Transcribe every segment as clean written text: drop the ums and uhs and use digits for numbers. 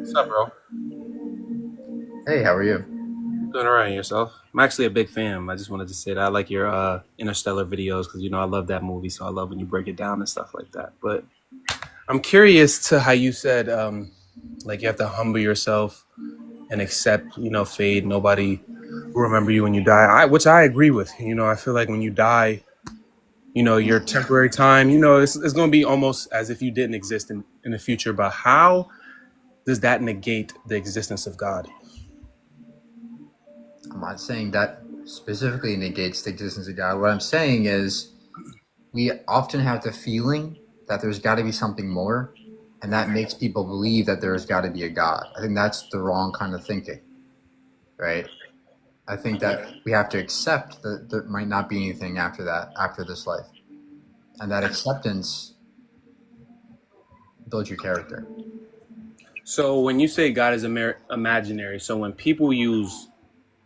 What's up, bro? Hey, how are you? Doing all right yourself? I'm actually a big fan. I just wanted to say that I like your Interstellar videos because I love that movie, so I love when you break it down and stuff like that. But I'm curious to how you said like you have to humble yourself and accept fade. Nobody will remember you when you die. Which I agree with. I feel like when you die, your temporary time. It's going to be almost as if you didn't exist in the future. But how does that negate the existence of God? I'm not saying that specifically negates the existence of God. What I'm saying is we often have the feeling that there's got to be something more, and that makes people believe that there's got to be a God. I think that's the wrong kind of thinking, right? I think that we have to accept that there might not be anything after that, after this life. And that acceptance builds your character. So when you say God is imaginary, so when people use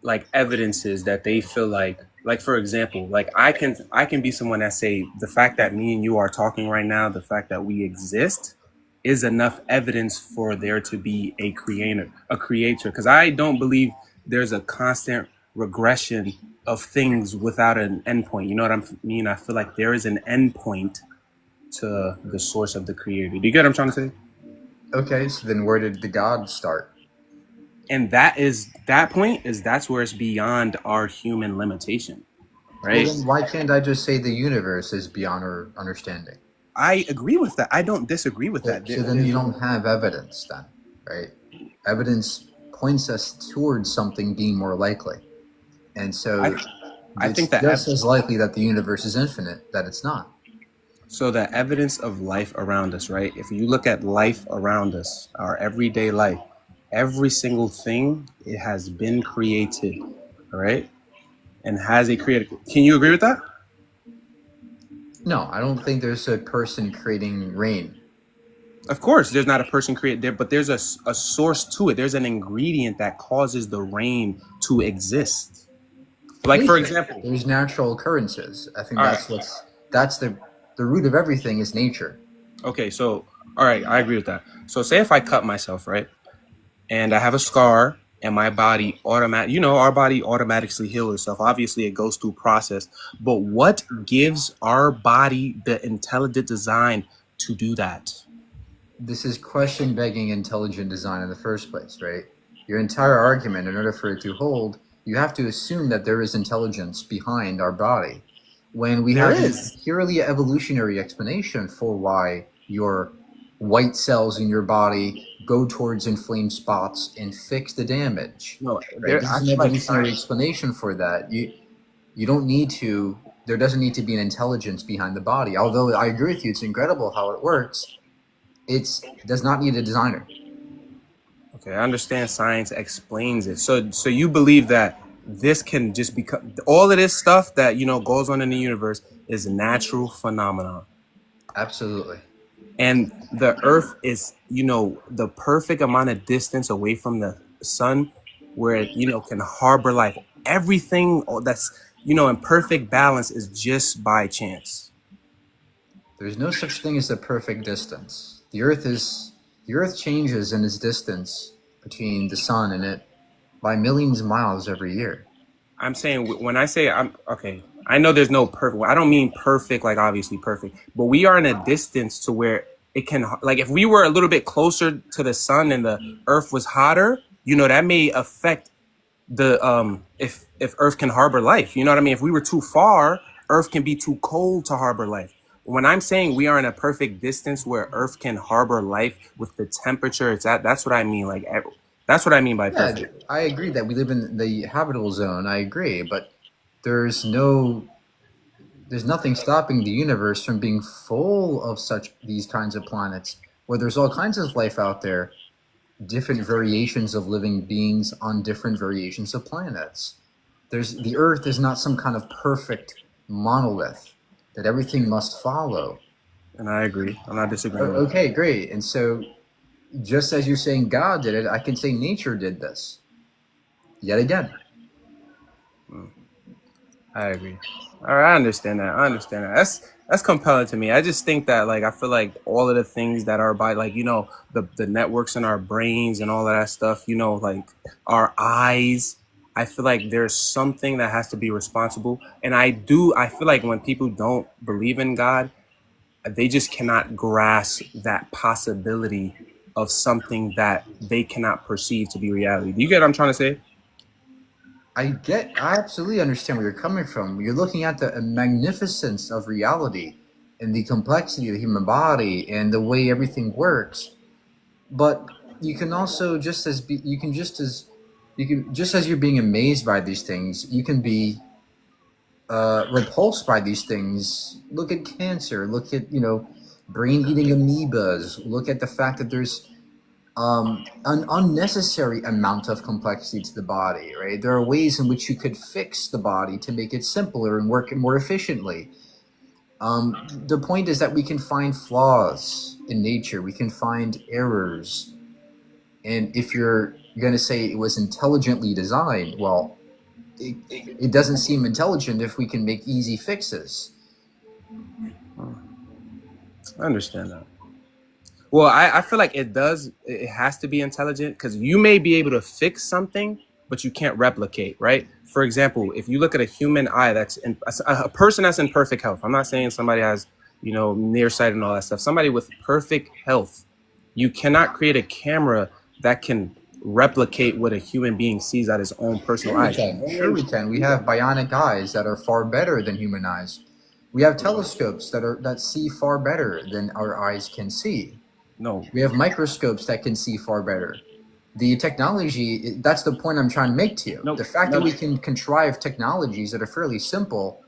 like evidences that they feel like for example, like I can be someone that say the fact that me and you are talking right now, the fact that we exist is enough evidence for there to be a creator because I don't believe there's a constant regression of things without an endpoint. You know what mean? I feel like there is an endpoint to the source of the creator. Do you get what I'm trying to say? Okay, so then where did the God start? And that's where it's beyond our human limitation, Well, right? then why can't I just say the universe is beyond our understanding? I agree with that. I don't disagree with that. So then you don't have evidence then, right? Evidence points us towards something being more likely. And I so I think it's that just as likely that the universe is infinite that it's not. so the evidence of life around us, right? If you look at life around us, our everyday life, every single thing it has been created, all right, and has a creator. Can you agree with that? No, I don't think there's a person creating rain. Of course, there's not a person created there, but there's a source to it. There's an ingredient that causes the rain to exist. Like for Nature. example, There's natural occurrences. I think all right, that's the root of everything is nature. okay, so all right, I agree with that. So say if I cut myself, right, and I have a scar, and my body our body automatically heals itself. Obviously, it goes through process, but what gives our body the intelligent design to do that? This is question begging intelligent design in the first place, right? Your entire argument, in order for it to hold, you have to assume that there is intelligence behind our body. When we There have a is. purely evolutionary explanation for why your white cells in your body go towards inflamed spots and fix the damage, No, right? there. This I is an feel like evolutionary science. explanation for that. You don't need to. There doesn't need to be an intelligence behind the body. Although I agree with you, it's incredible how it works. It does not need a designer. Okay, I understand science explains it. So you believe that this can just become all of this stuff that goes on in the universe is natural phenomenon. Absolutely. And the earth is the perfect amount of distance away from the sun where it can harbor life. Everything that's in perfect balance is just by chance. There's no such thing as a perfect distance. The Earth changes in its distance between the sun and it by millions of miles every year. I'm saying when I say I'm okay, I know there's no perfect. I don't mean perfect, like obviously perfect, but we are in a distance to where it can, like, if we were a little bit closer to the sun and the earth was hotter, that may affect the if earth can harbor life. You know what I mean? If we were too far, earth can be too cold to harbor life. When I'm saying we are in a perfect distance where earth can harbor life with the temperature it's at, that's what I mean. Like, that's what I mean by Yeah, perfect. I agree that we live in the habitable zone. I agree, but there's no there's nothing stopping the universe from being full of such these kinds of planets where there's all kinds of life out there, different variations of living beings on different variations of planets. The Earth is not some kind of perfect monolith that everything must follow. And I agree. I'm not disagreeing with Okay, great. And so, just as you're saying God did it, I can say nature did this yet again. that. I agree. All right, I understand that. I understand that. That's compelling to me. I just think that like I feel like all of the things that are by like the networks in our brains and all of that stuff. Like our eyes. I feel like there's something that has to be responsible, and I feel like when people don't believe in God, they just cannot grasp that possibility of something that they cannot perceive to be reality. Do you get what I'm trying to say? I absolutely understand where you're coming from. You're looking at the magnificence of reality and the complexity of the human body and the way everything works. But you can also you can just as you're being amazed by these things, you can be repulsed by these things. Look at cancer. Look at brain eating amoebas. Look at the fact that there's an unnecessary amount of complexity to the body, right? There are ways in which you could fix the body to make it simpler and work more efficiently. The point is that we can find flaws in nature, we can find errors. And if you're going to say it was intelligently designed, well, it doesn't seem intelligent if we can make easy fixes. I understand that. Well, I feel like it has to be intelligent because you may be able to fix something, but you can't replicate, right? For example, if you look at a human eye a person that's in perfect health, I'm not saying somebody has, nearsight and all that stuff, somebody with perfect health, you cannot create a camera that can replicate what a human being sees at his own personal Sure we eyes. can. Sure we can. We have bionic eyes that are far better than human eyes. We have telescopes that see far better than our eyes can see. No, We have microscopes that can see far better. The technology, that's the point I'm trying to make to you. no, The fact that no. we can contrive technologies that are fairly simple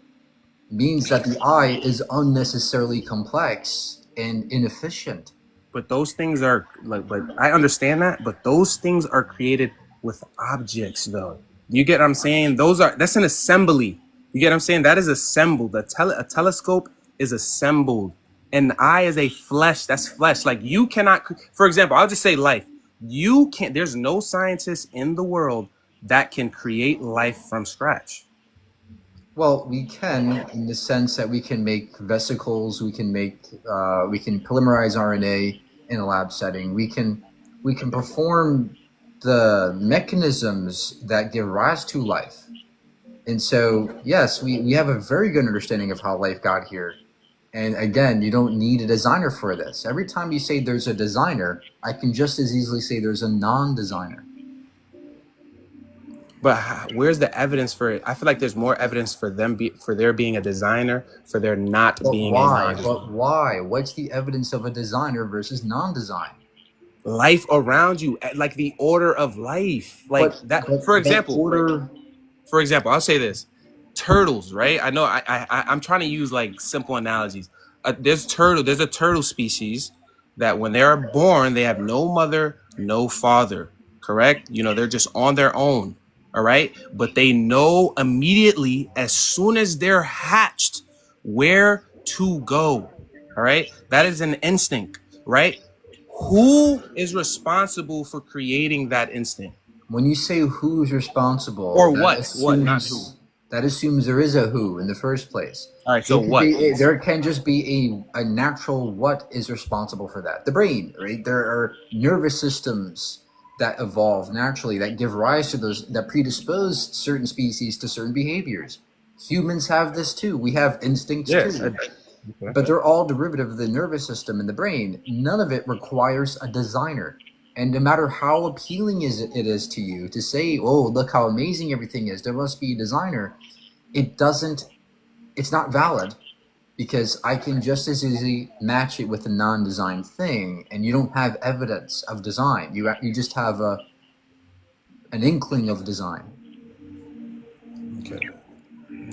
means that the eye is unnecessarily complex and inefficient. But those things are like I understand that, but those things are created with objects, though. You get what I'm saying? That's an assembly. You get what I'm saying? That is assembled. A telescope is assembled. An eye is a flesh. That's flesh. Like you cannot. For example, I'll just say life. You can't. There's no scientist in the world that can create life from scratch. Well, we can, in the sense that we can make vesicles, we can polymerize RNA in a lab setting. We can perform the mechanisms that give rise to life. And so, yes, we have a very good understanding of how life got here. And again, you don't need a designer for this. Every time you say there's a designer, I can just as easily say there's a non-designer. But where's the evidence for it? I feel like there's more evidence for there being a designer, for there not But being a why? non-designer. But why? What's the evidence of a designer versus non-design? Life around you, like the order of life, like that. For That example, order. I'll say this: turtles, right? I know I'm trying to use like simple analogies. There's a turtle species that when they're born, they have no mother, no father. Correct? They're just on their own. All right, but they know immediately as soon as they're hatched where to go. All right, that is an instinct, right? Who is responsible for creating that instinct? When you say who's responsible, Or what? What, not who. that assumes there is a who in the first place. All right, so what? There can just be a natural what is responsible for that. The brain, right? There are nervous systems that evolve naturally that give rise to those, that predispose certain species to certain behaviors. Humans have this too. We have instincts Yes. too. But they're all derivative of the nervous system and the brain. None of it requires a designer. And no matter how appealing it is to you to say, oh, look how amazing everything is, there must be a designer, it's not valid, because I can just as easily match it with a non-designed thing, and you don't have evidence of design. You just have an inkling of design. Okay.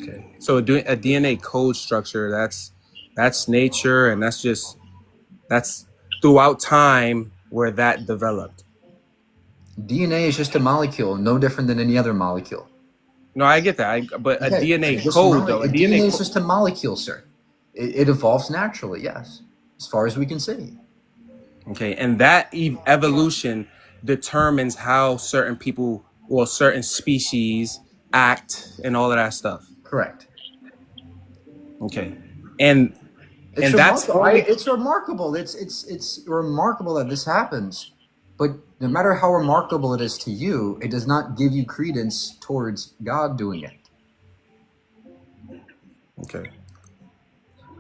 Okay. So a DNA code structure, that's nature, and that's throughout time where that developed. DNA is just a molecule, no different than any other molecule. No, I get that. But Okay, a DNA just code, remember, though, a DNA is just a molecule, sir. It evolves naturally, yes, as far as we can see. okay, and that evolution determines how certain people or certain species act and all of that stuff. Correct. Okay, and It's and that's remarkable. only It's remarkable. It's remarkable that this happens. But no matter how remarkable it is to you, it does not give you credence towards God doing it. okay.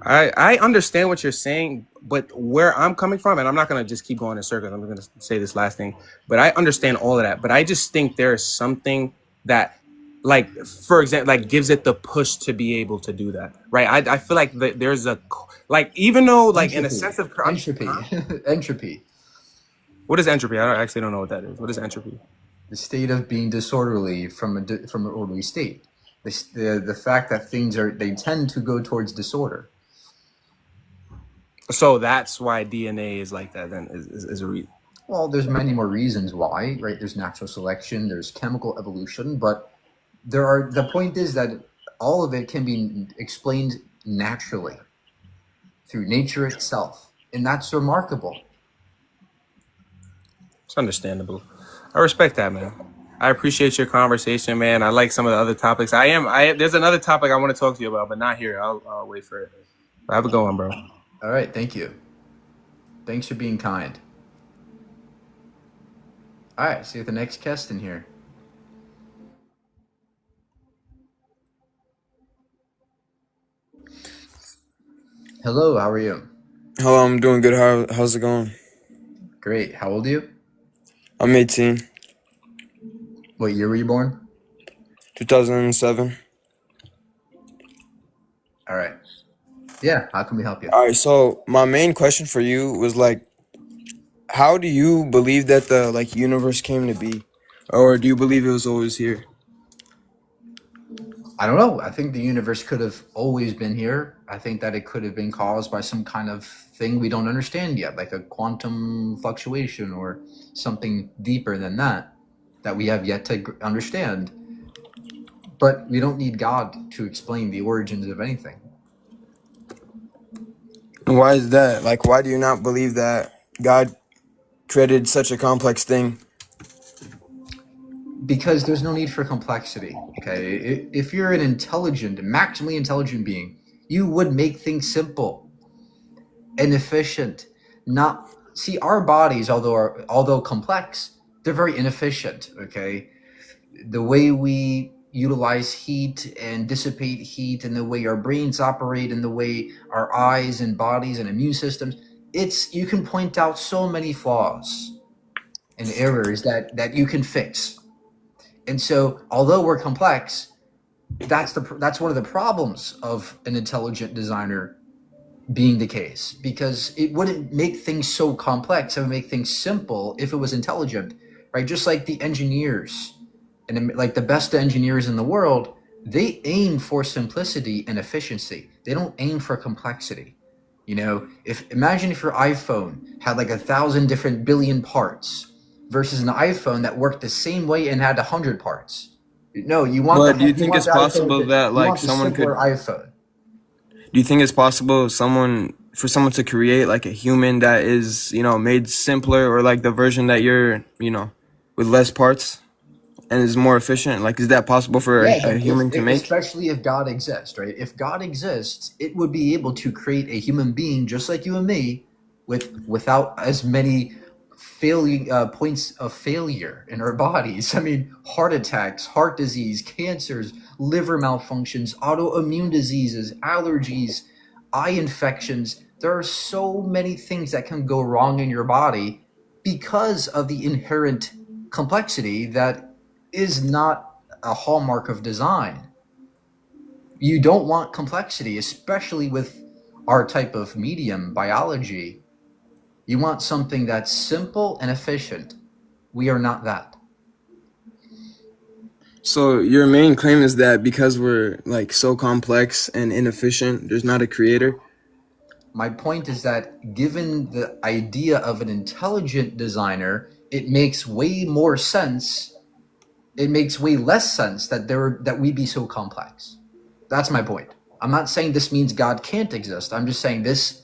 I understand what you're saying, but where I'm coming from, and I'm not gonna just keep going in circles. I'm gonna say this last thing, but I understand all of that. But I just think there is something that, like, for example, like gives it the push to be able to do that, right? I feel like there's a like, even though like in a Entropy. sense of Entropy. huh? Entropy. What is entropy? I actually don't know what that is. What is entropy? The state of being disorderly from an orderly state. The fact that things they tend to go towards disorder. So that's why DNA is like that. Then is a reason. Well, there's many more reasons why, right? There's natural selection, there's chemical evolution, but the point is that all of it can be explained naturally through nature itself, and that's remarkable. It's understandable. I respect that, man. I appreciate your conversation, man. I like some of the other topics. There's another topic I want to talk to you about, but not here. I'll wait for it. Have a good one, bro. All right, thank you. Thanks for being kind. All right, see you at the next guest in here. Hello, how are you? Hello, I'm doing good. How's it going? Great. How old are you? I'm 18, What year were you born? 2007. All right. Yeah, how can we help you? All right, so my main question for you was like, how do you believe that the like universe came to be, or do you believe it was always here? I don't know. I think the universe could have always been here. I think that it could have been caused by some kind of thing we don't understand yet, like a quantum fluctuation or something deeper than that we have yet to understand. But we don't need God to explain the origins of anything. And why is that? Like, why do you not believe that God created such a complex thing? Because there's no need for complexity. Okay, if you're an intelligent, maximally intelligent being, you would make things simple and efficient. Not see our bodies, although complex, they're very inefficient. Okay, the way we utilize heat and dissipate heat, and the way our brains operate, and the way our eyes and bodies and immune systems, you can point out so many flaws and errors that you can fix. And so, although we're complex, that's one of the problems of an intelligent designer being the case, because it wouldn't make things so complex. It would make things simple if it was intelligent, right? Just like the engineers, and like the best engineers in the world, they aim for simplicity and efficiency. They don't aim for complexity. Imagine if your iPhone had like 1,000 different billion parts versus an iPhone that worked the same way and had 100 parts. No, you want But do you you think want it's the iPhone possible that you like want the someone could? simpler iPhone. Do you think it's possible for someone to create like a human that is made simpler, or like the version that you're with less parts and is more efficient? Like, is that possible for Yes, a human to make? especially if God exists, right? If God exists, it would be able to create a human being just like you and me, without as many points of failure in our bodies. I mean, heart attacks, heart disease, cancers, liver malfunctions, autoimmune diseases, allergies, eye infections. There are so many things that can go wrong in your body because of the inherent complexity that is not a hallmark of design. You don't want complexity, especially with our type of medium, biology. You want something that's simple and efficient. We are not that. So your main claim is that because we're like so complex and inefficient, there's not a creator? My point is that given the idea of an intelligent designer, it makes way more sense. It makes way less sense that we be so complex. That's my point. I'm not saying this means God can't exist. I'm just saying this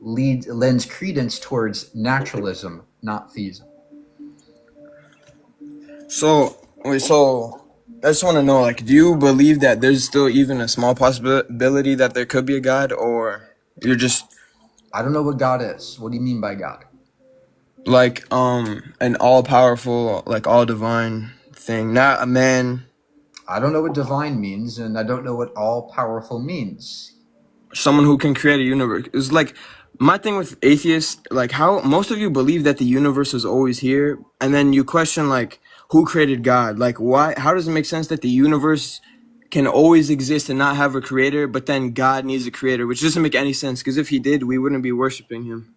lends credence towards naturalism, not theism. So wait, so I just want to know, like, do you believe that there's still even a small possibility that there could be a God, or you're just I don't know what God is. What do you mean by God? like an all powerful, like all divine thing, not a man, I don't know what divine means, and I don't know what all powerful means. someone who can create a universe? It's like my thing with atheists, like how most of you believe that the universe is always here, and then you question like who created God? Like why? How does it make sense that the universe can always exist and not have a creator, but then God needs a creator, which doesn't make any sense. Because if he did, we wouldn't be worshiping him.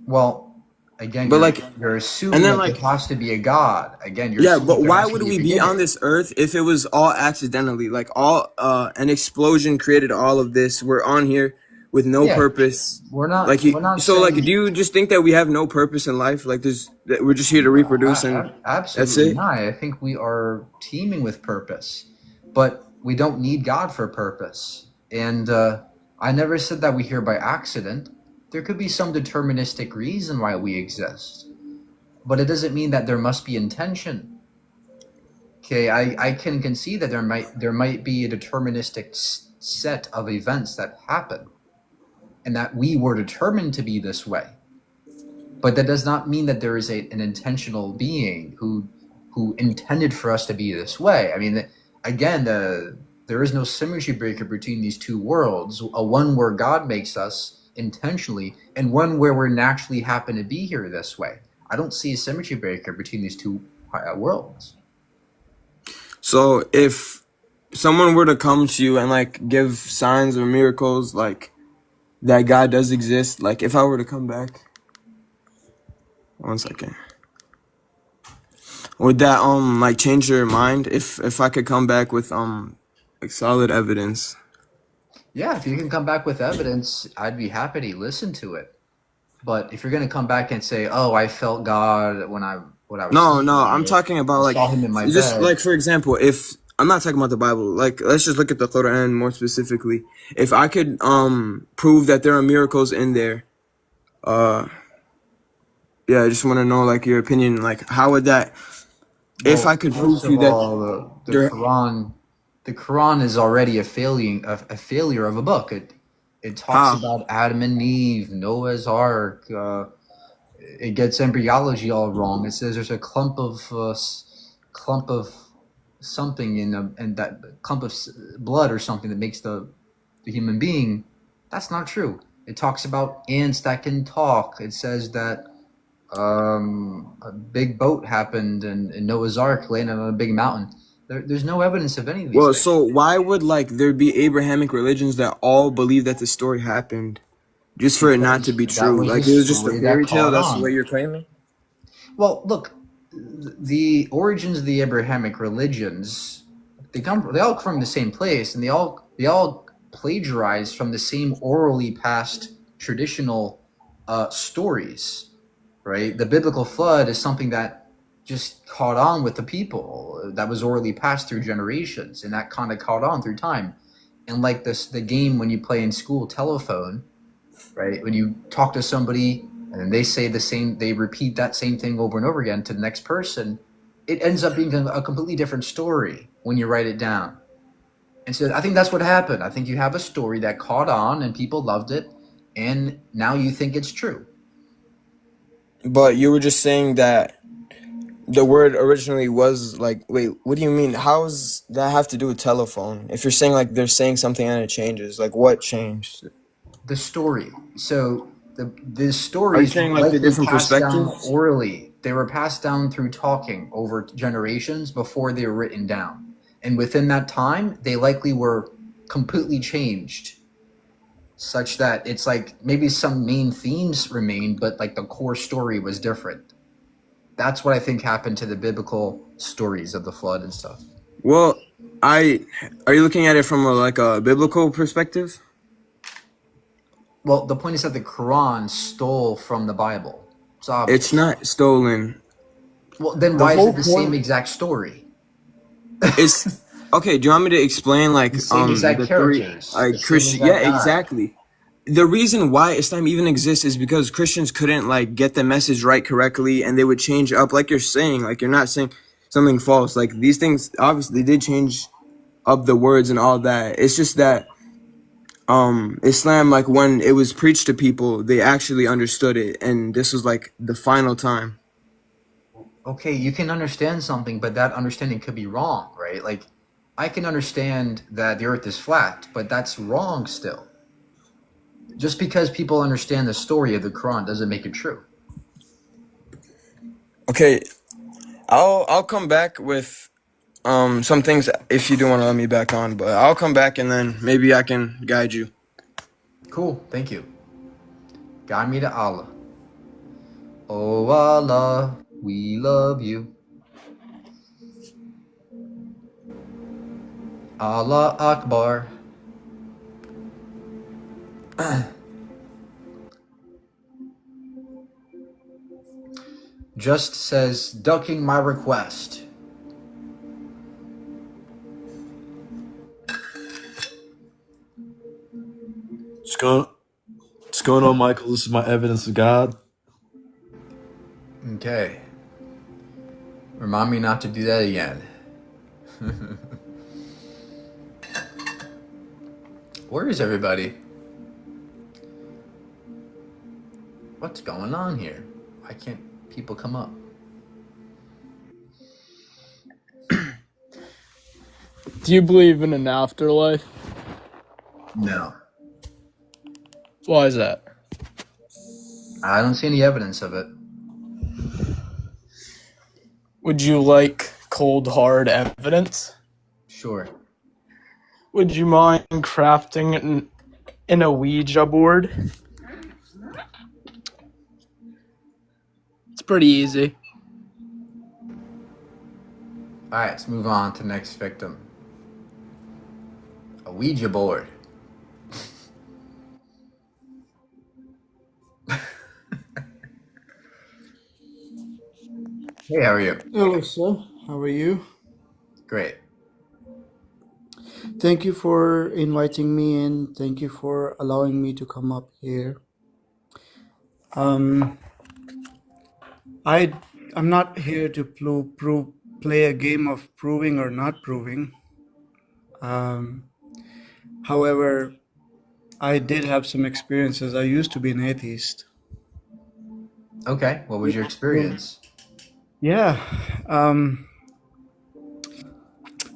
Well, again, But like, you're assuming and then that like, there has to be a God. Again, you're yeah, assuming but there why has to would be a we be on beginning. this earth if it was all accidentally? Like all an explosion created all of this. We're on here with no Yeah, purpose. we're not. Like We're not so like, do saying you just think that we have no purpose in life? Like there's that we're just here to reproduce and that's absolutely it? not. I think we are teeming with purpose, but we don't need God for purpose. And I never said that we're here by accident. There could be some deterministic reason why we exist, but it doesn't mean that there must be intention. Okay, I can concede that there might be a deterministic set of events that happen, and that we were determined to be this way. But that does not mean that there is an intentional being who intended for us to be this way. I mean, again, there is no symmetry breaker between these two worlds. A one where God makes us intentionally, and one where we naturally happen to be here this way. I don't see a symmetry breaker between these two worlds. So if someone were to come to you and like give signs or miracles, like that God does exist, like if I were to come back, one second. Would that like change your mind if I could come back with like solid evidence? Yeah, if you can come back with evidence, I'd be happy to listen to it. But if you're going to come back and say, "Oh, I felt God when I was No, no, sleeping," I'm or talking about I like saw him in my just bed. like for example, if I'm not talking about the Bible, like let's just look at the Quran more specifically. If I could prove that there are miracles in there, uh yeah, I just want to know like your opinion, like how would that if I Well, could prove first to you of that all, the there Quran is already a failure of a book. It talks how about Adam and Eve, Noah's Ark. It gets embryology all wrong. It says there's a clump of something and that clump of blood or something that makes the human being. That's not true. It talks about ants that can talk. It says that a big boat happened in Noah's Ark landed on a big mountain. There's no evidence of any of these well, things. so why would like there be Abrahamic religions that all believe that the story happened just for it not to Because be that true? was the Like it was just a story that fairy tale. caught That's what on. you're claiming. Well, look, the origins of the Abrahamic religions, they all come from the same place, and they all plagiarize from the same orally passed traditional stories, right? The biblical flood is something that just caught on with the people, that was orally passed through generations, and that kind of caught on through time. And like the game when you play in school, telephone, right? When you talk to somebody and then they repeat that same thing over and over again to the next person, it ends up being a completely different story when you write it down. And so I think that's what happened. I think you have a story that caught on and people loved it, and now you think it's true. But you were just saying that the word originally was like, wait, what do you mean? How does that have to do with telephone? If you're saying like they're saying something and it changes, like what changed? The story. So the Are you stories saying were like the likely different passed down perspectives? orally. They were passed down through talking over generations before they were written down. And within that time, they likely were completely changed, such that it's like maybe some main themes remained, but like the core story was different. That's what I think happened to the biblical stories of the flood and stuff. Well, I are you looking at it from like a biblical perspective? Well, the point is that the Quran stole from the Bible. It's It's obvious. not stolen. Well, then The why is whole it the same point exact story? is okay. Do you want me to explain The like same exact the three characters, the like same Christian? Yeah, exact guy. exactly. The reason why Islam even exists is because Christians couldn't like get the message right correctly, and they would change up, like you're saying. Like you're not saying. something false. Like these things obviously did change up the words and all that. It's just that Islam, like when it was preached to people, they actually understood it, and this was like the final time. Okay, you can understand something, but that understanding could be wrong, right? Like, I can understand that the earth is flat, but that's wrong still. Just because people understand the story of the Quran doesn't make it true. Okay, I'll come back with some things if you do want to let me back on, but I'll come back and then maybe I can guide you. Cool, thank you. Guide me to Allah. Oh Allah, we love you. Allah Akbar. Just says, ducking my request. What's going, what's going on, Michael? This is my evidence of God. Okay. Remind me not to do that again. Where is everybody? What's going on here? Why can't people come up? Do you believe in an afterlife? No. Why is that? I don't see any evidence of it. Would you like cold hard evidence? Sure. Would you mind crafting in a Ouija board? It's pretty easy. Alright, let's move on to the next victim. A Ouija board. Hey, how are you? Hello, sir. How are you? Great. Thank you for inviting me in. Thank you for allowing me to come up here. Um, I'm not here to play a game of proving or not proving. However, I did have some experiences. I used to be an atheist. Okay, what was your experience? Yeah.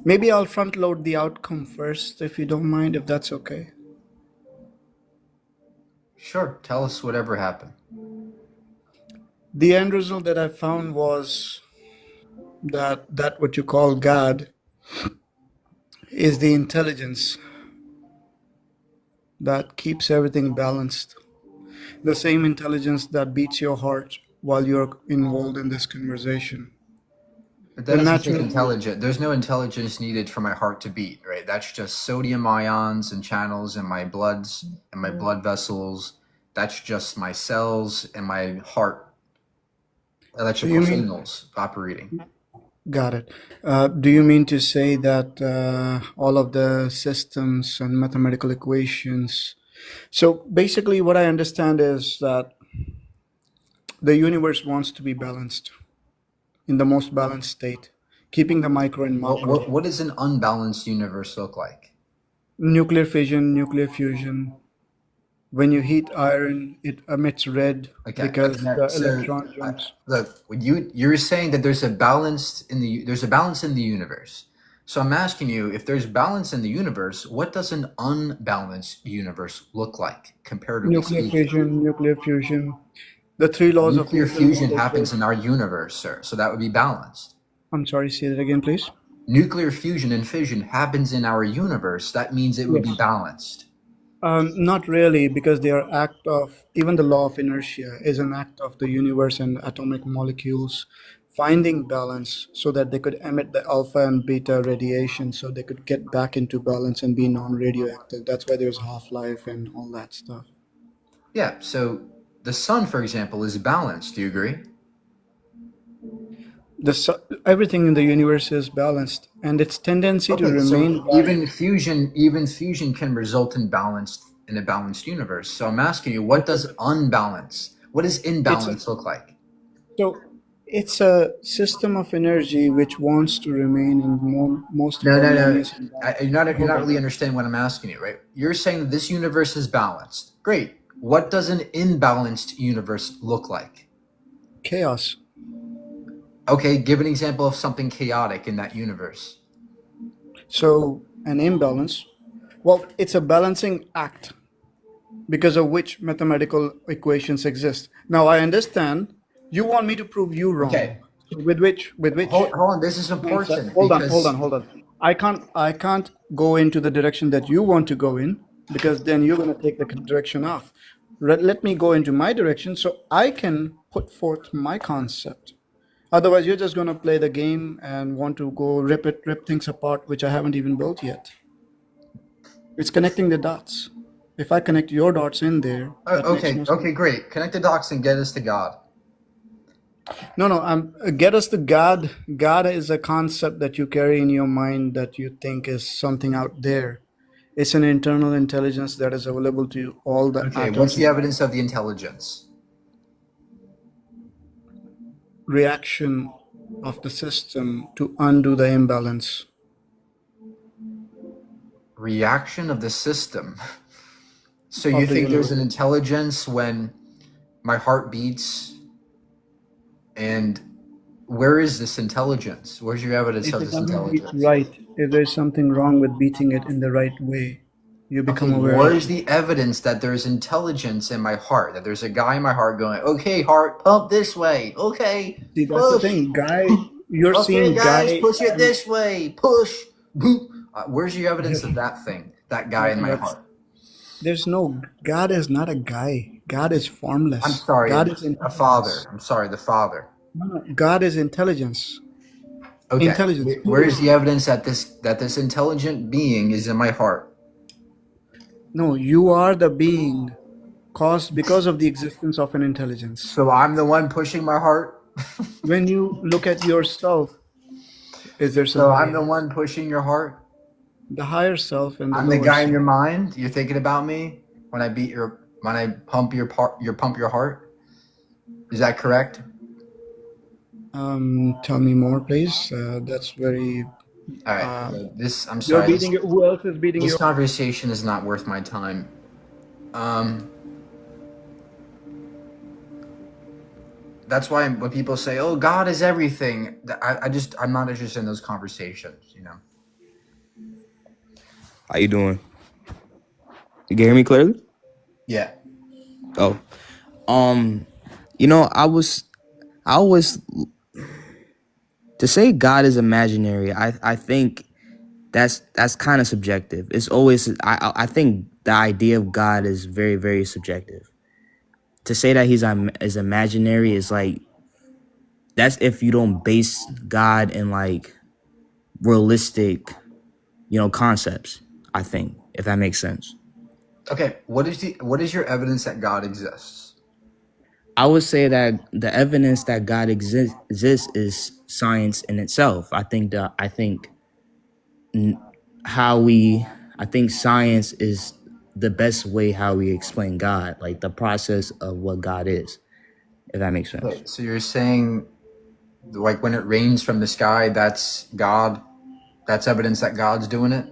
Maybe I'll front load the outcome first, if you don't mind, if that's okay. Sure, tell us whatever happened. The end result that I found was that what you call God is the intelligence that keeps everything balanced. The same intelligence that beats your heart while you're involved in this conversation. But that The doesn't take natural, intelligence. There's no intelligence needed for my heart to beat, right? That's just sodium ions and channels in my bloods and my blood vessels. That's just my cells and my heart so electrical you mean, signals operating. got it. Do you mean to say that all of the systems and mathematical equations? So basically, what I understand is that the universe wants to be balanced in the most balanced state, keeping the micro and macro. What does an unbalanced universe look like? Nuclear fission, nuclear fusion. When you heat iron, it emits red Okay, because okay. the So electron jumps. look, you're saying that there's a balance in the universe. So I'm asking you, if there's balance in the universe, what does an unbalanced universe look like, comparatively Nuclear speaking? fission, nuclear fusion. The three laws of Nuclear Newton fusion hold happens true. in our universe, sir. So that would be balanced. I'm sorry, say that again, please. Nuclear fusion and fission happens in our universe. That means it would be Yes. balanced. Not really, because they are act of, even the law of inertia is an act of the universe and atomic molecules finding balance so that they could emit the alpha and beta radiation so they could get back into balance and be non-radioactive. That's why there's half-life and all that stuff. Yeah. So the sun, for example, is balanced. Do you agree? Everything in the universe is balanced, and its tendency to Okay. So remain balanced. even fusion can result in a balanced universe. So I'm asking you, what does unbalance, what does It's imbalance look like? so It's a system of energy which wants to remain in most No, no, no. harmonious environment. You're Hold not on. really understanding what I'm asking you, right? You're saying that this universe is balanced. Great. What does an imbalanced universe look like? Chaos. Okay, give an example of something chaotic in that universe. So an imbalance. Well, it's a balancing act because of which mathematical equations exist. Now I understand you want me to prove you wrong. Okay. So with which Hold on. This is concept? important Hold on, because hold on. I can't go into the direction that you want to go in because then you're going to take the direction off. Let me go into my direction so I can put forth my concept. Otherwise, you're just going to play the game and want to go rip things apart, which I haven't even built yet. It's connecting the dots. If I connect your dots in there, that makes okay, no sense. okay, great. Connect the dots and get us to God. No. Get us to God. God is a concept that you carry in your mind that you think is something out there. It's an internal intelligence that is available to all the Okay, what's atoms. the evidence of the intelligence? Reaction of the system to undo the imbalance. Reaction of the system. So you Of the think there's an universe. intelligence when my heart beats, and where is this intelligence? Where's your evidence If of it this doesn't beat intelligence? right, if there's something wrong with beating it in the right way, you become Okay, aware where's of. the evidence that there's intelligence in my heart? That there's a guy in my heart going, okay, heart, pump this way. Okay, See, that's the push. thing, guy. You're Okay, seeing guys, guy. push it this way. Push. Boop. Where's your evidence of Yes, that thing? That guy in my heart. there's no. God is not a guy. God is I'm formless. sorry, God is a father. intelligence. I'm sorry, the father. No. God is intelligence. Okay, Intelligence. where is the evidence that this intelligent being is in my heart? No, you are the being caused because of the existence of an intelligence. So I'm the one pushing my heart. When you look at yourself, is there So I'm somebody the else? one pushing your heart. The higher self and the I'm the lower guy in your self. mind. You're thinking about me when I pump your heart. Is that correct? Tell me more, please. That's very. All right. Uh, I'm you're sorry. beating. Who else is beating This you? conversation is not worth my time. That's why when people say, "Oh, God is everything," I'm not interested in those conversations. You know. How you doing? You can hear me clearly? Yeah. Oh, you know, I always to say God is imaginary. I think that's kind of subjective. It's always I think the idea of God is very very subjective. To say that is imaginary is like that's if you don't base God in like realistic, concepts. I think if that makes sense. Okay. What is your evidence that God exists? I would say that the evidence that God exists is science in itself. N- how we, I think science is the best way how we explain God, like the process of what God is, if that makes sense. Okay. So you're saying, like, when it rains from the sky, that's God. That's evidence that God's doing it.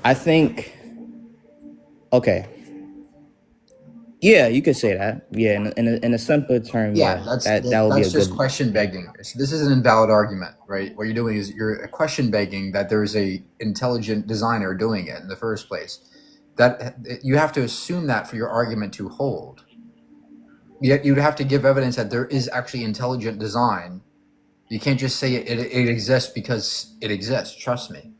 I think, okay, yeah, you could say that. Yeah, in a simpler term, Yeah, yeah, that would be that's a just good. question begging. So this is an invalid argument, right? What you're doing is you're question begging that there is a intelligent designer doing it in the first place. That you have to assume that for your argument to hold. Yet you'd have to give evidence that there is actually intelligent design. You can't just say it exists because it exists. Trust me.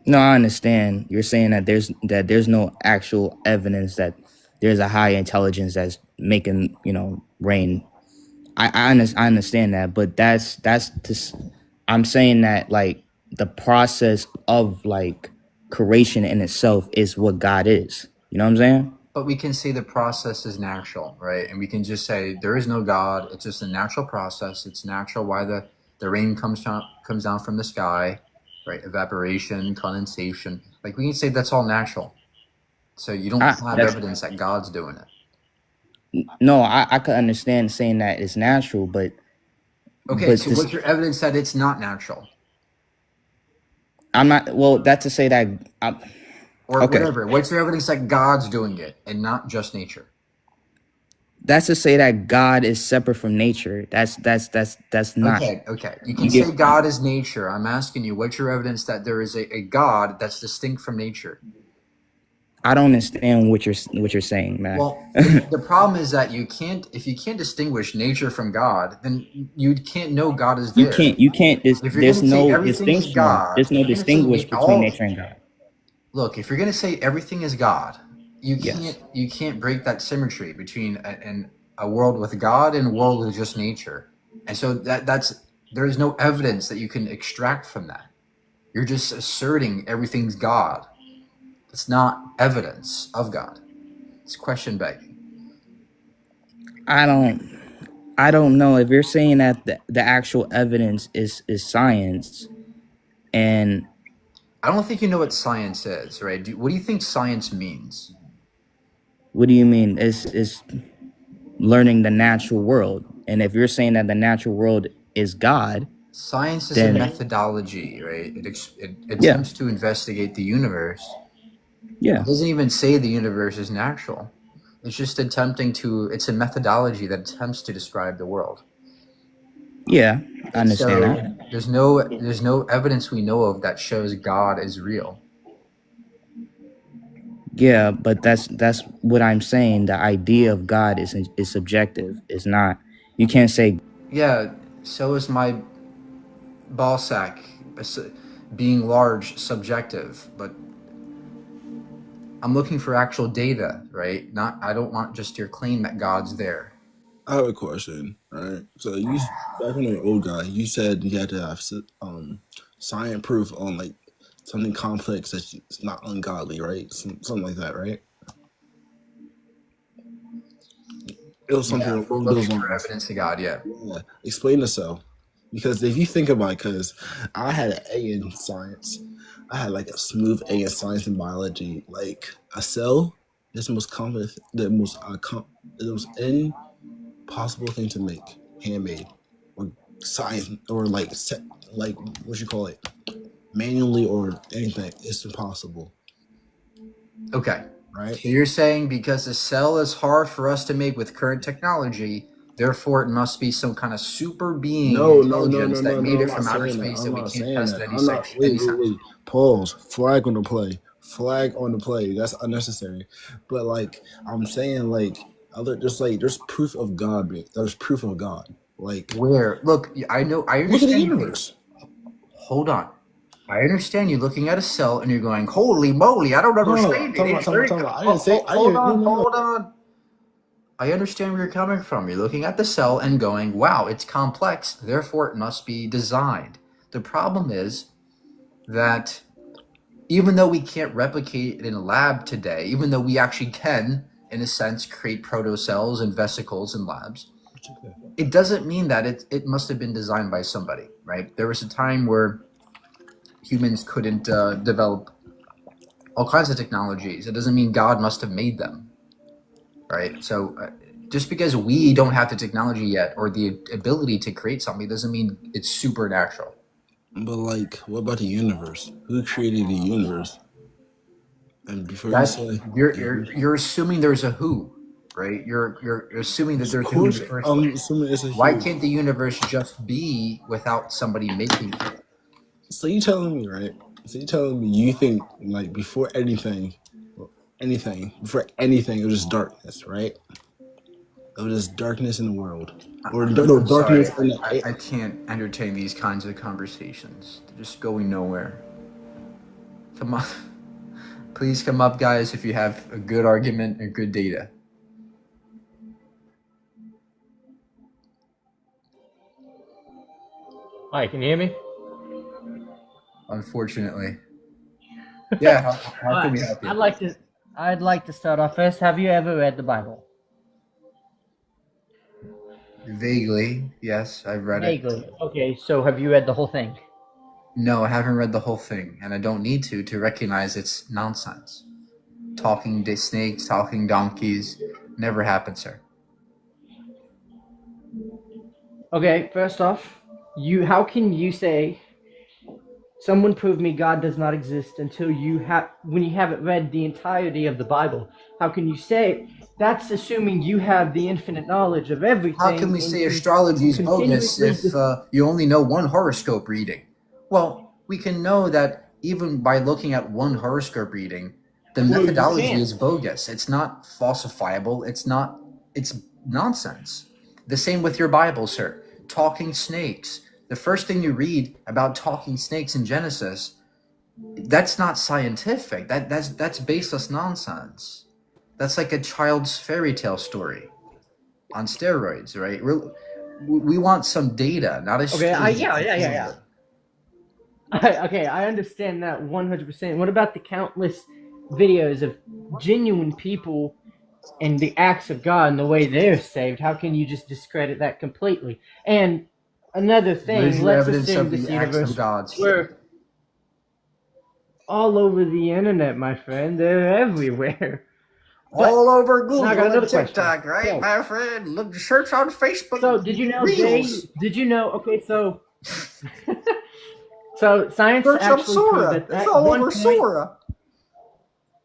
No, I understand. You're saying that there's no actual evidence that there's a high intelligence that's making rain. I understand that, but I'm saying that like the process of like creation in itself is what God is. You know what I'm saying? But we can say the process is natural, right? And we can just say there is no God. It's just a natural process. It's natural why the rain comes down from the sky, right? Evaporation, condensation. Like we can say that's all natural. So you don't have That's evidence that God's doing it. No, I could understand saying that it's natural, Okay, but so this, what's your evidence that it's not natural? I'm not. Well, that's to say that. Or Okay, whatever. What's your evidence that God's doing it and not just nature? that's to say that God is separate from nature. That's not. Okay, okay. You can You say get. God is nature. I'm asking you, what's your evidence that there is a God that's distinct from nature? I don't understand what you're saying, man. Well, the problem is that if you can't distinguish nature from God, then you can't know God is You there. can't. You can't. If you're There's going to say no everything is distinction. God, There's if no you're going to say distinguish between nature and God. look, if you're going to say everything is God, Yes. you can't break that symmetry between a world with God and a world with just nature. And so there is no evidence that you can extract from that. You're just asserting everything's God. It's not evidence of God. It's question begging. I don't. I don't know if you're saying that the actual evidence is science, and I don't think you know what science is, right? What do you think science means? what do you mean? Is learning the natural world, and if you're saying that the natural world is God, Science is a then methodology, right? It yeah, attempts to investigate the universe. yeah, It doesn't even say the universe is natural. It's just it's a methodology that attempts to describe the world. yeah. I And understand so that. there's no evidence we know of that shows God is real. Yeah, but that's what I'm saying. The idea of God is subjective. It's not. You can't say. Yeah, so is my ball sack being large subjective, but I'm looking for actual data, right? Not I don't want just your claim that God's there. I have a question, right? So back when you were an old guy, you said you had to have science proof on like something complex that's not ungodly, right? Something like that, right? It was something Yeah, along those looking for lines. evidence of God. Yeah. Yeah, explain the cell. Because if you think about it, because I had an A in science, I had like a smooth A in science and biology. Like a cell is the most common, the most impossible thing to make, handmade, or science, or like what you call it, manually or anything. It's impossible, Okay. right? So you're saying because a cell is hard for us to make with current technology, therefore it must be some kind of super being No, no, no, no, intelligence that no, no. made I'm it not from outer saying that. space that I'm we not can't saying test that. in I'm not. any Wait, wait, sense. wait. Pause. Flag on the play. Flag on the play. That's unnecessary. But like, I'm saying, like, there's proof of God. There's proof of God. Like, Where? Look, I look at the understand you. universe. Hold on. I understand you looking at a cell and you're going, holy moly, I don't No, understand it. It's very talking about. I didn't say. I hold didn't. No, on, no, no. hold on. I understand where you're coming from. You're looking at the cell and going, wow, it's complex, therefore it must be designed. The problem is that even though we can't replicate it in a lab today, even though we actually can, in a sense, create protocells and vesicles in labs, it doesn't mean that it must have been designed by somebody, right? There was a time where humans couldn't develop all kinds of technologies. It doesn't mean God must have made them, right? So just because we don't have the technology yet or the ability to create something doesn't mean it's supernatural. But like, what about the universe? Who created the universe? And before you That say, you're assuming there's a who, right? You're assuming that of there's a who in course, the first I'm place. assuming it's a Why huge. can't the universe just be without somebody making it? So you telling me, right? So you telling me you think like before anything, before anything, it was just darkness, right? It was just darkness in the world, or no I'm sorry, darkness in the. I can't entertain these kinds of conversations. They're just going nowhere. Come on. Please come up, guys, if you have a good argument and good data. Hi, can you hear me? Unfortunately. Yeah, how can we help you? I'd like to start off first. Have you ever read the Bible? Vaguely, yes, I've read it. Vaguely. Okay, so have you read the whole thing? No, I haven't read the whole thing, and I don't need to recognize it's nonsense. Talking snakes, talking donkeys, never happened, sir. Okay, first off, how can you say someone prove me God does not exist until when you haven't read the entirety of the Bible? How can you say that's assuming you have the infinite knowledge of everything? How can we and say you astrology is bogus continuously if you only know one horoscope reading? Well, we can know that even by looking at one horoscope reading, the Well, you methodology can't. is bogus. It's not falsifiable. It's nonsense. The same with your Bible, sir. Talking snakes. The first thing you read about talking snakes in Genesis, that's not scientific. That's baseless nonsense. That's like a child's fairy tale story on steroids, right? We want some data, not a Okay, story. yeah. Okay, I understand that 100%. What about the countless videos of genuine people and the acts of God and the way they're saved? How can you just discredit that completely? And another Where's thing, your let's evidence assume of this the acts universe of God? we're all over the internet, my friend. They're everywhere. But All over now I got Google another and TikTok, question. right, So, my friend? Look, search on Facebook. so did you know Reels. Did you know? Okay, so so science Search up actually proved Sora. that It's at all one over point Sora.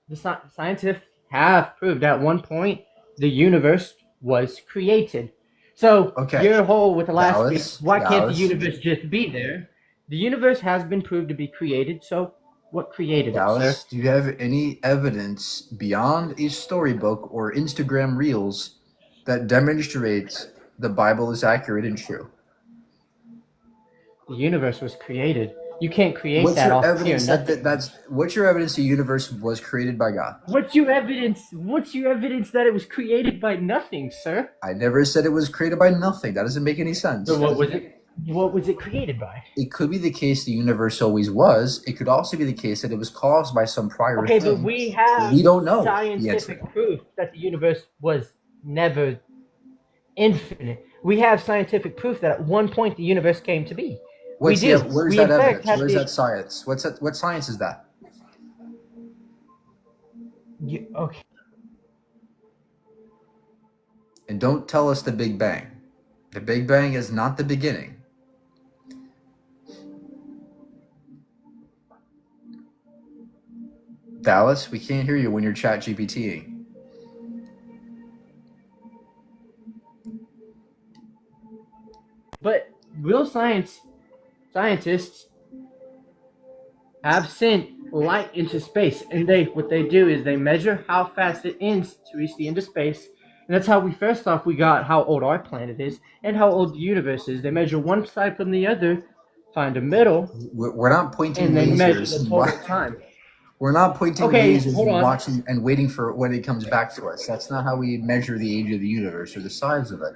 the scientists have proved at one point the universe was created. So Okay, your whole with the last Dallas, week, why can't the Dallas, universe just be there? The universe has been proved to be created. So what created it, sir? Dallas. Do you have any evidence beyond a storybook or Instagram Reels that demonstrates the Bible is accurate and true? The universe was created. You can't create What's that your off pure evidence nothing. what's your evidence the universe was created by God? What's your evidence? What's your evidence that it was created by nothing, sir? I never said it was created by nothing. That doesn't make any sense. So what was it? What was it created by? It could be the case the universe always was. It could also be the case that it was caused by some prior Okay, thing. but we have We don't know the scientific answer. proof that the universe was never infinite. We have scientific proof that at one point the universe came to be. Where's we do. that We in fact evidence? have Where's the. that science? What science is that? Okay. And don't tell us the Big Bang. The Big Bang is not the beginning. Dallas, we can't hear you when you're chat GPTing. But real scientists have sent light into space, and what they do is they measure how fast it ends to reach the end of space, and that's how we first off we got how old our planet is and how old the universe is. They measure one side from the other, find a middle, We're not pointing and then measure lasers. the total time. We're not pointing Okay, lasers hold and on. watching and waiting for when it comes back to us. That's not how we measure the age of the universe or the size of it.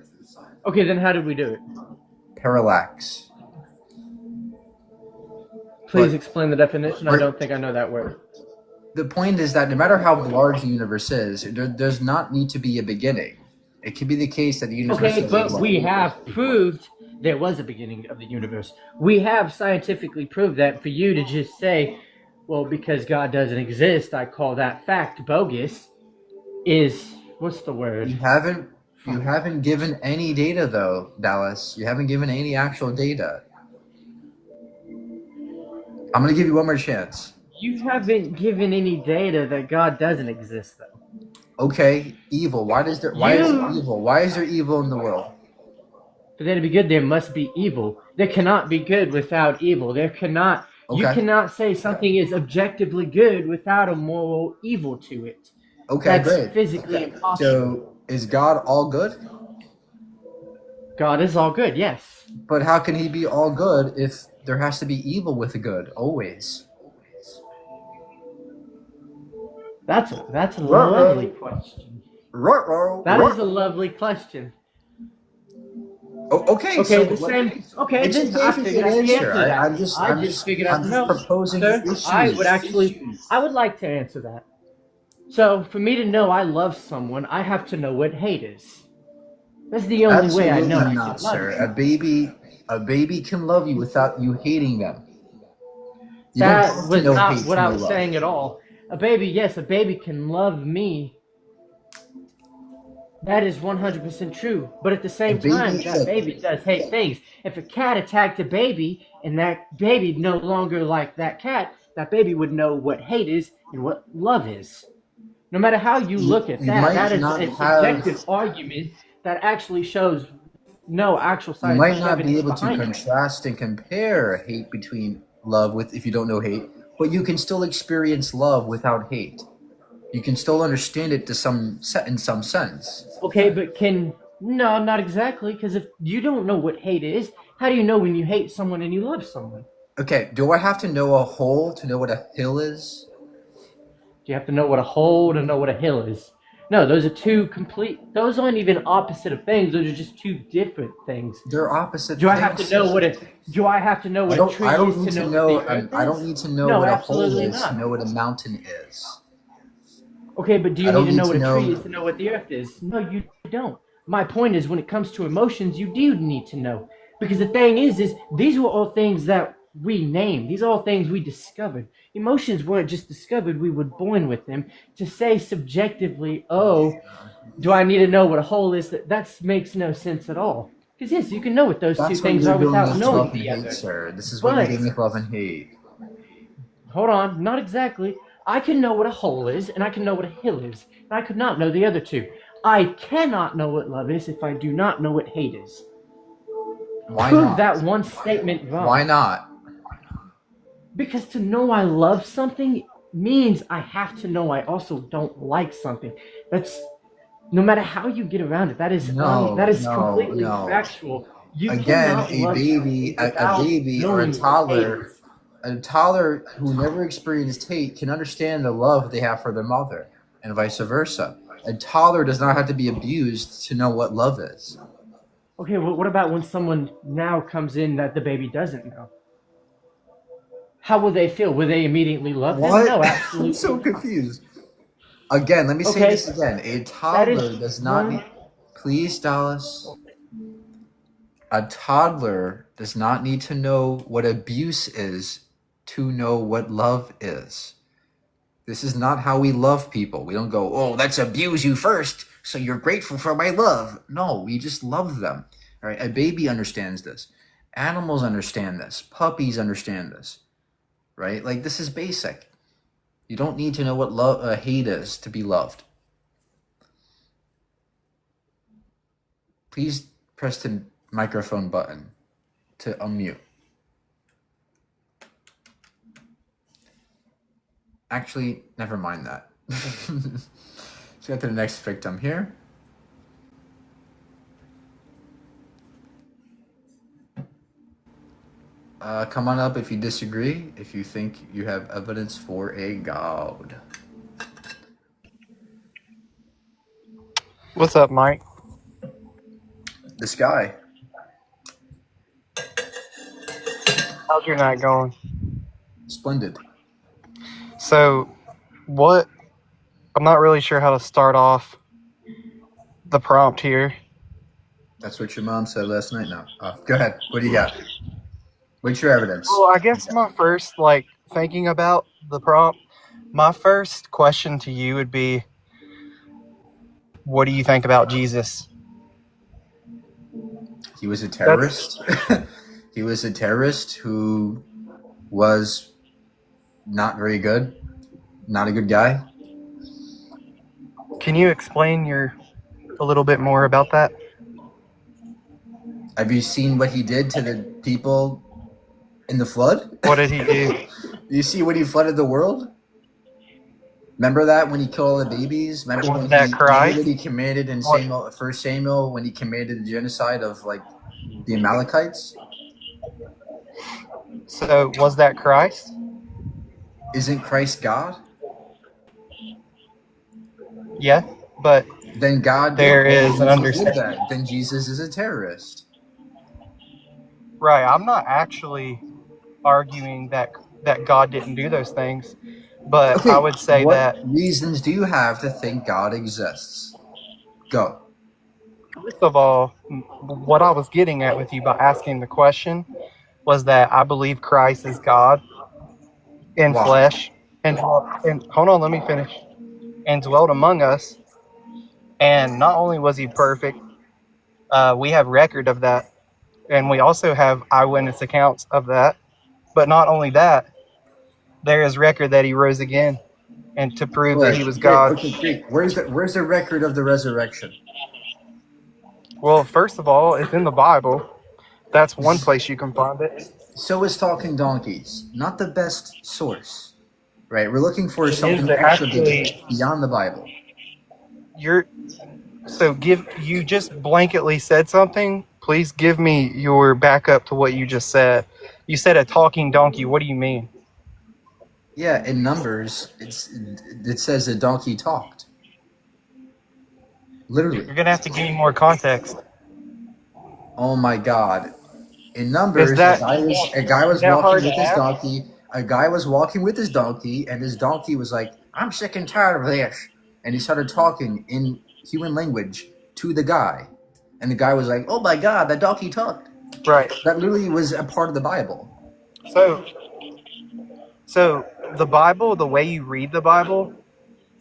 Okay, then how did we do it? Parallax. Please But- explain the definition. I don't think I know that word. The point is that no matter how large the universe is, there does not need to be a beginning. It could be the case that the universe Okay, is but long. we have proved there was a beginning of the universe. We have scientifically proved that. For you to just say, well, because God doesn't exist, I call that fact bogus, is, what's the word? You haven't given any data though, Dallas. You haven't given any actual data. I'm gonna give you one more chance. You haven't given any data that God doesn't exist, though. Okay, evil. Why is there evil? Why is there evil in the world? For there to be good, there must be evil. There cannot be good without evil. You Okay. cannot say something is objectively good without a moral evil to it. Okay, That's great. physically impossible. So is God all good? God is all good, yes. But how can he be all good if there has to be evil with the good always? That's a lovely question. That is a lovely question. Oh, okay. Okay, so the same. Okay, It's then okay I if you figured can out the answer. answer to that. I'm just figured out. I'm No, just proposing sir, issues. I would like to answer that. So, for me to know I love someone, I have to know what hate is. That's the only way I know I Absolutely can not, love sir. you. A baby can love you without you hating them. You don't That have to was know not hate what to I know was love. saying at all. A baby can love me That is 100% true. But at the A same time, baby, that look, baby does hate things. If a cat attacked a baby and that baby no longer liked that cat, that baby would know what hate is and what love is. No matter how you look at you that, might that is not a have, subjective argument that actually shows no actual you might scientific not be evidence able to behind it. contrast and compare hate between love with if you don't know hate, but you can still experience love without hate. You can still understand it to in some sense. Okay, but no, not exactly, because if you don't know what hate is, how do you know when you hate someone and you love someone? Okay, do I have to know a hole to know what a hill is? Do you have to know what a hole to know what a hill is? No, those aren't even opposite of things. Those are just two different things. They're opposite Do I have to things. know what a do I have to know what a tree I don't is need to to know what know. the earth I don't is? need to know No, what a hole absolutely is to not. know what a mountain is. Okay, but do I you need don't to need know to what a tree know. is to know what the earth is? No, you don't. My point is, when it comes to emotions, you do need to know. Because the thing is these were all things that we named. These are all things we discovered. Emotions weren't just discovered, we were born with them. To say subjectively, oh, do I need to know what a whole is? That makes no sense at all. Because yes, you can know what those two That's what things you're are doing without with love knowing and the hate, other. sir. This is what you're But doing with love and hate. hold on, not exactly. I can know what a hole is, and I can know what a hill is, and I could not know the other two. I cannot know what love is if I do not know what hate is. Why Prove not? that one statement Why wrong. not? Because to know I love something means I have to know I also don't like something. That's no matter how you get around it. That No, is no, completely no. factual. You Again, cannot love something a without baby or knowing what hate is. a toddler who never experienced hate can understand the love they have for their mother, and vice versa. A toddler does not have to be abused to know what love is. Okay, well, what about when someone now comes in that the baby doesn't know? How will they feel? Will they immediately love them? What? No, I'm absolutely so not. confused. Again, let me say Okay, this again. A that is toddler does not one. need. Please, Dallas. A toddler does not need to know what abuse is to know what love is. This is not how we love people. We don't go, oh, let's abuse you first, so you're grateful for my love. No, we just love them. All right, a baby understands this. Animals understand this. Puppies understand this. Right? Like this is basic. You don't need to know what hate is to be loved. Please press the microphone button to unmute. Actually, never mind that. Let's get to the next victim here. Come on up if you disagree, if you think you have evidence for a god. What's up, Mike? This guy. How's your night going? Splendid. So, what? I'm not really sure how to start off the prompt here. That's what your mom said last night now. Go ahead. What do you got? What's your evidence? Well, I guess my first, thinking about the prompt, my first question to you would be, what do you think about Jesus? He was a terrorist. He was a terrorist who was not very good. Not a good guy. Can you explain a little bit more about that? Have you seen what he did to the people in the flood? What did he do? You see when he flooded the world? Remember that when he killed all the babies? Remember Was when that remember Christ? what he commanded in What? First Samuel when he commanded the genocide of the Amalekites? So, was that Christ? Isn't Christ God? Yeah, but Then God there did, is an Jesus did understanding. that. Then Jesus is a terrorist. Right, I'm not actually arguing that God didn't do those things, but Okay, I would say what that reasons do you have to think God exists? Go. first of all, what I was getting at with you by asking the question was that I believe Christ is God in Why? flesh and hold on, let me finish. And dwelt among us, And not only was he perfect, we have record of that, and we also have eyewitness accounts of that. But not only that, there is record that he rose again, and to prove that he was God. Okay, great. Where's the record of the resurrection? Well, first of all, it's in the Bible. That's one place you can find it. So is Talking Donkeys, not the best source, right? We're looking for It is something actually beyond the Bible. you just blanketly said something. Please give me your backup to what you just said. You said a talking donkey. What do you mean? Yeah, in Numbers, it says a donkey talked. Literally. You're gonna have to give me more context. Oh my God! In Numbers, Is that a guy was that walking hard with to his ask? donkey. A guy was walking with his donkey, and his donkey was like, "I'm sick and tired of this," and he started talking in human language to the guy, and the guy was like, "Oh my God, that donkey talked." Right. That literally was a part of the Bible. So the Bible, the way you read the Bible,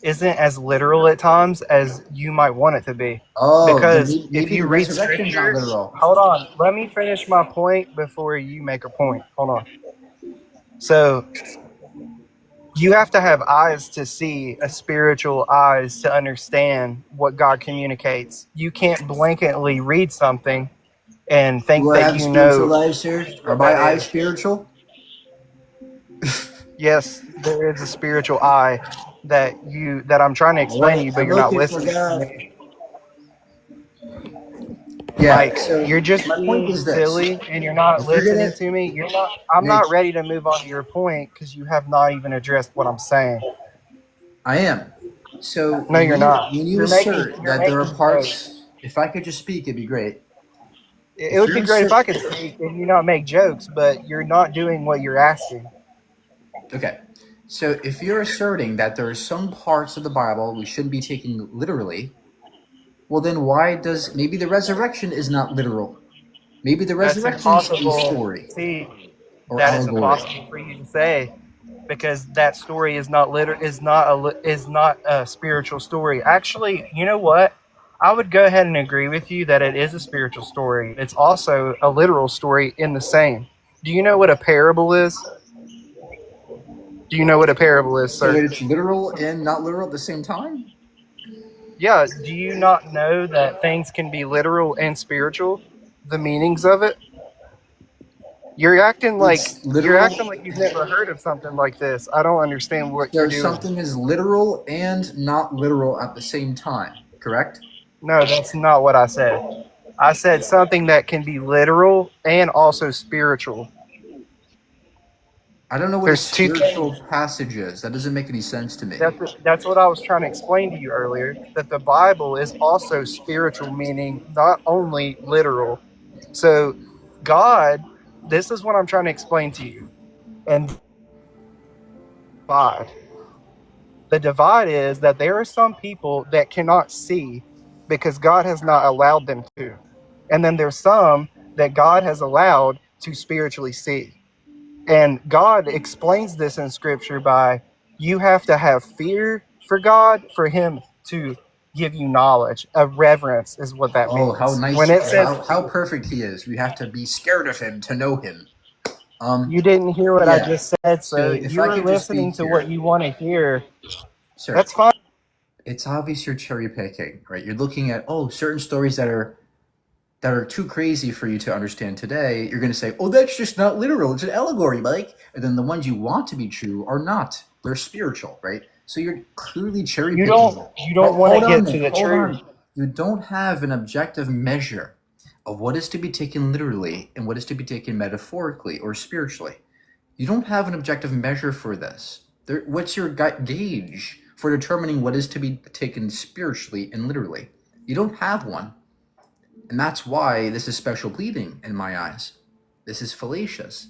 isn't as literal at times as you might want it to be. Oh, Because maybe if you the read resurrection's not scripture, literal. hold on, let me finish my point before you make a point. Hold on. So you have to have eyes to see, a spiritual eyes to understand what God communicates. You can't blanketly read something and think Do I that have you spiritual know. eyes, sir? Are what my that eyes is. spiritual? Yes, there is a spiritual eye that I'm trying to explain to you, but I'm you're not looking for listening to God. me. Yeah. Like So you're just my point being is this: silly and you're not if you're listening gonna to me. I'm Nick, not ready to move on to your point because you have not even addressed what I'm saying. I am. So No, you're not. when you You're making assert you're that there are making jokes. parts, if I could just speak, it'd be great. It If would you're be great if assert, I could speak and you not make jokes, but you're not doing what you're asking. okay. So if you're asserting that there are some parts of the Bible we shouldn't be taking literally, well then why does maybe the resurrection is not literal? Maybe the That's resurrection's a impossible. story See, or that is allegory. impossible for you to say because that story is not a spiritual story. Actually, you know what? I would go ahead and agree with you that it is a spiritual story. It's also a literal story in the same. Do you know what a parable is? Do you know what a parable is, So sir? it's literal and not literal at the same time? Yeah, do you not know that things can be literal and spiritual? The meanings of it? You're acting like It's literal. you've never heard of something like this. I don't understand what you're So doing. something is literal and not literal at the same time, correct? No, that's not what I said. I said something that can be literal and also spiritual. I don't know what a There's two spiritual things. passage is. That doesn't make any sense to me. That's what I was trying to explain to you earlier. That the Bible is also spiritual, meaning not only literal. So, God, this is what I'm trying to explain to you. And divide. The divide is that there are some people that cannot see because God has not allowed them to. And then there's some that God has allowed to spiritually see. And God explains this in scripture by you have to have fear for God for him to give you knowledge. A reverence is what that Oh, how means. nice! When it says How perfect he is. We have to be scared of him to know him. you didn't hear what I Yeah. just said, So so if you I were could just listening speak to what here, you want to hear. sir. That's fine. It's obvious you're cherry picking, right? You're looking at certain stories that are too crazy for you to understand today. You're going to say, "Oh, that's just not literal. It's an allegory, Mike." And then the ones you want to be true are not. They're spiritual, right? So you're clearly cherry You picking. don't want to get to Nick. the Hold truth. on. You don't have an objective measure of what is to be taken literally and what is to be taken metaphorically or spiritually. You don't have an objective measure for this. What's your gauge for determining what is to be taken spiritually and literally? You don't have one. And that's why this is special pleading in my eyes. This is fallacious.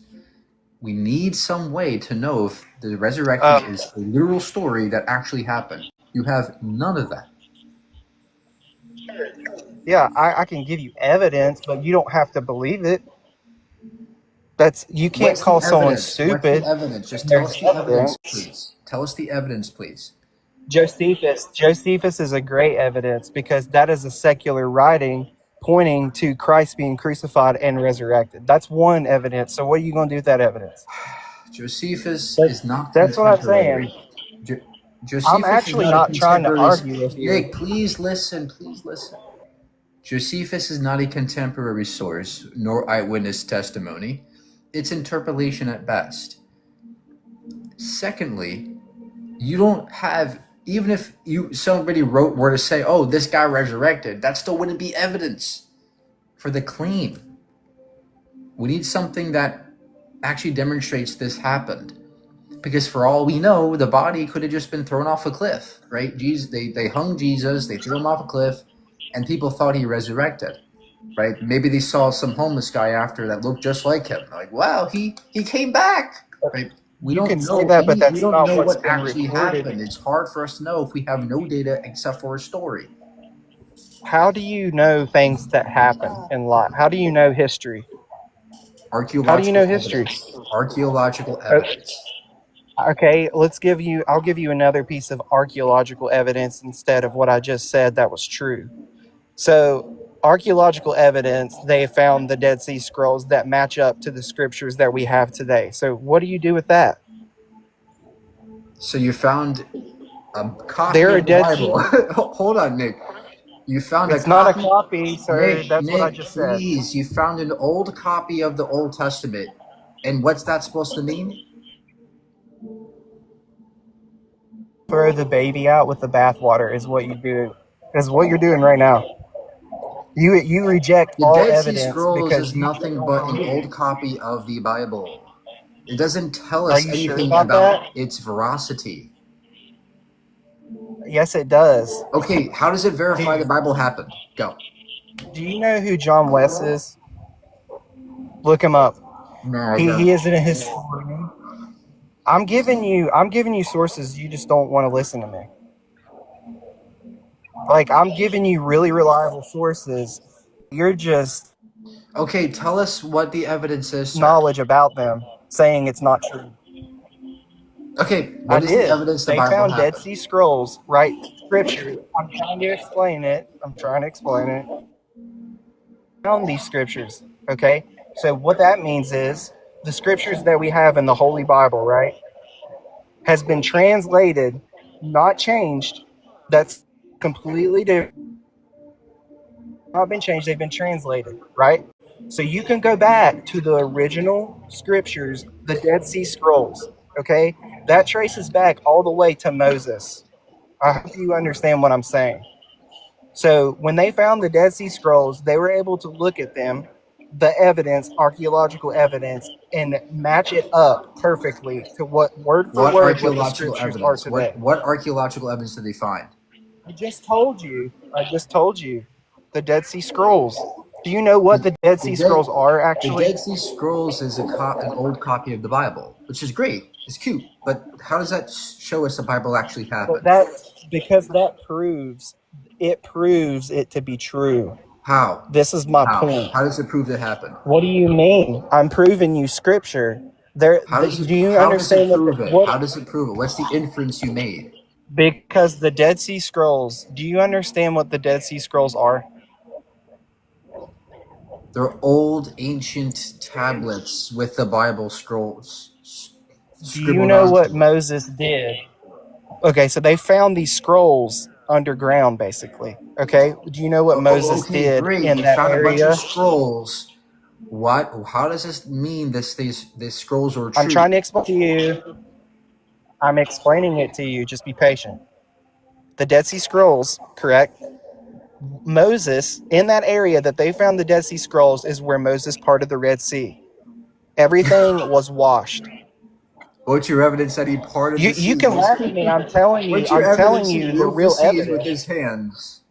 We need some way to know if the resurrection is a literal story that actually happened. You have none of that. Yeah, I can give you evidence, but you don't have to believe it. You can't What's call the someone evidence? What's stupid. the evidence? Just tell There's us the evidence, evidence. please. Tell us the evidence, please. Josephus is a great evidence because that is a secular writing pointing to Christ being crucified and resurrected. That's one evidence. So what are you going to do with that evidence? Josephus But is not that's what I'm saying. contemporary. Jo- I'm Josephus is actually not a not trying to contemporary. argue with you. Nick, please listen. Please listen. Josephus is not a contemporary source, nor eyewitness testimony. It's interpolation at best. Secondly, you don't have, even if somebody were to say, oh, this guy resurrected, that still wouldn't be evidence for the claim. We need something that actually demonstrates this happened. Because for all we know, the body could have just been thrown off a cliff, right? Jesus, they hung Jesus, they threw him off a cliff, and people thought he resurrected, right? Maybe they saw some homeless guy after that looked just like him. Like, wow, he came back, right? We You don't can know. say that, but We that's don't not know what's what been actually recorded. happened. It's hard for us to know if we have no data except for a story. How do you know things that happen in life? How do you know history? How do you Archaeological know history? evidence. Archaeological Uh, evidence. Okay, I'll give you another piece of archaeological evidence instead of what I just said that was true. So, archaeological evidence, they found the Dead Sea Scrolls that match up to the scriptures that we have today. So, what do you do with that? So you found a copy They're a of the Dead Sea. Bible. Hold on, Nick. You found a It's not a copy. copy, sir. That's what I Nick, just said. please. You found an old copy of the Old Testament. And what's that supposed to mean? Throw the baby out with the bathwater is what you do. Is what you're doing right now. You reject The all Dead Sea evidence Scrolls because is you nothing don't but an believe. old copy of the Bible. It doesn't tell Are us you sure anything about about that? its veracity. Yes, it does. Okay, how does it verify the Bible happened? Go. Do you know who John West is? Look him up. No, I He don't. isn't a historian. I'm giving you sources. You just don't want to listen to me. Like, I'm giving you really reliable sources. You're just Okay, tell us what the evidence is, sir. knowledge about them, saying it's not true. Okay, I what is the did. evidence the They Bible found Dead happened? Sea Scrolls, right? Scripture. I'm trying to explain it. Found these scriptures. Okay? So what that means is the scriptures that we have in the Holy Bible, right, has been translated, not changed. That's completely different. Not been changed, they've been translated, right? So you can go back to the original scriptures, the Dead Sea Scrolls, okay? That traces back all the way to Moses. I hope you understand what I'm saying. So when they found the Dead Sea Scrolls, they were able to look at them, the evidence, archaeological evidence, and match it up perfectly to what word for What word what the archaeological scriptures are evidence? today. What archaeological evidence did they find? I just told you. The Dead Sea Scrolls. Do you know what the Dead Sea Scrolls are The actually? Dead Sea Scrolls is an old copy of the Bible, which is great. It's cute, but how does that show us the Bible actually But happened? that's because that proves it to be true. How? This is my How? point. How does it prove it happened? What do you mean? I'm proving you scripture. How does it, Do you how does it understand prove it? what? How does it prove it? What's the inference you made? Because the Dead Sea Scrolls. Do you understand what the Dead Sea Scrolls are? They're old, ancient tablets with the Bible scrolls Do you scribbled know what onto it. Moses did? Okay, so they found these scrolls underground, basically. Okay, do you know what Moses Okay, did great. in You that found a bunch area? of scrolls. What? How does this mean these scrolls are I'm true? trying to explain to you. I'm explaining it to you. Just be patient. The Dead Sea Scrolls, correct? Moses, in that area that they found the Dead Sea Scrolls, is where Moses parted the Red Sea. Everything was washed. What's your evidence that he parted the sea? You can laugh at me. I'm telling What's your you evidence he the moved the real seas with evidence. his hands?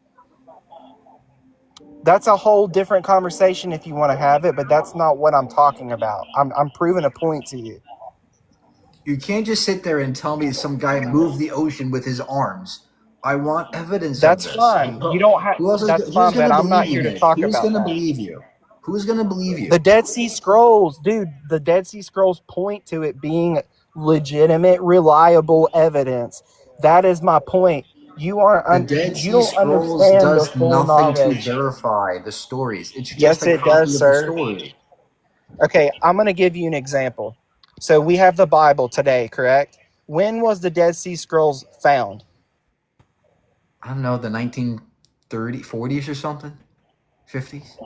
That's a whole different conversation if you want to have it, but that's not what I'm talking about. I'm proving a point to you. You can't just sit there and tell me some guy moved the ocean with his arms. I want evidence of That's this. fine. You don't have. Who else is? That's Who's fine, gonna but I'm not believe you, here to Nick? talk Who's about gonna that. believe you? Who's gonna believe you? The Dead Sea Scrolls, dude. The Dead Sea Scrolls point to it being legitimate, reliable evidence That is my point. You aren't The Dead you Sea don't Scrolls understand the does full nothing to knowledge. verify the stories. It's just Yes, a it does, copy of the sir. story. Okay, I'm going to give you an example. So we have the Bible today, correct? When was the Dead Sea Scrolls found? I don't know, the 1930s, 40s or something? 50s?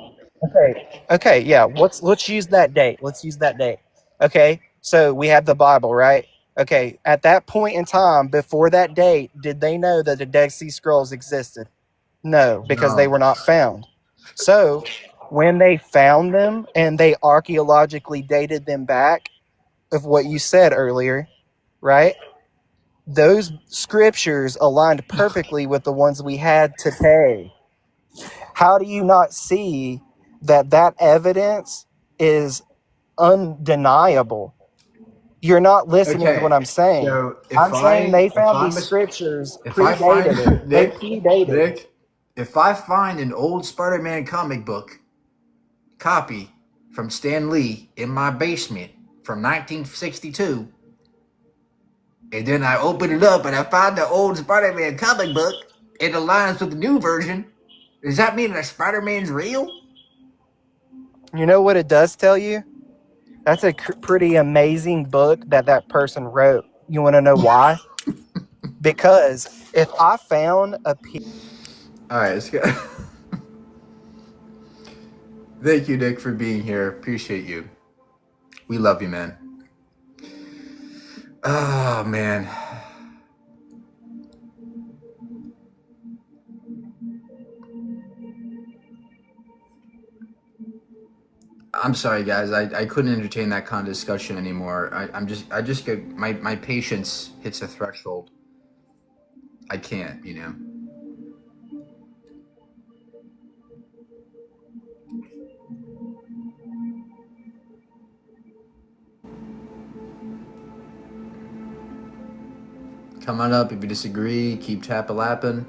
Okay. Okay, yeah. Let's use that date. Let's use that date. Okay. So we have the Bible, right? Okay. At that point in time, before that date, did they know that the Dead Sea Scrolls existed? No, because they No. were not found. So when they found them and they archaeologically dated them back of what you said earlier, right? Those scriptures aligned perfectly with the ones we had today. How do you not see that that evidence is undeniable? You're not listening to what Okay. I'm saying. So I'm saying they if found I'm these scriptures if I find predated it. They predated. Nick, if I find an old Spider-Man comic book copy from Stan Lee in my basement from 1962, and then I open it up and I find the old Spider-Man comic book, it aligns with the new version, does that mean that Spider-Man's real? You know what it does tell you? That's a pretty amazing book that person wrote. You want to know why? Because if I found a piece. All right, let's go. Thank you, Nick, for being here. Appreciate you. We love you, man. Oh, man. I'm sorry, guys. I couldn't entertain that kind of discussion anymore. I just get my patience hits a threshold. I can't, you know. Come on up if you disagree. Keep tap-a-lapping.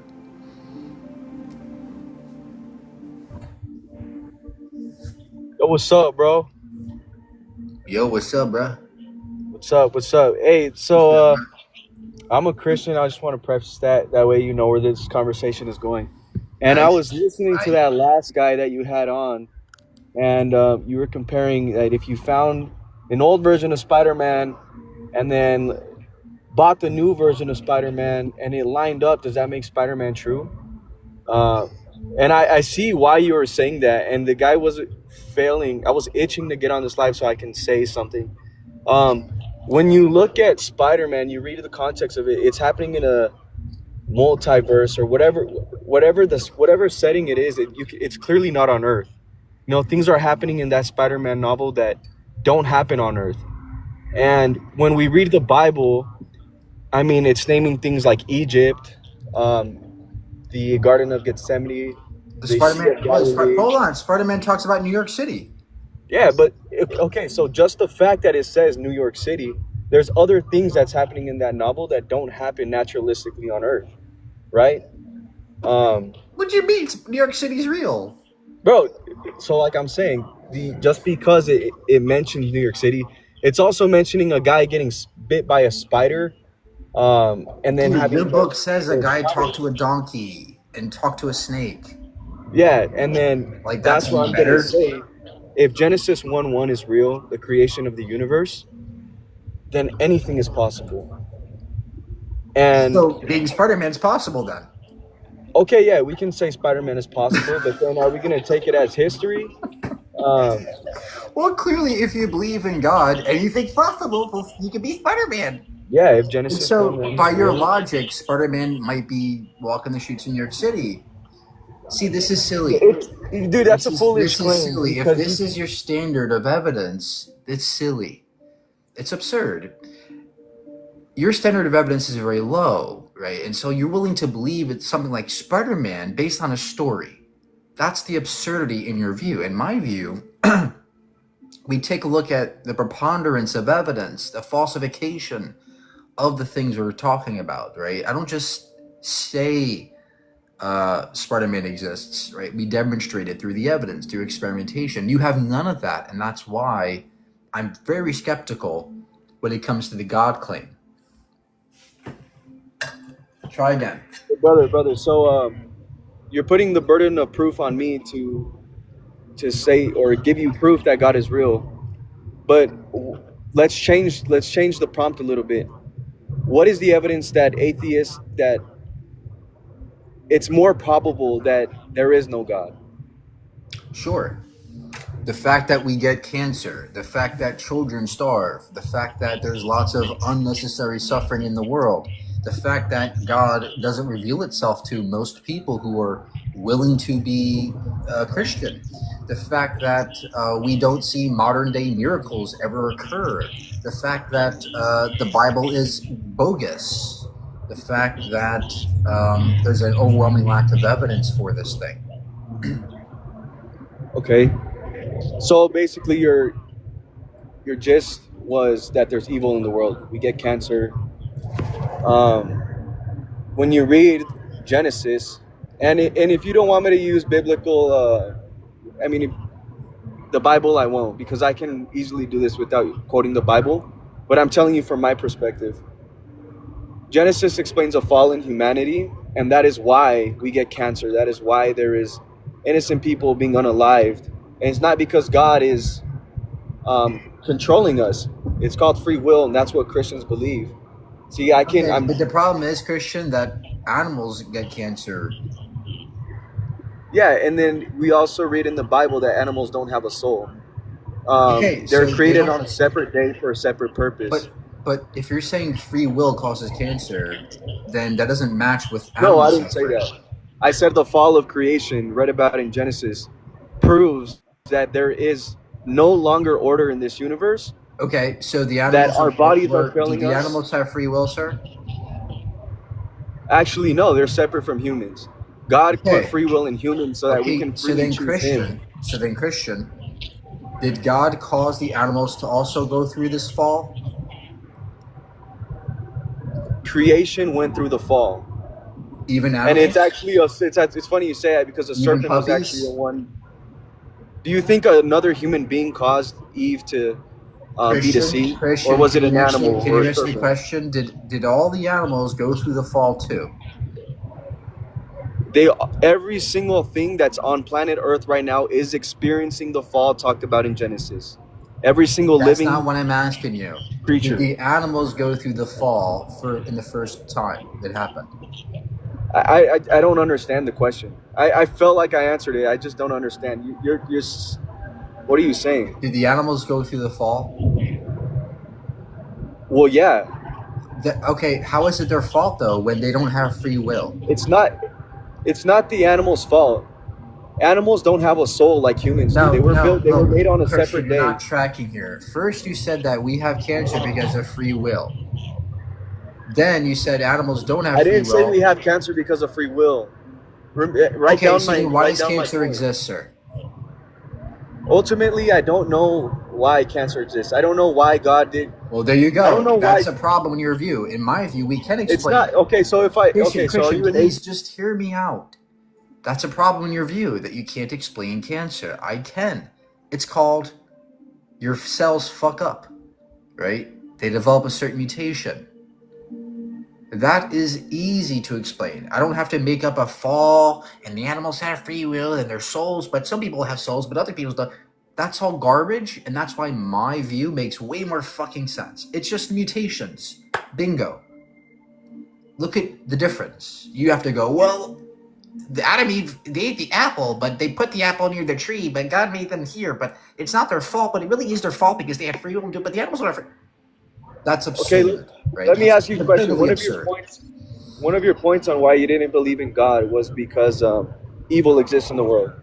Yo, what's up, bro? Yo, what's up, bruh? What's up? What's up? Hey, so I'm a Christian. I just want to preface that way you know where this conversation is going. And I was listening to that last guy that you had on, and you were comparing that if you found an old version of Spider-Man and then bought the new version of Spider-Man and it lined up, does that make Spider-Man true? And I see why you were saying that, and the guy was failing. I was itching to get on this live so I can say something. When you look at Spider-Man, you read the context of it. It's happening in a multiverse or whatever setting it is. It's clearly not on Earth. You know, things are happening in that Spider-Man novel that don't happen on Earth. And when we read the Bible, I mean, it's naming things like Egypt, the Garden of Gethsemane. Hold on. Spider-Man talks about New York City. Yeah, but okay, so just the fact that it says New York City, there's other things that's happening in that novel that don't happen naturalistically on Earth, right? What do you mean New York City's real? Bro, so like I'm saying, just because it mentions New York City, it's also mentioning a guy getting bit by a spider, and then having your book says a guy talked to a donkey and talked to a snake. Yeah, and then like that's what I'm better. gonna say. If Genesis 1:1 is real, the creation of the universe, then anything is possible. And so being Spider-Man's possible then. Okay, yeah, we can say Spider-Man is possible, but then are we going to take it as history? Well, clearly, if you believe in God and you think possible, you can be Spider-Man. Yeah, if Genesis. And so, by your logic, Spider-Man might be walking the streets in New York City. See, this is silly. Dude, that's a foolish claim. This is silly. If this is your standard of evidence, it's silly. It's absurd. Your standard of evidence is very low, right? And so you're willing to believe it's something like Spider-Man based on a story. That's the absurdity in your view. In my view, we take a look at the preponderance of evidence, the falsification of the things we're talking about, right? I don't just say Spider-Man exists, right? We demonstrate it through the evidence, through experimentation. You have none of that, and that's why I'm very skeptical when it comes to the God claim. Try again. brother. So you're putting the burden of proof on me to say or give you proof that God is real. But let's change the prompt a little bit. What is the evidence that it's more probable that there is no God? Sure. The fact that we get cancer, the fact that children starve, the fact that there's lots of unnecessary suffering in the world, the fact that God doesn't reveal itself to most people who are willing to be Christian, the fact that we don't see modern day miracles ever occur, the fact that the Bible is bogus, the fact that there's an overwhelming lack of evidence for this thing. Okay. So basically your gist was that there's evil in the world. We get cancer. When you read Genesis, and if you don't want me to use biblical, the Bible, I won't, because I can easily do this without quoting the Bible. But I'm telling you from my perspective. Genesis explains a fall in humanity, and that is why we get cancer. That is why there is innocent people being unalived. And it's not because God is controlling us. It's called free will, and that's what Christians believe. See, but the problem is, Christian, that animals get cancer. Yeah, and then we also read in the Bible that animals don't have a soul. Okay, They're so created on a separate day for a separate purpose. But if you're saying free will causes cancer, then that doesn't match with No, animal I didn't say that. I said the fall of creation, read about in Genesis, proves that there is no longer order in this universe. Okay, so the animals that our bodies are failing do the us. animals have free will, sir? Actually, no, they're separate from humans. God Okay. put free will in humans so that we can freely choose Him. So then, Christian, did God cause the animals to also go through this fall? Creation went through the fall, Even animals? and it's actually it's funny you say that because the Even serpent was puppies? actually the one. Do you think another human being caused Eve to be deceived, or was it an animal? Can or you a answer the serpent? question? Did all the animals go through the fall too? Every single thing that's on planet Earth right now is experiencing the fall talked about in Genesis. Every single That's living not what I'm asking you. creature. Did the animals go through the fall in the first time it happened? I don't understand the question. I felt like I answered it. I just don't understand. What are you saying? Did the animals go through the fall? Well, yeah. Okay, how is it their fault though when they don't have free will? It's not the animal's fault. Animals don't have a soul like humans do. They were made on a Christian, separate you're day. not tracking here. First, you said that we have cancer because of free will. Then you said animals don't have I free will. didn't say we have cancer because of free will. Okay, so then why does cancer exist, sir? Ultimately, I don't know why cancer exists. I don't know why God did. Well, there you go. I don't know That's why. a problem in your view. In my view, we can explain. It's not okay. So if I Christian, so are you an please just hear me out. That's a problem in your view that you can't explain cancer. I can. It's called your cells fuck up, right? They develop a certain mutation. That is easy to explain. I don't have to make up a fall and the animals have free will and their souls, but some people have souls, but other people don't. That's all garbage, and that's why my view makes way more fucking sense. It's just mutations. Bingo. Look at the difference. You have to go, well, the Adam and Eve, they ate the apple, but they put the apple near the tree, but God made them here, but it's not their fault, but it really is their fault because they had free will to do it, but the animals don't have free. That's absurd. Okay, right? let me That's ask you a question. completely One of your points on why you didn't believe in God was because evil exists in the world.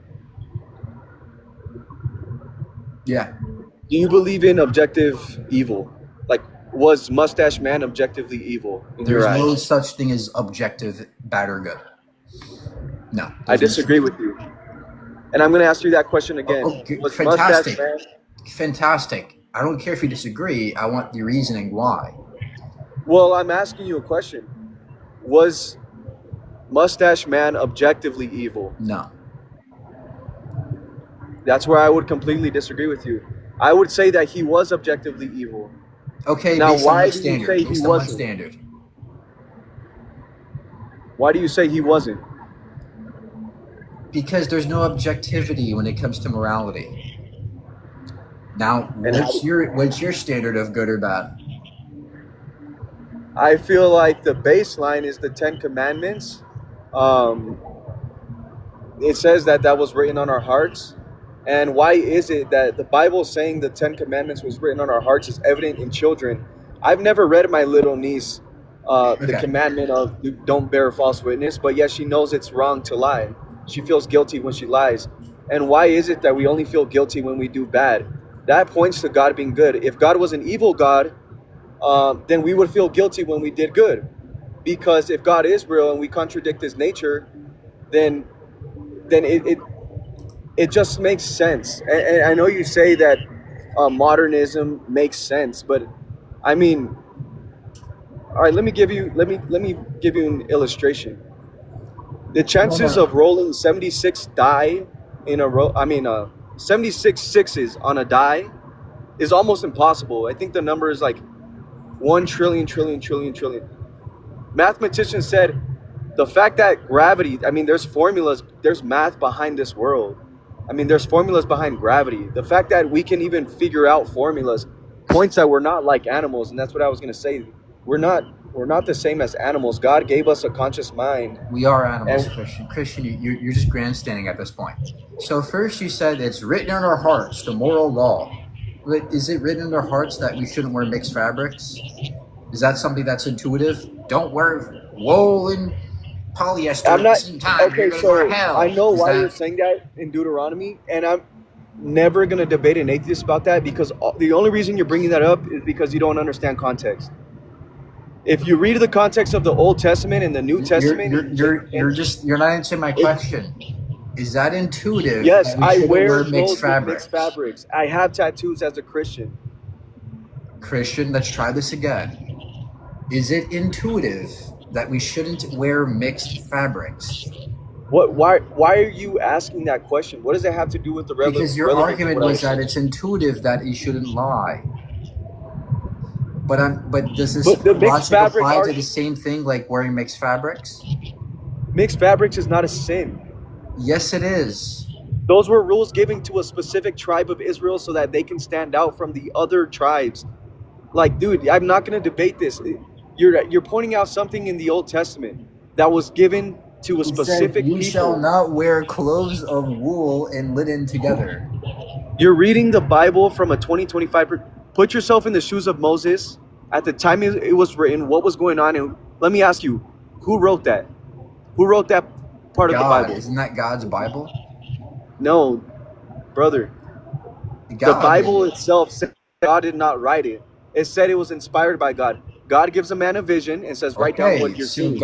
Yeah. Do you believe in objective evil? Like, was Mustache Man objectively evil in There's your eyes? no such thing as objective bad or good. No. I disagree with you. And I'm going to ask you that question again. Okay, Was fantastic. Mustache Man? Fantastic. I don't care if you disagree. I want the reasoning why. Well, I'm asking you a question. Was Mustache Man objectively evil? No. That's where I would completely disagree with you. I would say that he was objectively evil. Okay, Now, based on why what do you standard? say he Based on what wasn't? standard? Why do you say he wasn't? Because there's no objectivity when it comes to morality. Now, And how, what's your standard of good or bad? I feel like the baseline is the Ten Commandments. Um, it says that that was written on our hearts. And why is it that the Bible saying the Ten Commandments was written on our hearts is evident in children? I've never read my little niece the Okay. commandment of don't bear false witness, but yet she knows it's wrong to lie. She feels guilty when she lies. And why is it that we only feel guilty when we do bad? That points to God being good. If God was an evil God, then we would feel guilty when we did good. Because if God is real and we contradict his nature, then it just makes sense. And I know you say that modernism makes sense, but I mean, all right, let me give you an illustration. The chances of rolling 76 die in a row, 76 sixes on a die is almost impossible. I think the number is like 1 trillion, trillion, trillion, trillion. Mathematicians said the fact that gravity, there's formulas, there's math behind this world. There's formulas behind gravity. The fact that we can even figure out formulas points that we're not like animals, and that's what I was going to say. We're not the same as animals. God gave us a conscious mind. We are animals, And Christian. Christian, you're just grandstanding at this point. So first you said it's written in our hearts, the moral law. But is it written in our hearts that we shouldn't wear mixed fabrics? Is that something that's intuitive? Don't wear wool and polyester I'm at the not same time. okay. You're gonna go to So hell. I know Is why you're that saying that in Deuteronomy, and I'm never gonna debate an atheist about that because the only reason you're bringing that up is because you don't understand context. If you read the context of the Old Testament and the New Testament, you're not answering my question. Is that intuitive yes, that we I shouldn't wear wear clothes mixed with fabrics? mixed fabrics. I have tattoos as a Christian. Christian, let's try this again. Is it intuitive that we shouldn't wear mixed fabrics? What? Why are you asking that question? What does it have to do with the Because your relevance of argument what I was was that saying? it's intuitive that you shouldn't lie. But does this But the mixed logic fabric apply to the same thing like wearing mixed fabrics? mixed fabrics is not a sin. Yes, it is. Those were rules given to a specific tribe of Israel so that they can stand out from the other tribes. Like, dude, I'm not going to debate this. You're pointing out something in the Old Testament that was given to a He said, specific "You shall people. not wear clothes of wool and linen together." You're reading the Bible from a 2025. Put yourself in the shoes of Moses at the time it was written. What was going on? And let me ask you, who wrote that? Who wrote that part of the God, Bible? isn't that God's Bible? No, brother. The God Bible did. itself said God did not write it. It said it was inspired by God. God gives a man a vision and says, write down what Okay, you're so seeing.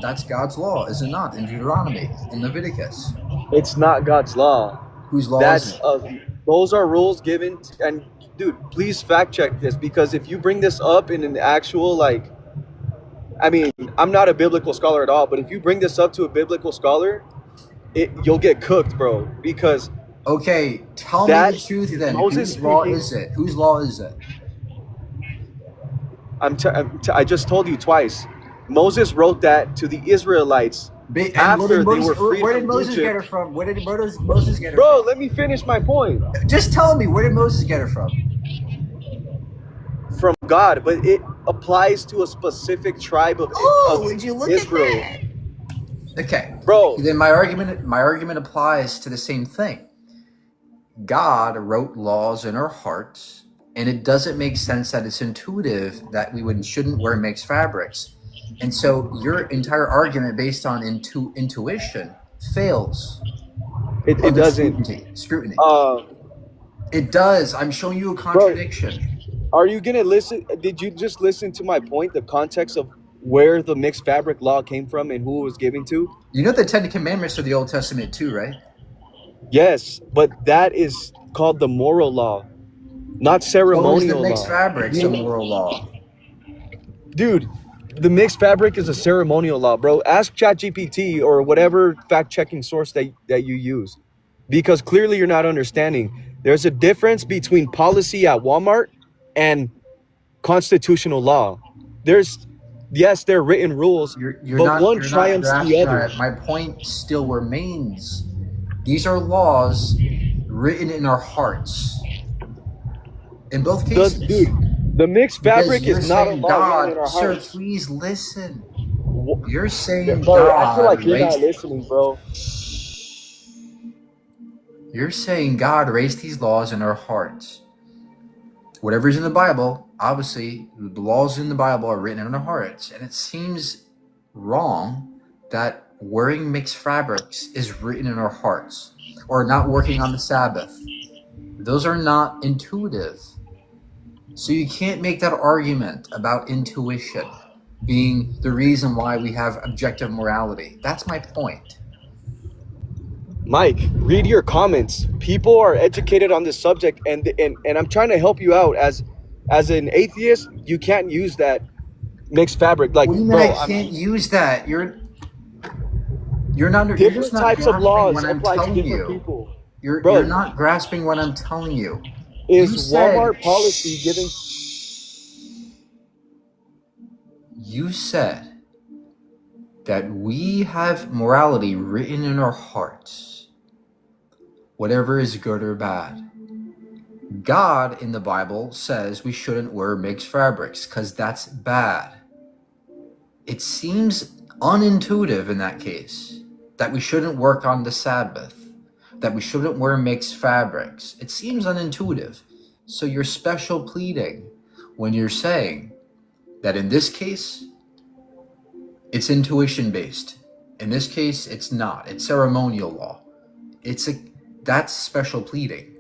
that's God's law, is it not? In Deuteronomy, in Leviticus. It's not God's law. Whose law is That's it? those are rules given. And dude, please fact check this because if you bring this up in an actual I'm not a biblical scholar at all, but if you bring this up to a biblical scholar, you'll get cooked, bro. Because Okay, tell me that the truth is then. Moses Whose law speaking. is it? Whose law is it? I just told you twice. Moses wrote that to the Israelites And after they were freed where did from Moses get Egypt. her from? Where did Moses get her Bro, from? let me finish my point. Just tell me, where did Moses get her from? From God, but it applies to a specific tribe of Would you look Israel. at that? Okay. Bro, Then my argument applies to the same thing. God wrote laws in our hearts, and it doesn't make sense that it's intuitive that we shouldn't wear mixed fabrics. And so your entire argument based on intuition fails. it under doesn't. scrutiny. Uh, It does. I'm showing you a contradiction. are you gonna listen? Did you just listen to my point? The context of where the mixed fabric law came from and who it was given to? You know the Ten Commandments are the Old Testament too, right? Yes, but that is called the moral law, not So is the ceremonial mixed law. fabrics a moral law? Dude, the mixed fabric is a ceremonial law, bro. Ask ChatGPT or whatever fact-checking source that you use. Because clearly you're not understanding. There's a difference between policy at Walmart and constitutional law. There's Yes, they're written rules, You're but not one you're not triumphs the grasping other. it. My point still remains. These are laws written in our hearts in both cases. Dude, the mixed Because fabric you're is not a saying law written in God, our sir, hearts. please listen. Wh- You're saying Bro, I feel like God you're not raised listening, bro. you're saying God raised these laws in our hearts. Whatever's in the Bible, obviously, the laws in the Bible are written in our hearts. And it seems wrong that wearing mixed fabrics is written in our hearts, or not working on the Sabbath. Those are not intuitive. So you can't make that argument about intuition being the reason why we have objective morality. That's my point. Mike, read your comments. People are educated on this subject, and I'm trying to help you out. As an atheist, you can't use that mixed fabric. Like, What do you mean bro, I can't use that? You're not. You're just different not types of grasping laws what I'm apply to telling different you. people. You're Bro, not grasping what I'm telling you. is You said Walmart policy giving? you said that we have morality written in our hearts, whatever is good or bad. God in the Bible says we shouldn't wear mixed fabrics because that's bad. It seems unintuitive in that case that we shouldn't work on the Sabbath, that we shouldn't wear mixed fabrics. It seems unintuitive. So you're special pleading when you're saying that in this case, it's intuition based. In this case, it's not. It's ceremonial law. That's special pleading.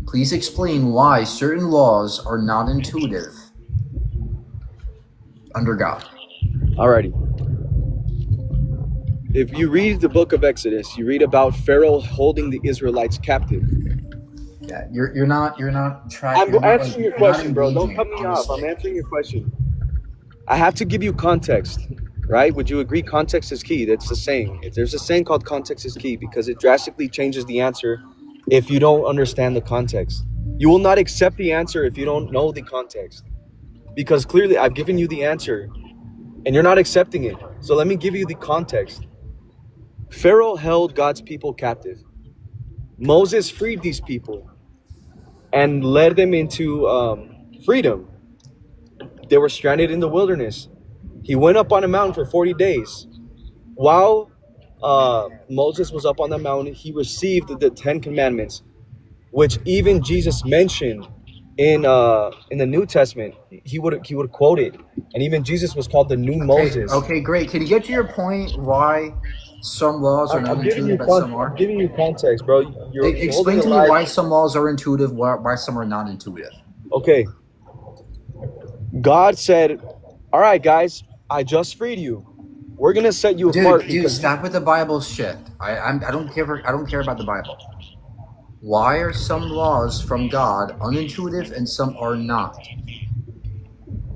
Please explain why certain laws are not intuitive under God. Alrighty. If you read the book of Exodus, you read about Pharaoh holding the Israelites captive. Yeah, you're not I'm answering your question, bro. Don't engaging, cut me off. I'm honestly. answering your question. I have to give you context, right? Would you agree context is key? That's the saying. There's a saying called context is key because it drastically changes the answer if you don't understand the context. You will not accept the answer if you don't know the context. Because clearly I've given you the answer and you're not accepting it. So let me give you the context. Pharaoh held God's people captive. Moses freed these people and led them into freedom. They were stranded in the wilderness. He went up on a mountain for 40 days. While Moses was up on the mountain, he received the 10 commandments, which even Jesus mentioned in the New Testament. He would quote it, and even Jesus was called the new Moses. Okay, great. Can you get to your point why some laws are not I'm giving you intuitive, but some are? I'm giving you context, bro. You're Explain holding to a me lie. why some laws are intuitive, why some are not intuitive. Okay. God said, "All right, guys, I just freed you. We're gonna set you apart Dude, because stop with the Bible shit. I don't care about the Bible. Why are some laws from God unintuitive and some are not?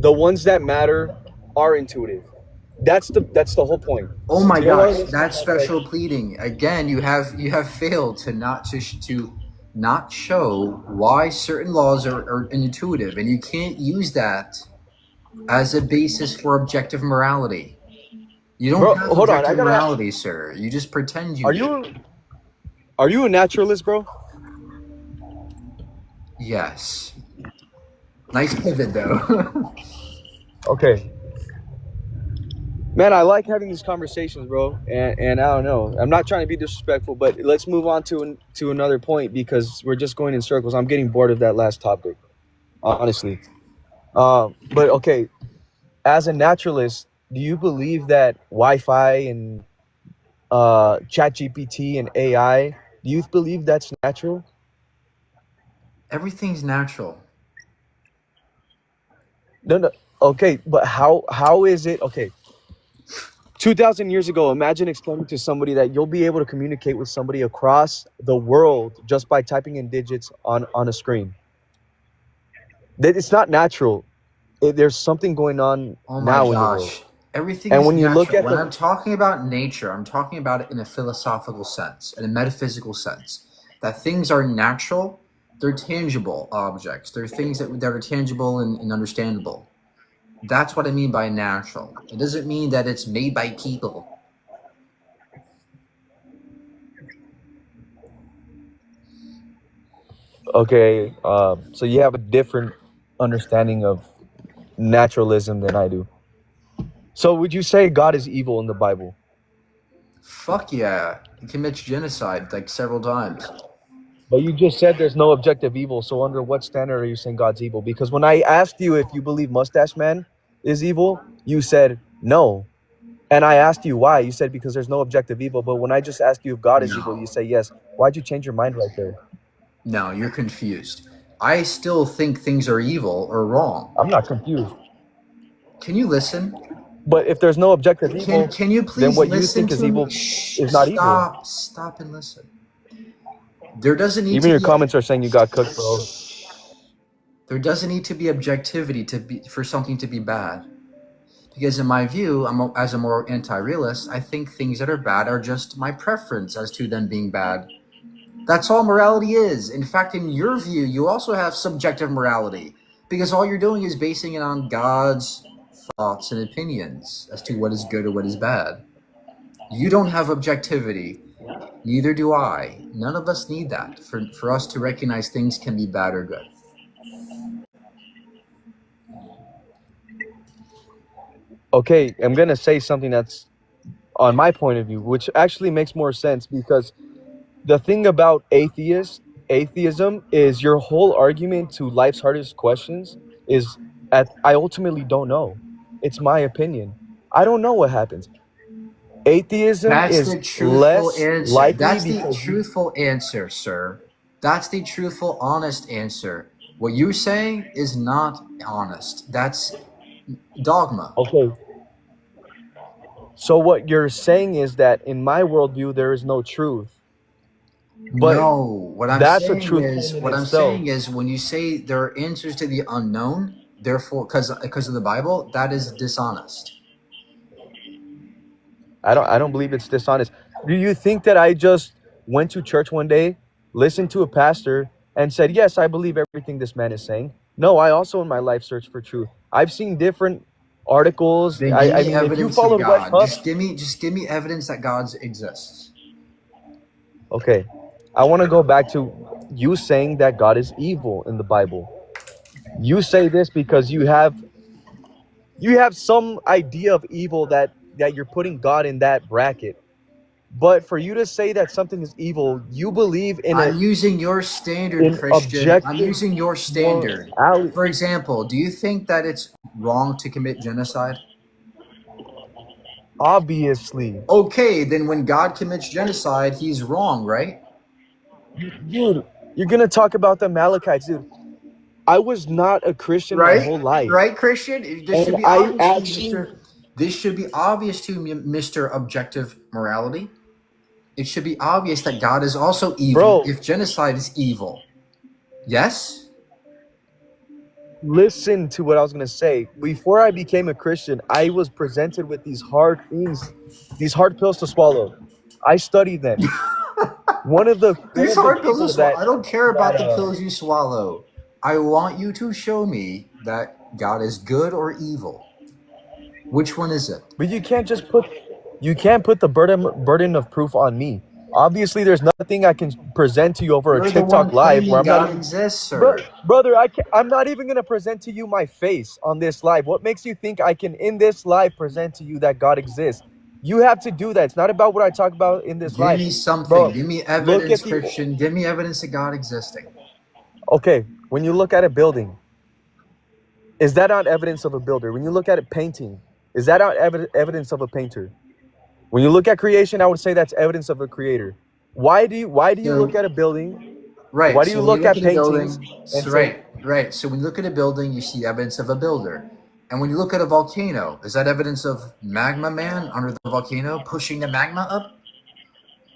the ones that matter are intuitive. That's the whole point. Oh my You don't wanna gosh, listen that's to my special pleading. Again, you have failed to not show why certain laws are intuitive, and you can't use that as a basis for objective morality. You don't Bro, have hold on. I objective gotta. morality, sir. You just pretend you do. Are you a naturalist, bro? Yes. Nice pivot, though. Okay. Man, I like having these conversations, bro. And I don't know. I'm not trying to be disrespectful, but let's move on to another point because we're just going in circles. I'm getting bored of that last topic, honestly. But okay, as a naturalist, do you believe that Wi-Fi and ChatGPT and AI, do you believe that's natural? Everything's natural. No. Okay, but how is it? Okay. 2,000 years ago, imagine explaining to somebody that you'll be able to communicate with somebody across the world just by typing in digits on a screen. That it's not natural. There's something going on Oh my now in the world. gosh. Everything And is when you natural. look at When I'm talking about nature, I'm talking about it in a philosophical sense, in a metaphysical sense. That things are natural, they're tangible objects. They're things that are tangible and understandable. That's what I mean by natural. It doesn't mean that it's made by people. Okay, so you have a different understanding of naturalism than I do. So would you say God is evil in the Bible? Fuck yeah. He commits genocide like several times. But you just said there's no objective evil. So under what standard are you saying God's evil? Because when I asked you if you believe Mustache Man is evil, you said no. And I asked you why. You said because there's no objective evil. But when I just asked you if God is evil, you say yes. Why'd you change your mind right there? No, you're confused. I still think things are evil or wrong. I'm not confused. Can you listen? But if there's no objective evil, Can you then please what you listen think is to evil me? Shh, is not evil. Stop and listen. There doesn't need Even to your be comments are saying you got cooked, bro. there doesn't need to be objectivity for something to be bad. Because in my view, as a more anti-realist, I think things that are bad are just my preference as to them being bad. That's all morality is. In fact, in your view, you also have subjective morality. Because all you're doing is basing it on God's thoughts and opinions as to what is good or what is bad. You don't have objectivity. Neither do I. None of us need that for us to recognize things can be bad or good. Okay, I'm gonna say something that's on my point of view, which actually makes more sense because the thing about atheism is your whole argument to life's hardest questions is I ultimately don't know. It's my opinion. I don't know what happens. Atheism That's is the truthful less answer. likely That's the because truthful answer, sir. That's the truthful, honest answer. What you're saying is not honest. That's dogma. okay. So what you're saying is that in my worldview there is no truth, but No, what I'm that's a saying truth is, in what I'm itself. saying is, when you say there are answers to the unknown, therefore, because of the Bible, that is dishonest. I don't believe it's dishonest. Do you think that I just went to church one day, listened to a pastor, and said, yes, I believe everything this man is saying? No, I also in my life search for truth. I've seen different articles. Then I give me mean, if you evidence of followed Wes God. Huff, Just give me evidence that God exists. okay, I want to go back to you saying that God is evil in the Bible. You say this because you have some idea of evil that you're putting God in that bracket. But for you to say that something is evil, you believe in I'm using your standard, in Christian. I'm objective using your standard. morality. For example, do you think that it's wrong to commit genocide? Obviously, Okay, then when God commits genocide, he's wrong, right? dude, you're gonna talk about the Amalekites, dude. I was not a Christian my whole life, Right, Christian? This should and be I obvious to you, actually, Mr. This should be obvious to you, Mr. Objective Morality. It should be obvious that God is also evil bro, if genocide is evil. Yes? listen to what I was gonna say. Before I became a Christian, I was presented with these hard things, these hard pills to swallow. I studied them. One of the These hard pills people to swallow. that I don't care about the that pills you swallow. I want you to show me that God is good or evil. Which one is it? but you can't put the burden of proof on me. Obviously, there's nothing I can present to you over a You're the one TikTok live where claiming I'm not God even, exists, sir. brother. I'm not even gonna present to you my face on this live. What makes you think I can in this live present to you that God exists? You have to do that. It's not about what I talk about in this Give live, me something. bro. Give me Look evidence, at the Christian. Give me evidence of God existing. okay. When you look at a building, is that not evidence of a builder? When you look at a painting, is that not evidence of a painter? When you look at creation, I would say that's evidence of a creator. Why do you look So, at a building? right. Why do So you when you look look at at a paintings building, and so say, right. So when you look at a building, you see evidence of a builder. And when you look at a volcano, is that evidence of magma man under the volcano pushing the magma up?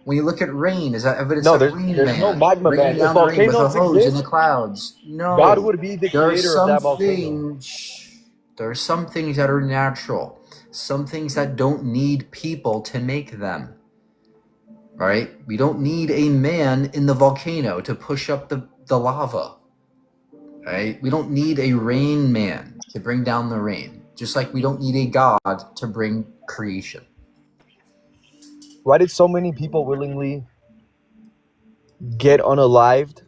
When you look at rain, is that evidence no, of rain there's no man magma raining man. If down the rain with a volcanoes hose in the exist, clouds? God No. would be the There are creator of some that volcano. things, there are some things that are natural, some things that don't need people to make them. Right? We don't need a man in the volcano to push up the lava. Right? We don't need a rain man to bring down the rain. Just like we don't need a God to bring creation. Why did so many people willingly get unalived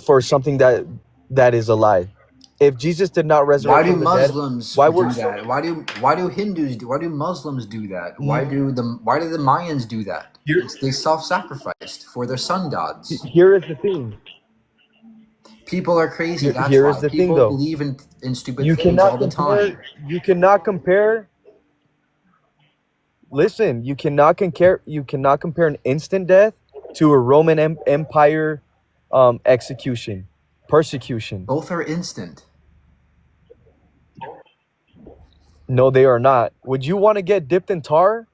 for something that is a lie? If Jesus did not Why resurrect do from the dead, Muslims why do were that? Why do Hindus do? Why do Muslims do that? Why Mm, do the Mayans do that? here, They self-sacrificed for their sun gods. here is the thing. People are crazy. That's Here is why the thing, people though. believe in stupid You things all cannot the time. compare. You cannot compare. Listen, you cannot compare. You cannot compare an instant death to a Roman Empire execution, persecution. Both are instant. No, they are not. Would you want to get dipped in tar?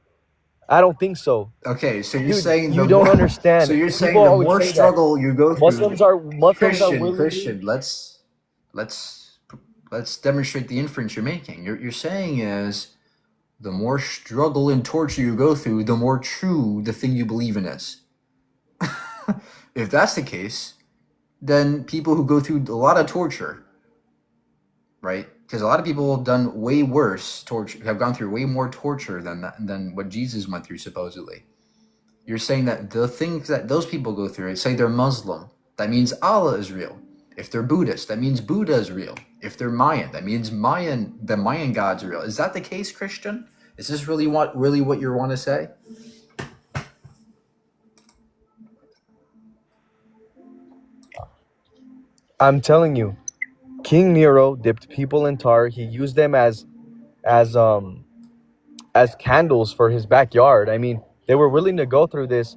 I don't think so. Okay, so you're Dude, saying you don't so understand. you're saying People the always more say that struggle you go through, Muslims are willingly. Christian, let's demonstrate the inference you're making. You're saying is the more struggle and torture you go through, the more true the thing you believe in is. If that's the case, then people who go through a lot of torture, right? Because a lot of people have done way worse torture, have gone through way more torture than what Jesus went through supposedly. You're saying that the things that those people go through, say they're Muslim, that means Allah is real. If they're Buddhist, that means Buddha is real. If they're Mayan, that means the Mayan gods are real. Is that the case, Christian? Is this really what you want to say? I'm telling you, King Nero dipped people in tar. He used them as candles for his backyard. I mean, they were willing to go through this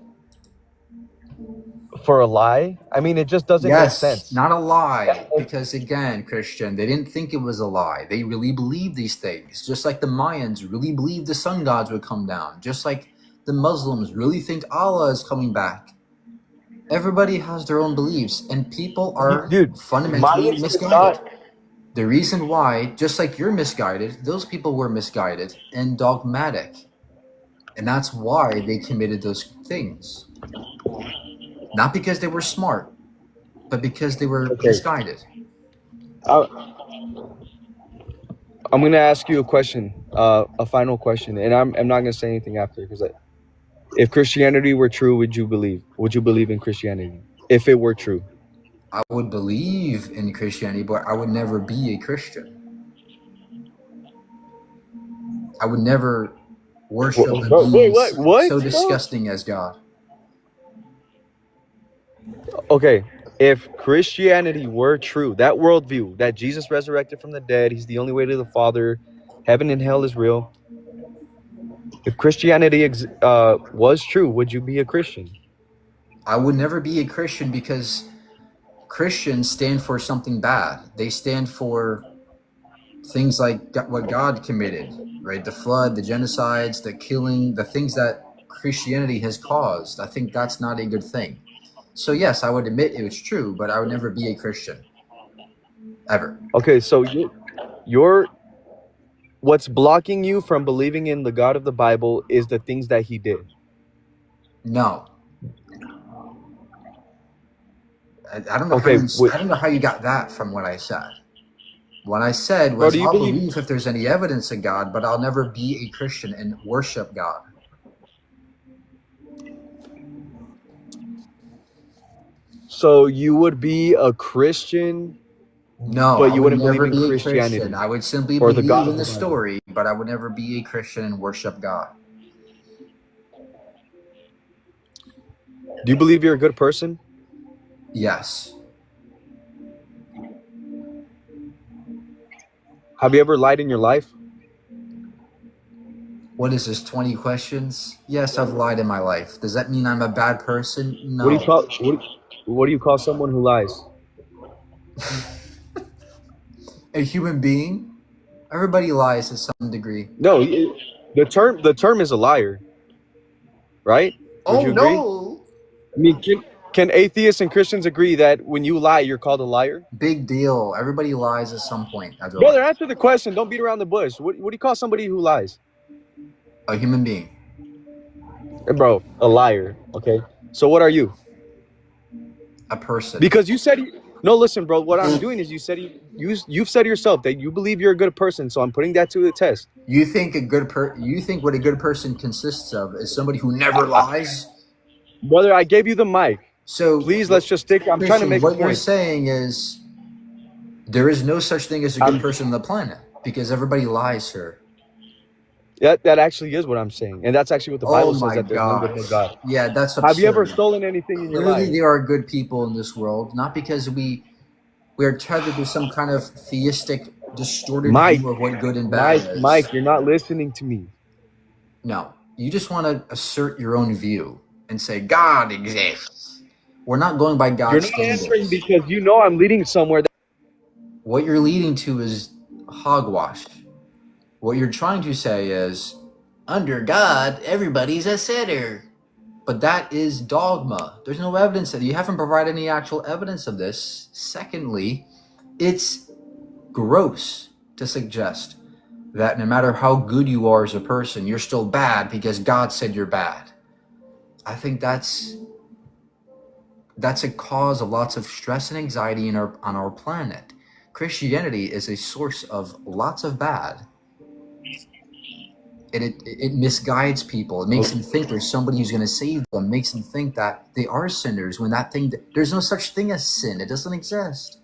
for a lie. I mean, it just doesn't make Yes, sense. not a lie. Because again, Christian, they didn't think it was a lie. They really believed these things. Just like the Mayans really believed the sun gods would come down. Just like the Muslims really think Allah is coming back. Everybody has their own beliefs, and people are Dude, fundamentally Mayans did misguided. not. The reason why, just like you're misguided, those people were misguided and dogmatic. And that's why they committed those things. Not because they were smart, but because they were Okay, misguided. I, I'm gonna ask you a question, a final question, and I'm not gonna say anything after because if Christianity were true, would you believe? Would you believe in Christianity if it were true? I would believe in Christianity, but I would never be a Christian. I would never worship a Bro, wait, being what? so What, bro? disgusting as God. Okay, if Christianity were true, that worldview that Jesus resurrected from the dead, he's the only way to the Father, heaven and hell is real. If Christianity was true, would you be a Christian? I would never be a Christian because Christians stand for something bad. They stand for things like what God committed, right? The flood, the genocides, the killing, the things that Christianity has caused. I think that's not a good thing. So yes, I would admit it was true, but I would never be a Christian. Ever. Okay, so you're what's blocking you from believing in the God of the Bible is the things that he did. No. I don't know Okay, I don't know how you got that from what I said. What I said bro, was do you I'll believe? believe if there's any evidence of God, but I'll never be a Christian and worship God. So you would be a Christian, No, but I you would wouldn't believe never in be a Christianity Christian. I would simply or the believe God in of the the Bible. story, but I would never be a Christian and worship God. Do you believe you're a good person? Yes. Have you ever lied in your life? What is this, 20 questions? Yes, I've lied in my life. Does that mean I'm a bad person? What do you No. call what do you call someone who lies? A human being? Everybody lies to some degree. No, the term is a liar, right? Would Oh you agree? no! I mean, can atheists and Christians agree that when you lie, you're called a liar? Big deal. Everybody lies at some point of their Brother, life. answer the question. Don't beat around the bush. What do you call somebody who lies? A human being. Bro, a liar. Okay. So what are you? A person. Because you said No, listen, bro. What I'm doing is you've said yourself that you believe you're a good person, so I'm putting that to the test. You think you think what a good person consists of is somebody who never lies? Brother, I gave you the mic. So Please, let's just stick. I'm trying to Christian, make a what you're point. saying is there is no such thing as a good person on the planet because everybody lies, sir. That actually is what I'm saying, and that's actually what the Bible Oh says, my that there's none but gosh. God. Yeah, that's Have you ever absurd. stolen anything in your Clearly, life? there are good people in this world, not because we are tethered to some kind of theistic, distorted Mike, view of what good and bad is. Mike, you're not listening to me. No, you just want to assert your own view and say God exists. We're not going by You're God's not answering standards. because you know I'm leading somewhere. What you're leading to is hogwash. What you're trying to say is, under God, everybody's a sinner. But that is dogma. There's no evidence that you haven't provided any actual evidence of this. Secondly, it's gross to suggest that no matter how good you are as a person, you're still bad because God said you're bad. I think that's a cause of lots of stress and anxiety on our planet. Christianity is a source of lots of bad. And it misguides people. It makes them think there's somebody who's going to save them. It makes them think that they are sinners when there's no such thing as sin. It doesn't exist.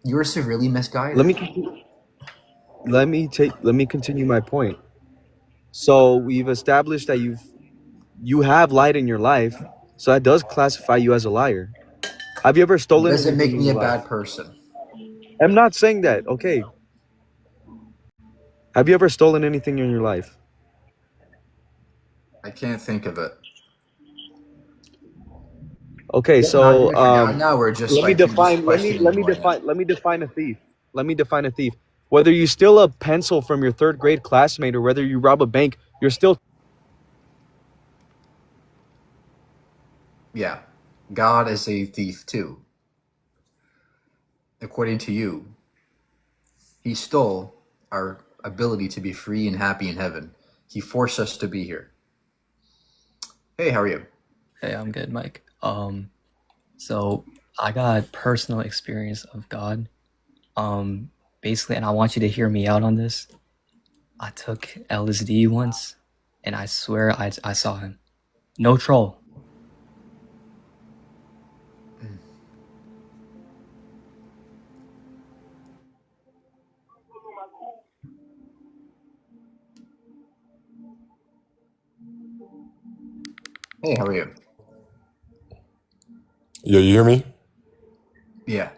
You're severely misguided. Let me continue my point. So we've established that you have lied in your life, so that does classify you as a liar. Have you ever stolen? Does it make anything in me a your life? bad person? I'm not saying that. Okay. Have you ever stolen anything in your life? I can't think of it. Okay, Now so we're just let me define a thief. Let me define a thief. Whether you steal a pencil from your third grade classmate or whether you rob a bank, you're still. Yeah, God is a thief too. According to you, he stole our ability to be free and happy in heaven. He forced us to be here. Hey, how are you? Hey, I'm good, Mike. So I got personal experience of God. Basically, and I want you to hear me out on this. I took LSD once, and I swear I saw him. No troll. Hey, how are you? Yo, you hear me? Yeah.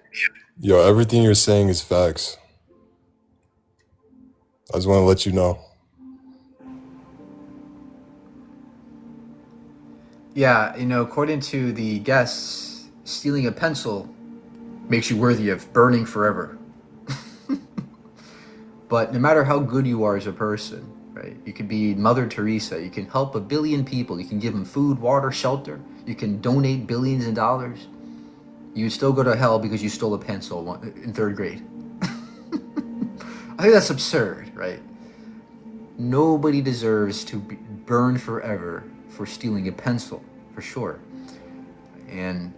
Yo, everything you're saying is facts. I just want to let you know. Yeah, according to the guests, stealing a pencil makes you worthy of burning forever. But no matter how good you are as a person, right? You could be Mother Teresa. You can help 1 billion people. You can give them food, water, shelter. You can donate billions of dollars. You still go to hell because you stole a pencil in third grade. I think that's absurd, right? Nobody deserves to burn forever for stealing a pencil, for sure. And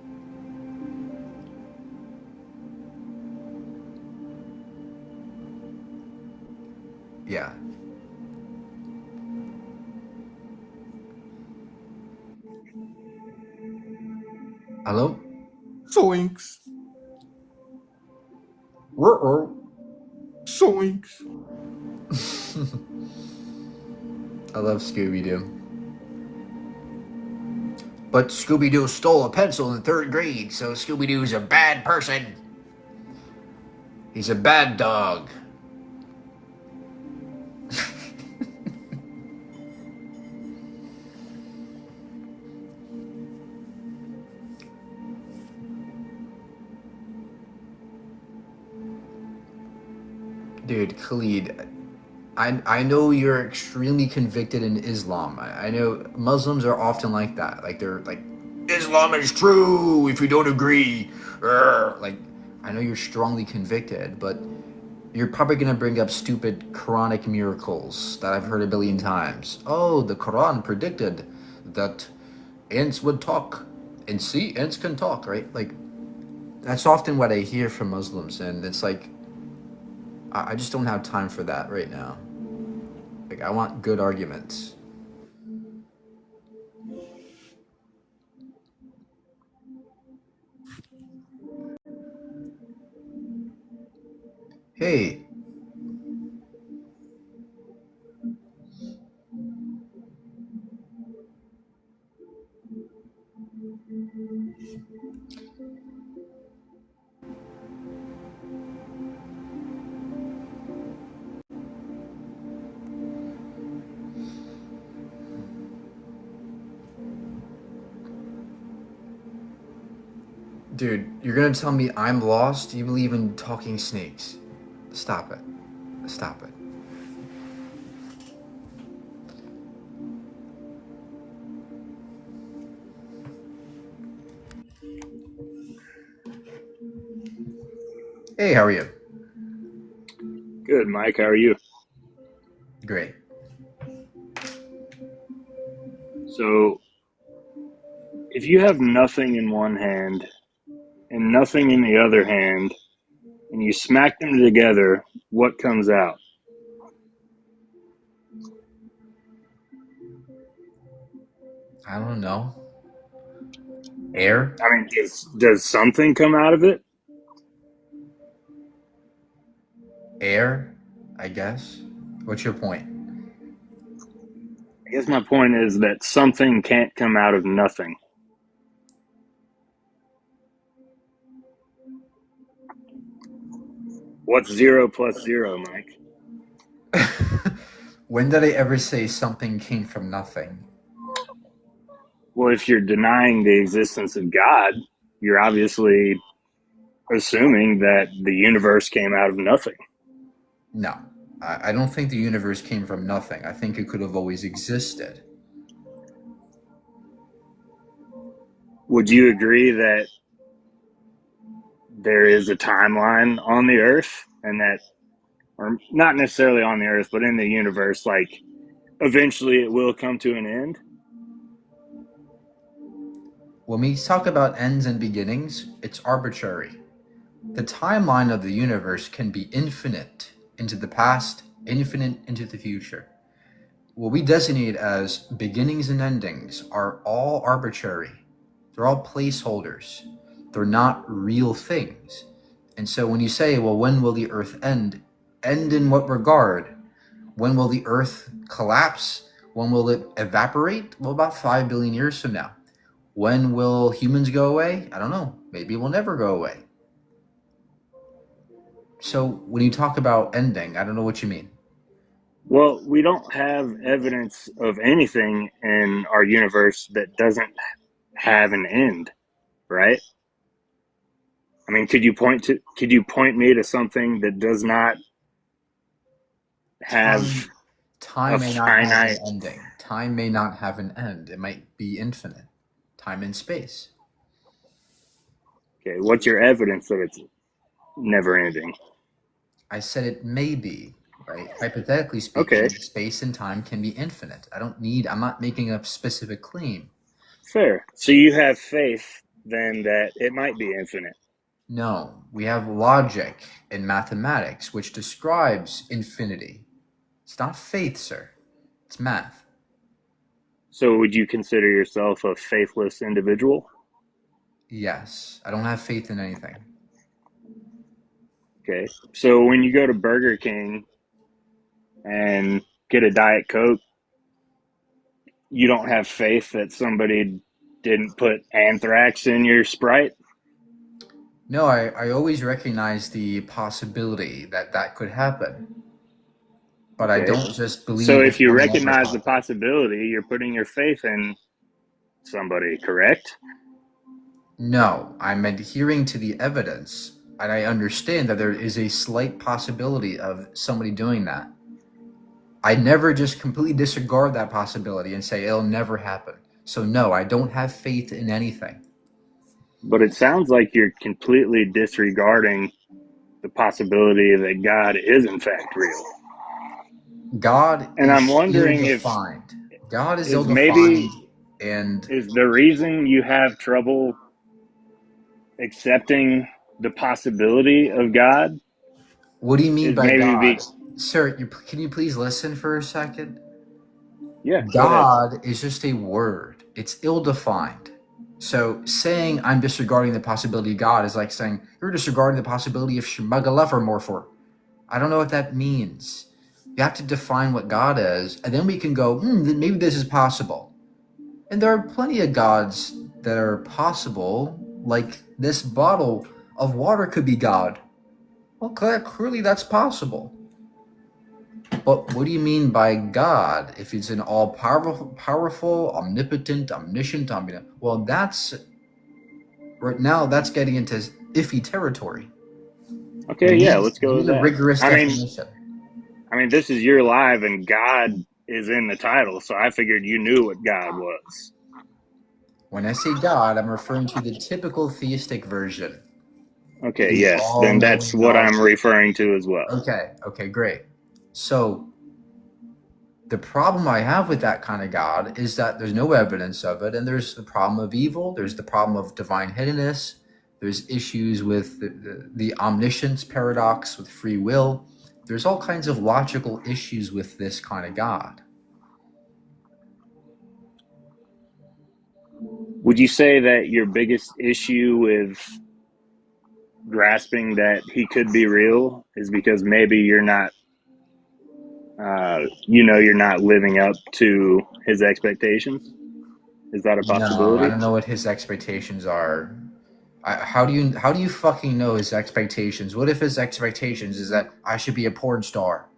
yeah. Hello? Zoinks. Zoinks. I love Scooby-Doo. But Scooby-Doo stole a pencil in third grade, so Scooby-Doo's a bad person. He's a bad dog. Dude, Khalid, I know you're extremely convicted in Islam. I know Muslims are often like that. Like they're like, Islam is true if you don't agree. Like, I know you're strongly convicted, but you're probably gonna bring up stupid Quranic miracles that I've heard 1 billion times. Oh, the Quran predicted that ants would talk, and see, ants can talk, right? Like, That's often what I hear from Muslims, and it's like I just don't have time for that right now. Like I want good arguments. Hey, dude, you're gonna tell me I'm lost? You believe in talking snakes? Stop it. Stop it. Hey, how are you? Good, Mike. How are you? Great. So, if you have nothing in one hand and nothing in the other hand, and you smack them together, what comes out? I don't know. Air? I mean, does something come out of it? Air? I guess. What's your point? I guess my point is that something can't come out of nothing. What's 0 plus 0, Mike? When did I ever say something came from nothing? Well, if you're denying the existence of God, you're obviously assuming that the universe came out of nothing. No. I don't think the universe came from nothing. I think it could have always existed. Would you agree that there is a timeline on the earth and that, or not necessarily on the earth, but in the universe, like eventually it will come to an end? When we talk about ends and beginnings, it's arbitrary. The timeline of the universe can be infinite into the past, infinite into the future. What we designate as beginnings and endings are all arbitrary. They're all placeholders. They're not real things. And so when you say, well, when will the earth end? End in what regard? When will the earth collapse? When will it evaporate? Well, about 5 billion years from now. When will humans go away? I don't know. Maybe it will never go away. So when you talk about ending, I don't know what you mean. Well, we don't have evidence of anything in our universe that doesn't have an end, right? I mean, could you point me to something that does not have Time a may not have finite? an ending. Time may not have an end. It might be infinite. Time and space. Okay, what's your evidence that it's never ending? I said it may be, right? Hypothetically speaking, Okay, space and time can be infinite. I'm not making a specific claim. fair. So you have faith then that it might be infinite. No, we have logic in mathematics, which describes infinity. It's not faith, sir. It's math. So would you consider yourself a faithless individual? Yes, I don't have faith in anything. Okay. So when you go to Burger King and get a Diet Coke, you don't have faith that somebody didn't put anthrax in your Sprite? No, I always recognize the possibility that that could happen, but I Okay. don't just So believe if it you will never recognize the happen. possibility, you're putting your faith in somebody, correct? No, I'm adhering to the evidence, and I understand that there is a slight possibility of somebody doing that. I never just completely disregard that possibility and say it'll never happen. So no, I don't have faith in anything. But it sounds like you're completely disregarding the possibility that God is in fact real. God And I'm is wondering if ill-defined. God is maybe ill-defined, and is the reason you have trouble accepting the possibility of God What do you mean is by maybe God? Sir, can you please listen for a second? yeah, go ahead. God is just a word. It's ill-defined. So saying I'm disregarding the possibility of God is like saying you're disregarding the possibility of Shmagalevermorphor. I don't know what that means. You have to define what God is, and then we can go, maybe this is possible. And there are plenty of gods that are possible, like this bottle of water could be God. Well, clearly that's possible. But what do you mean by God? If it's an all-powerful, omnipotent, omniscient, well, that's right now. That's getting into iffy territory. Okay, We yeah, need, let's we go with need a that. rigorous I mean, definition. this is your live, and God is in the title, so I figured you knew what God was. When I say God, I'm referring to the typical theistic version. Okay, The yes, then that's all-knowing, what I'm all. referring to as well. Okay, great. So the problem I have with that kind of God is that there's no evidence of it, and there's the problem of evil, there's the problem of divine hiddenness, there's issues with the omniscience paradox with free will. There's all kinds of logical issues with this kind of God. Would you say that your biggest issue with grasping that he could be real is because maybe you're not, you're not living up to his expectations? Is that a No, I possibility? don't know what his expectations are. How do you fucking know his expectations? What if his expectations is that I should be a porn star?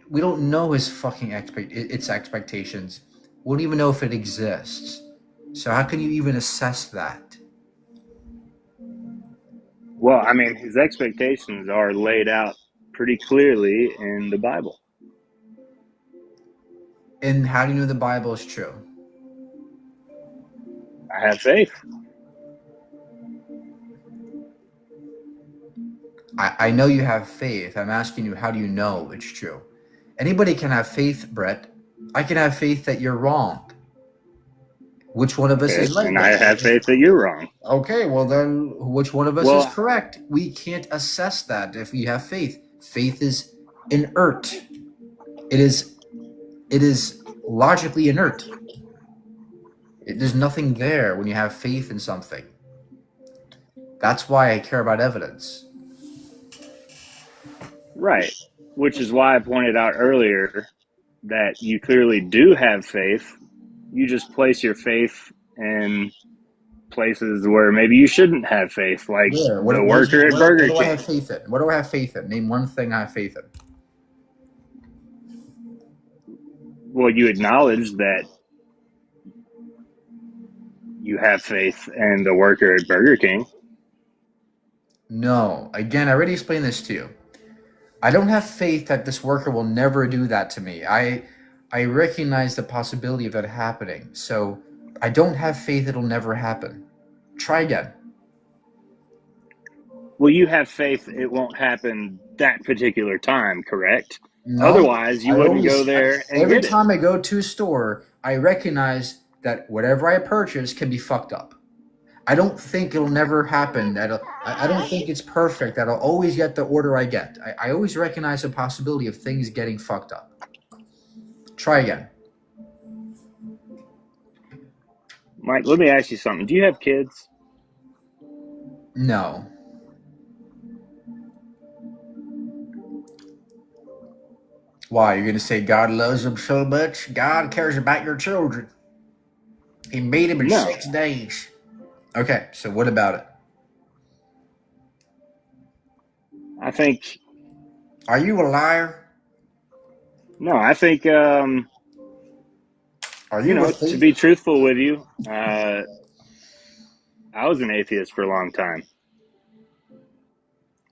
We don't know his fucking its expectations. We don't even know if it exists. So how can you even assess that? Well, his expectations are laid out pretty clearly in the Bible. And how do you know the Bible is true? I have faith. I know you have faith. I'm asking you, how do you know it's true? Anybody can have faith, Brett. I can have faith that you're wrong. Which one of us Okay, is right? and I have faith that you're wrong. Okay, well then, which one of us is Well, correct? We can't assess that if we have faith. Faith is inert. It is logically inert. There's nothing there when you have faith in something. That's why I care about evidence. right. Which is why I pointed out earlier that you clearly do have faith. You just place your faith in places where maybe you shouldn't have faith, like Where? the worker at Burger What do I have King. faith in? What do I have faith in? Name one thing I have faith in. Well, you acknowledge that you have faith in the worker at Burger King. No. Again, I already explained this to you. I don't have faith that this worker will never do that to me. I recognize the possibility of that happening. So I don't have faith it'll never happen. Try again. Well, you have faith it won't happen that particular time, correct? No. Otherwise, you wouldn't go there and Every get it. time I go to a store, I recognize that whatever I purchase can be fucked up. I don't think it'll never happen. I don't think it's perfect that I'll always get the order I get. I always recognize the possibility of things getting fucked up. Try again. Mike, let me ask you something. Do you have kids? No. Why? You're going to say God loves them so much? God cares about your children. He made them in No. 6 days. Okay, so what about it? I think... Are you a liar? No, I think, Are you a thief? to be truthful with you, I was an atheist for a long time.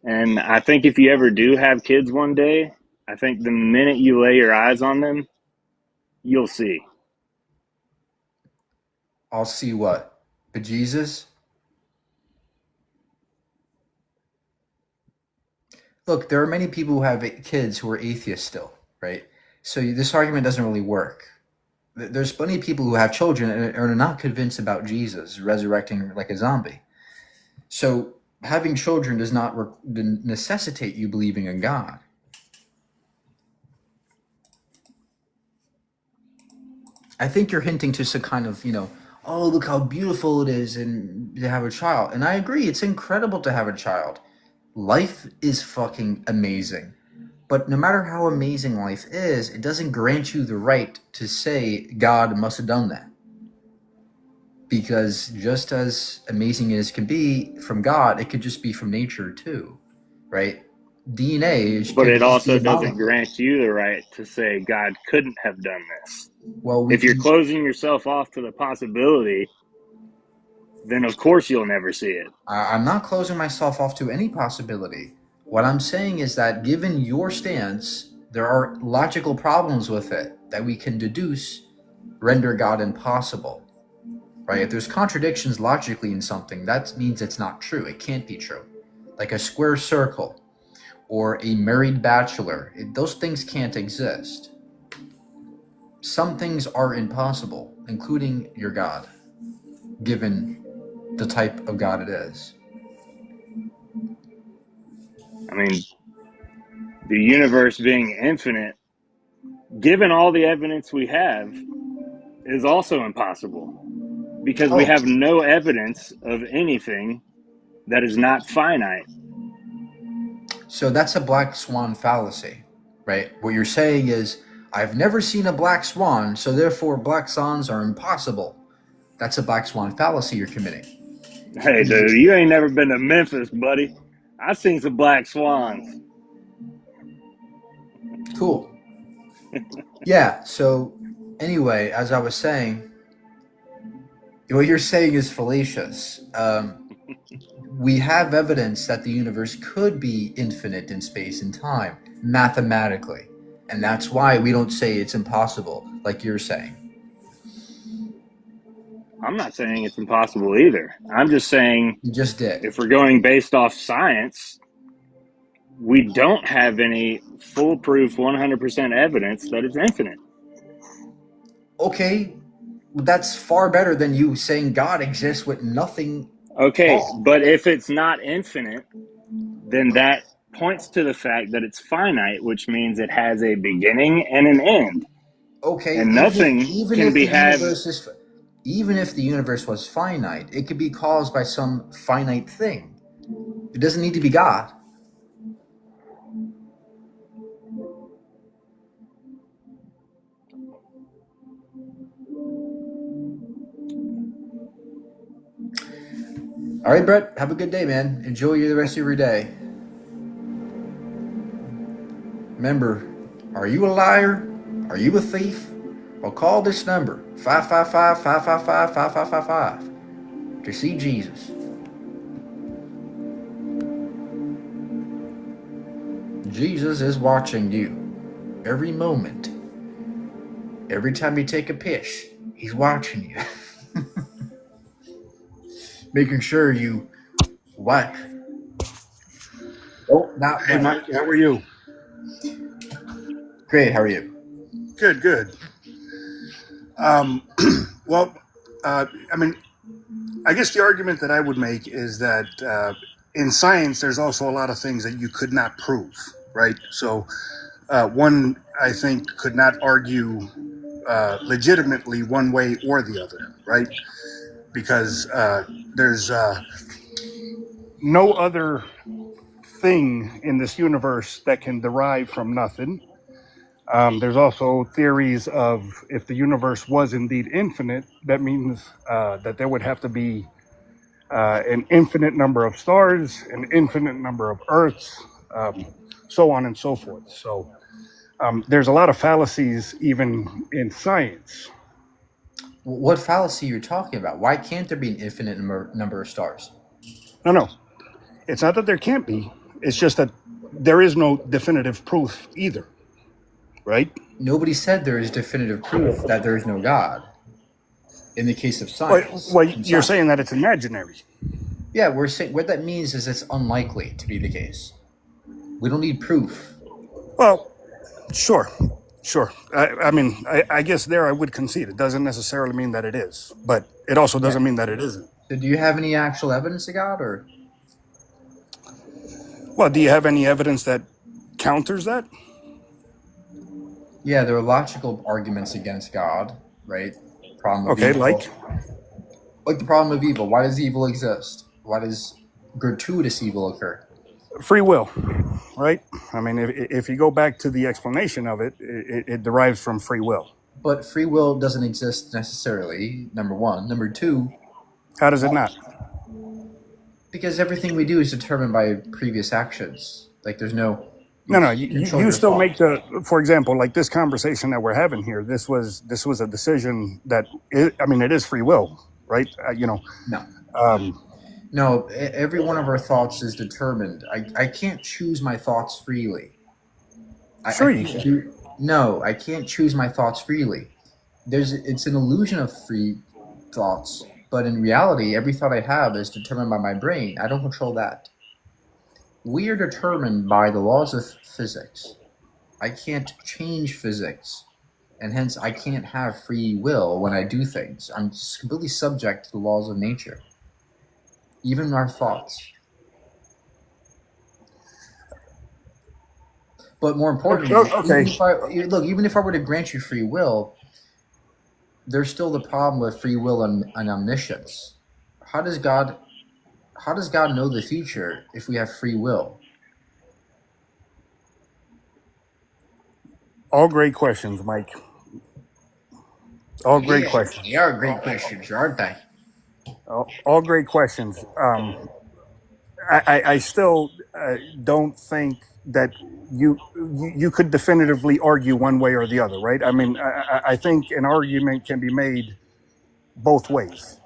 And I think if you ever do have kids one day, I think the minute you lay your eyes on them, you'll see. I'll see what? Bejesus? Look, there are many people who have kids who are atheists still, right? So this argument doesn't really work. There's plenty of people who have children and are not convinced about Jesus resurrecting like a zombie. So having children does not necessitate you believing in God. I think you're hinting to some kind of, oh, look how beautiful it is and to have a child. And I agree, it's incredible to have a child. Life is fucking amazing. But no matter how amazing life is, it doesn't grant you the right to say God must have done that. Because just as amazing as it can be from God, it could just be from nature too, right? DNA But could it just also be a doesn't molecule. grant you the right to say God couldn't have done this. Well, we If you're can. closing yourself off to the possibility, then of course you'll never see it. I'm not closing myself off to any possibility. What I'm saying is that given your stance, there are logical problems with it that we can deduce render God impossible, right? If there's contradictions logically in something, that means it's not true. It can't be true. Like a square circle or a married bachelor, those things can't exist. Some things are impossible, including your God, given the type of God it is. I mean, the universe being infinite, given all the evidence we have, is also impossible because we Oh, have no evidence of anything that is not finite. so that's a black swan fallacy, right? What you're saying is, I've never seen a black swan, so therefore black swans are impossible. That's a black swan fallacy you're committing. Hey, dude, you ain't never been to Memphis, buddy. I've seen some black swans. Cool. Yeah, so anyway, as I was saying, what you're saying is fallacious. We have evidence that the universe could be infinite in space and time, mathematically. And that's why we don't say it's impossible, like you're saying. I'm not saying it's impossible either. I'm just saying You just did. if we're going based off science, we don't have any foolproof 100% evidence that it's infinite. Okay, that's far better than you saying God exists with nothing. Okay, but if it's not infinite, then that points to the fact that it's finite, which means it has a beginning and an end. Okay, And nothing can be had. Even if the universe was finite, it could be caused by some finite thing. It doesn't need to be God. All right, Brett, have a good day, man. Enjoy the rest of your day. Remember, are you a liar? Are you a thief? Well, call this number, 555-555-5555, to see Jesus. Jesus is watching you every moment. Every time you take a piss, he's watching you. Making sure you wipe. Oh, not Hey, wipe. Mike, how are you? Great, how are you? Good, good. Well, I mean, I guess the argument that I would make is that in science, there's also a lot of things that you could not prove, right? So one, I think, could not argue legitimately one way or the other, right? Because there's no other thing in this universe that can derive from nothing. There's also theories of if the universe was indeed infinite, that means that there would have to be an infinite number of stars, an infinite number of Earths, so on and so forth. So there's a lot of fallacies even in science. What fallacy are you talking about? Why can't there be an infinite number of stars? No. It's not that there can't be. It's just that there is no definitive proof either, right? Nobody said there is definitive proof that there is no God. In the case of science. Well, you're saying that it's imaginary. Yeah, we're saying what that means is it's unlikely to be the case. We don't need proof. Well, sure. Sure. I mean, I guess there I would concede. It doesn't necessarily mean that it is, but it also Yeah. doesn't mean that it isn't. So do you have any actual evidence of God, or Well, do you have any evidence that counters that? yeah, there are logical arguments against God, right? Problem of Okay, evil, like the problem of evil. Why does evil exist? Why does gratuitous evil occur? free will, right? I mean, if you go back to the explanation of it, it derives from free will. But free will doesn't exist necessarily. Number one. Number two, How does it not? because everything we do is determined by previous actions. Like there's no No, you control you your still make thoughts. for example, like this conversation that we're having here. This was a decision that I mean, it is free will, right? No. Um, No, every one of our thoughts is determined. I can't choose my thoughts freely. I sure you can't can. do. No, I can't choose my thoughts freely. It's an illusion of free thoughts, but in reality, every thought I have is determined by my brain. I don't control that. We are determined by the laws of physics. I can't change physics, and hence I can't have free will when I do things. I'm just completely subject to the laws of nature, even our thoughts. But more importantly, Okay. even if I were to grant you free will, there's still the problem with free will and omniscience. How does God know the future if we have free will? All great questions, Mike. All great Yeah, questions. they are great questions, aren't they? All great questions. I still don't think that you could definitively argue one way or the other, right? I mean, I think an argument can be made both ways,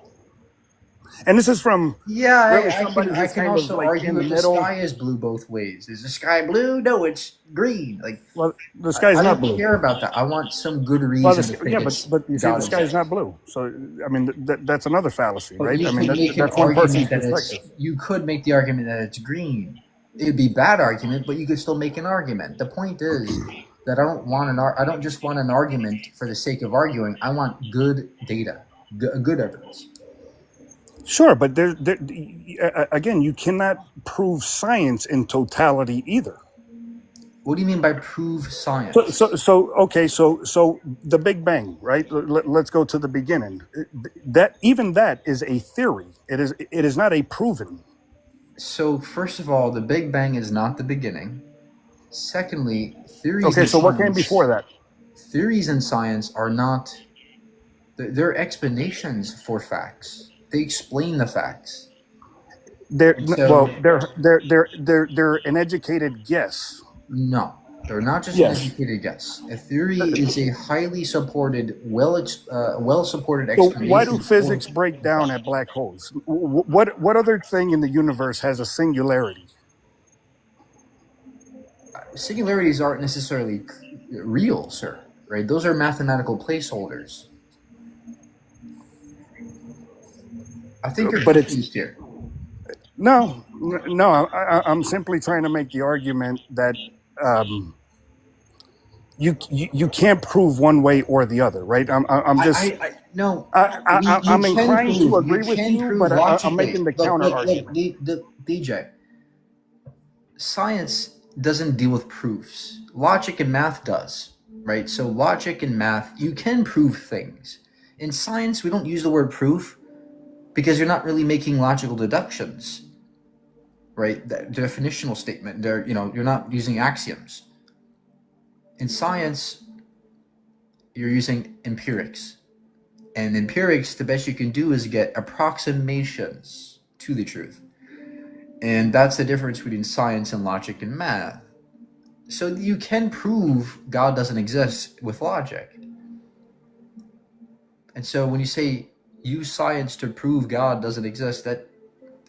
and this is from Yeah, really I somebody can who's kind of also like argue in the if the middle. sky is blue both ways. Is the sky blue? No, it's green. Like Well, the sky's I not don't blue. care about that. I want some good Well, reason to think yeah, it's but you see, God the sky is exists. not blue. So I mean, that's another fallacy, But right? you I mean, could make an that's one person's argument that perspective. you could make the argument that it's green. It'd be a bad argument, but you could still make an argument. The point is that I don't just want an argument for the sake of arguing. I want good data, good evidence. Sure, but again, you cannot prove science in totality either. What do you mean by prove science? So the Big Bang, right? Let's go to the beginning. That is a theory. It is not a proven. So first of all, the Big Bang is not the beginning. Secondly, Okay, so what came before that? theories in science are not, they're explanations for facts. They explain the facts. They're And so, well, they're an educated guess. no, they're not just an Yes. educated guess. A theory is a highly supported, well-supported So why do explanation physics for break the down fact. at black holes? What other thing in the universe has a singularity? Singularities aren't necessarily real, sir. Right? Those are mathematical placeholders. I think you're But it's confused here. no. I'm simply trying to make the argument that um, you can't prove one way or the other, right? I'm just No. I'm You can inclined to prove. agree You with can you, prove but I'm logically. making the counter Look, argument. DJ. Science doesn't deal with proofs. Logic and math does, right? So logic and math, you can prove things. In science, we don't use the word proof because you're not really making logical deductions, right? The definitional statement, you're not using axioms. In science, you're using empirics. And empirics, the best you can do is get approximations to the truth. And that's the difference between science and logic and math. So you can prove God doesn't exist with logic. And so when you say use science to prove God doesn't exist,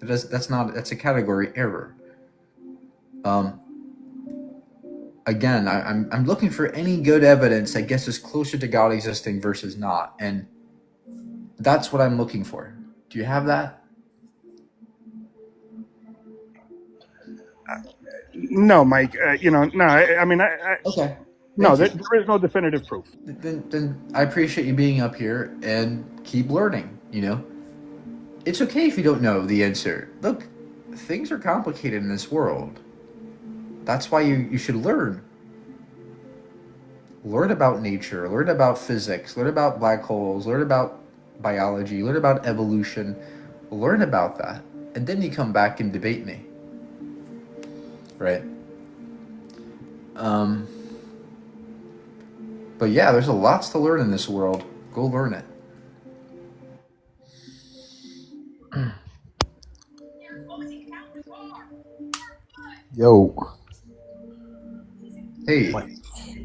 that's a category error. Again, I'm looking for any good evidence that gets us closer to God existing versus not, and that's what I'm looking for. Do you have that? No, Mike. No. I mean, Okay. No, Thank you. there is no definitive proof. Then I appreciate you being up here and keep learning. You know, it's okay if you don't know the answer. Look, things are complicated in this world. That's why you should learn. Learn about nature, learn about physics, learn about black holes, learn about biology, learn about evolution, learn about that. And then you come back and debate me. Right? But yeah, there's a lots to learn in this world. Go learn it. Yo, Hey,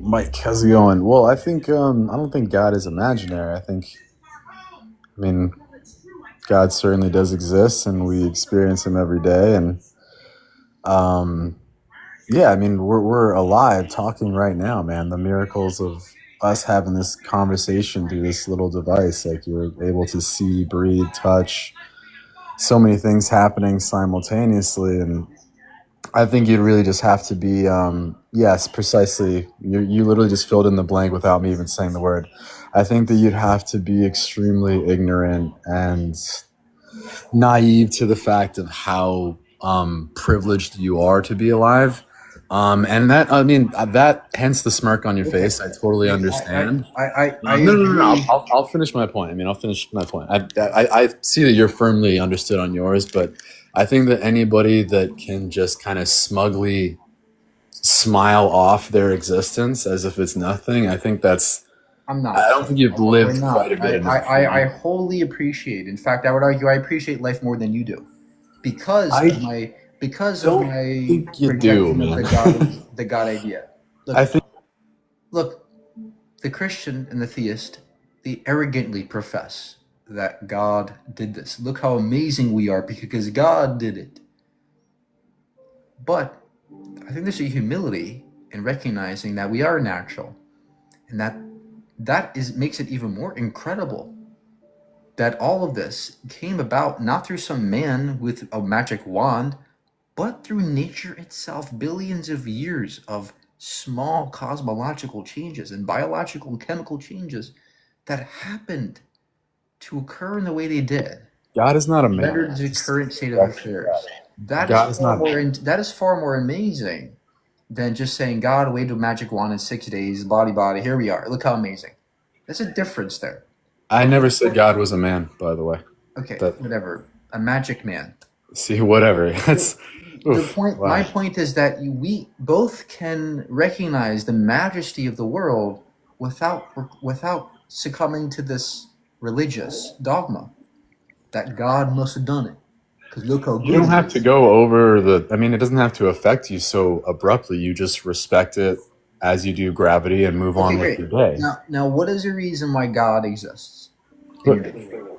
Mike, how's it going? Well, I think I don't think God is imaginary. I mean, God certainly does exist, and we experience Him every day. And yeah, I mean, we're alive, talking right now, man. The miracles of us having this conversation through this little device, like you're able to see, breathe, touch, so many things happening simultaneously, and I think you'd really just have to be, yes, precisely. You literally just filled in the blank without me even saying the word. I think that you'd have to be extremely ignorant and naive to the fact of how privileged you are to be alive. And that, I mean, that, hence the smirk on your face. I totally understand. I No. agree. I'll finish my point. I mean, I'll finish my point. I see that you're firmly understood on yours, but I think that anybody that can just kind of smugly smile off their existence as if it's nothing, I think that's. I'm not. I don't think you've We're lived not. quite a bit. I wholly appreciate. In fact, I would argue I appreciate life more than you do, because I of my think you do, projection of man. the God idea. I think. Look, the Christian and the theist, they arrogantly profess that God did this. Look how amazing we are because God did it. But I think there's a humility in recognizing that we are natural, and that makes it even more incredible that all of this came about not through some man with a magic wand, but through nature itself, billions of years of small cosmological changes and biological and chemical changes that happened to occur in the way they did, God is not a man. rendered the current state of affairs. God is not. That is far more amazing than just saying God waved a magic wand in 6 days, body, here we are. Look how amazing. There's a difference there. I never said God was a man, by the way. Okay, That, whatever. A magic man. see, whatever. That's. The Oof, point. wow. My point is that we both can recognize the majesty of the world without succumbing to this religious dogma that God must have done it. Because look how good You don't he have is. to go over the. I mean, it doesn't have to affect you so abruptly. You just respect it as you do gravity and move Okay, on with great. your day. Now, what is the reason why God exists? But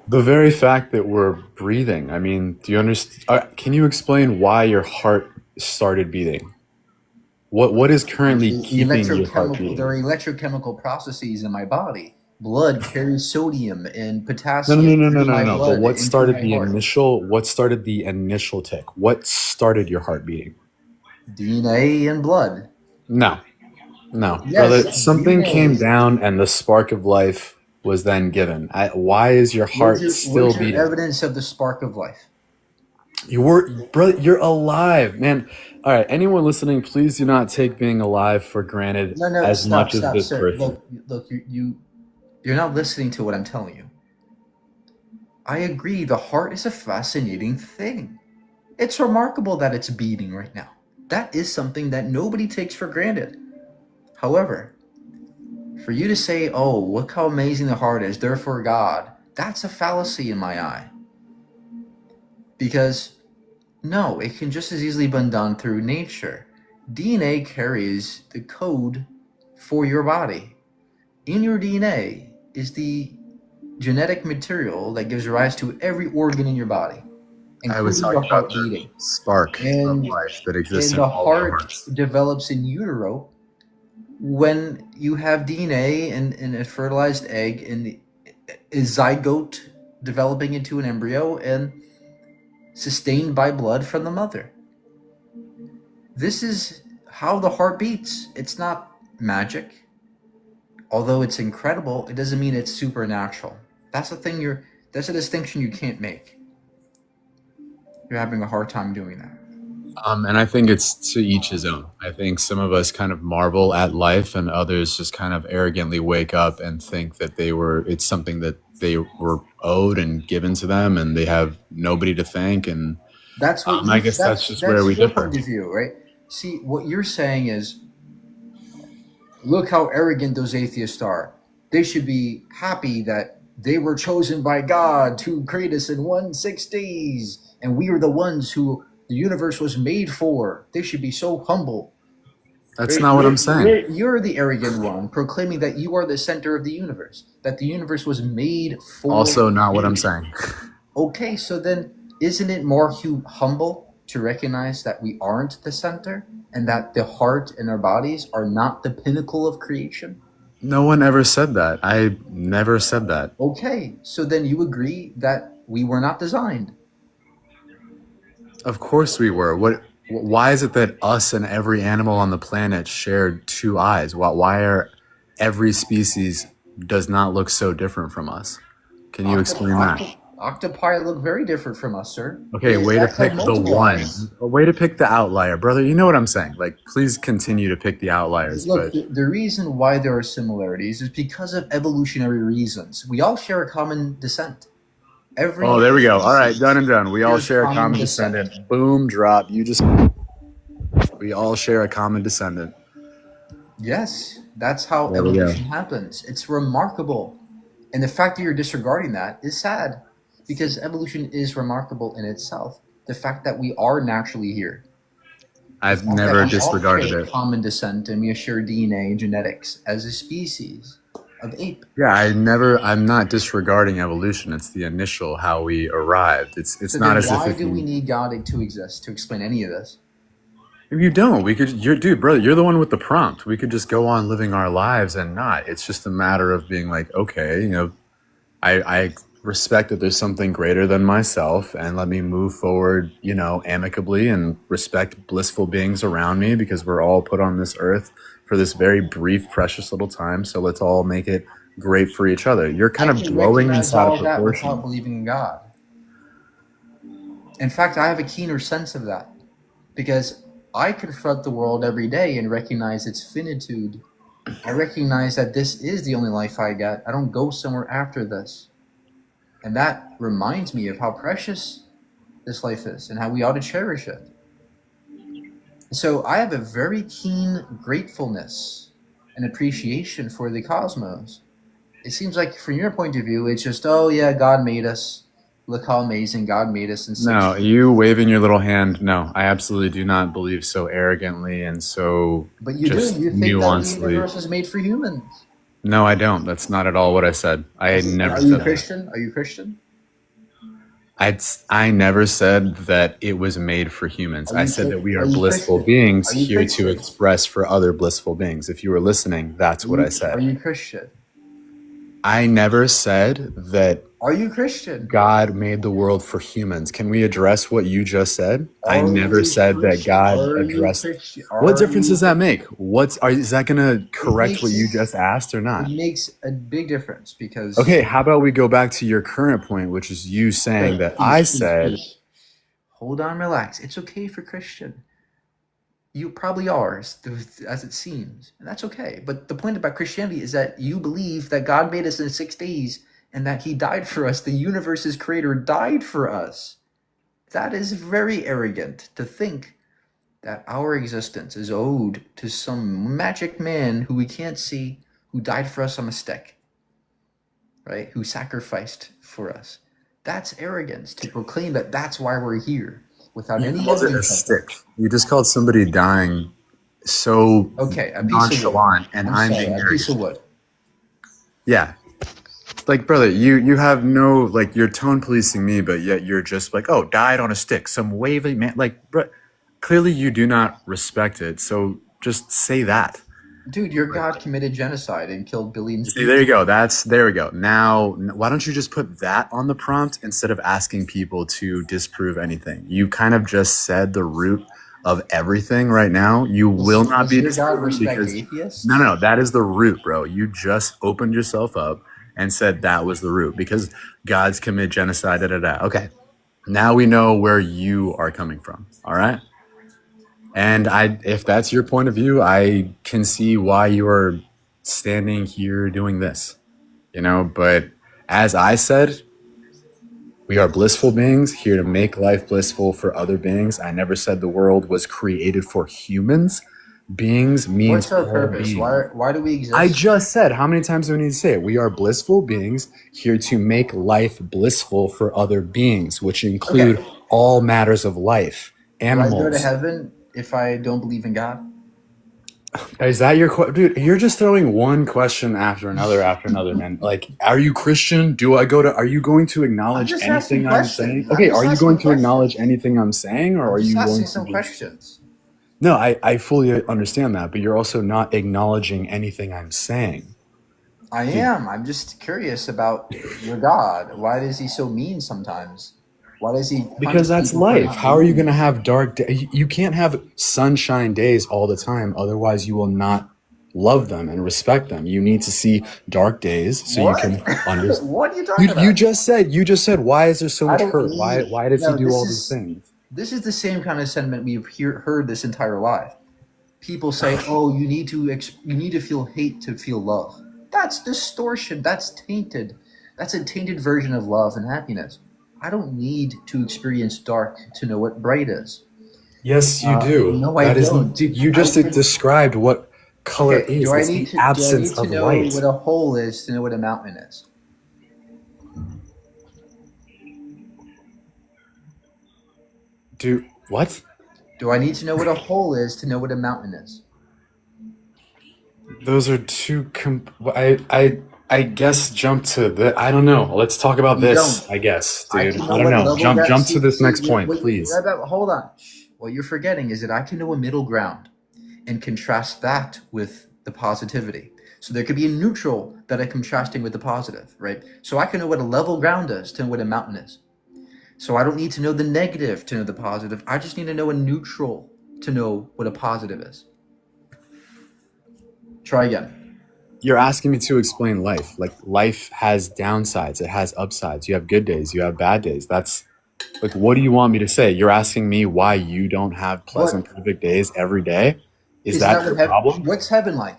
the very fact that we're breathing, I mean, do you understand? Can you explain why your heart started beating? What is currently keeping your heart beating? There are electrochemical processes in my body. Blood carries sodium and No. potassium through my But blood what into started my the heart. initial? What started the initial tick? What started your heart beating? DNA and blood. No, brother. Yes, Something came DNA. down, and the spark of life was then given. Why is your heart still Where's your beating? evidence of the spark of life? You're alive, man. All right, anyone listening, please do not take being alive for granted No, as much as this sir. person. Look, you're not listening to what I'm telling you. I agree, the heart is a fascinating thing. It's remarkable that it's beating right now. That is something that nobody takes for granted. However, for you to say, oh, look how amazing the heart is, therefore God, that's a fallacy in my eye. Because, no, it can just as easily be done through nature. DNA carries the code for your body. In your DNA is the genetic material that gives rise to every organ in your body, I was including talking the heart about the beating. spark of And, life that exists and in the all our heart hearts. develops in utero when you have DNA and a fertilized egg and a zygote developing into an embryo and sustained by blood from the mother. This is how the heart beats. It's not magic, although it's incredible, it doesn't mean it's supernatural. That's that's a distinction you can't make. You're having a hard time doing that. And I think it's to each his own. I think some of us kind of marvel at life, and others just kind of arrogantly wake up and think that it's something that they were owed and given to them, and they have nobody to thank. And That's what I guess that's just where we your differ. point of view, right? See, what you're saying is, look how arrogant those atheists are. They should be happy that they were chosen by God to create us in 6 days, and we are the ones who the universe was made for. They should be so humble. That's not what I'm saying. You're the arrogant one, proclaiming that you are the center of the universe, that the universe was made for. Also, not what I'm saying. Okay, so then isn't it more humble to recognize that we aren't the center and that the heart and our bodies are not the pinnacle of creation? No one ever said that. I never said that. Okay, so then you agree that we were not designed. Of course we were. Why is it that us and every animal on the planet shared 2 eyes? Why are every species does not look so different from us? Can you explain that? Octopi look very different from us, sir. Okay, They way to actually pick have the multiple one. eyes. A way to pick the outlier, brother. You know what I'm saying? Like, please continue to pick the outliers. Look, But the reason why there are similarities is because of evolutionary reasons. We all share a common descent. Every oh, there we go. All right, done and done. We all Here's share a common common descent. descendant. Boom, drop. We all share a common descendant. Yes, that's how There we go. evolution happens. It's remarkable. And the fact that you're disregarding that is sad because evolution is remarkable in itself. The fact that we are naturally here. I've The fact never that we all disregarded share it. common descent and we share DNA and genetics as a species of ape. Yeah, I'm not disregarding evolution. It's the initial how we arrived. It's So not then as if why if do we you, need God to exist to explain any of this? if you don't, dude, brother, you're the one with the prompt. We could just go on living our lives and not. It's just a matter of being like, okay, I respect that there's something greater than myself, and let me move forward, amicably, and respect blissful beings around me, because we're all put on this earth for this very brief, precious little time. So let's all make it great for each other. You're kind I of can blowing recognize this out all of that without proportion. believing in God. In fact, I have a keener sense of that because I confront the world every day and recognize its finitude. I recognize that this is the only life I get. I don't go somewhere after this. And that reminds me of how precious this life is and how we ought to cherish it. So I have a very keen gratefulness and appreciation for the cosmos. It seems like from your point of view, it's just, oh yeah, God made us. Look how amazing God made us in 6 No, days. you waving your little hand. No, I absolutely do not believe so arrogantly and so But you do. just You think that the nuancedly. universe is made for humans. No, I don't. That's not at all what I said. I never Are you said that. Christian? Are you Christian? I never said that it was made for humans. Are I you said that we are are you blissful Christian? beings Are you here Christian? to express for other blissful beings. If you were listening, that's what I Are said. you Christian? I never said that Are you Christian? God made the world for humans. Can we address what you just said? I Are never you said that Christian? God Are you addressed. Christian? What Are difference you does that make? Is that going to correct what you makes just asked or not? it makes a big difference because Okay, how about we go back to your current point, which is you saying that I said, hold on, relax. It's okay for Christian. You probably are, as it seems, and that's okay. But the point about Christianity is that you believe that God made us in 6 days and that He died for us. The universe's creator died for us. That is very arrogant to think that our existence is owed to some magic man who we can't see, who died for us on a stick, right? Who sacrificed for us. That's arrogance to proclaim that that's why we're here without you any called it a evidence of it. stick. You just called somebody dying so Okay, a piece of wood. nonchalant, and I'm sorry, being a piece arrogant. of wood. Yeah. Like, brother, you have no, like, you're tone policing me, but yet you're just like, oh, died on a stick, some wavy man. Like, bro, clearly you do not respect it, so just say that. Dude, your God committed genocide and killed billions of See, there you people. go. There we go. Now, why don't you just put that on the prompt instead of asking people to disprove anything? You kind of just said the root of everything right now, you will not Does be your God disturbed respect because atheists? no, that is the root, bro. You just opened yourself up and said that was the root because God's commit genocide. Da, da, da. Okay, now we know where you are coming from. All right, and if that's your point of view, I can see why you are standing here doing this. But as I said, we are blissful beings here to make life blissful for other beings. I never said the world was created for humans. Beings means What's our all purpose? beings. Why do we I exist? just said, how many times do we need to say it? We are blissful beings here to make life blissful for other beings, which include Okay. all matters of life, Do I go to animals. heaven if I don't believe in God? Is that your question? Dude, you're just throwing one question after another, man. Like, are you Christian? Are you going to I'm acknowledge just asking anything I'm saying? questions. I'm Okay, just are you asking going to questions. acknowledge anything I'm saying, or I'm are just you going asking to some just... questions. No, I fully understand that, but you're also not acknowledging anything I'm saying. I Dude, am. I'm just curious about your God. Why is he so mean sometimes? Why does he because punish that's people for life. not How are you going believing? to have dark days? You can't have sunshine days all the time. Otherwise, you will not love them and respect them. You need to see dark days so you What? can understand. What are you talking You about? just said, why is there so I much don't hurt? need. Why does he No, do all these things? this is the same kind of sentiment we've heard this entire life. People say, "Oh, you need to feel hate to feel love." That's distortion. That's tainted. That's a tainted version of love and happiness. I don't need to experience dark to know what bright is. Yes, you do. No, I That is, don't. dude, you I just can. described what color Okay, is. It's the do I absence need to of know light. what a hole is to know what a mountain is? What? Do I need to know what a hole is to know what a mountain is? Those are two. I guess jump to the. I don't know. Let's talk about You this. don't. I guess, I dude. can I know don't what know. level Jump ground. to this next point, Wait, please. hold on. What you're forgetting is that I can know a middle ground and contrast that with the positivity. So there could be a neutral that I'm contrasting with the positive, right? So I can know what a level ground is to know what a mountain is. So I don't need to know the negative to know the positive. I just need to know a neutral to know what a positive is. Try again. You're asking me to explain life. Like, life has downsides. It has upsides. You have good days. You have bad days. That's like, what do you want me to say? You're asking me why you don't have pleasant, perfect days every day? Is Isn't that that your what problem? what's heaven like?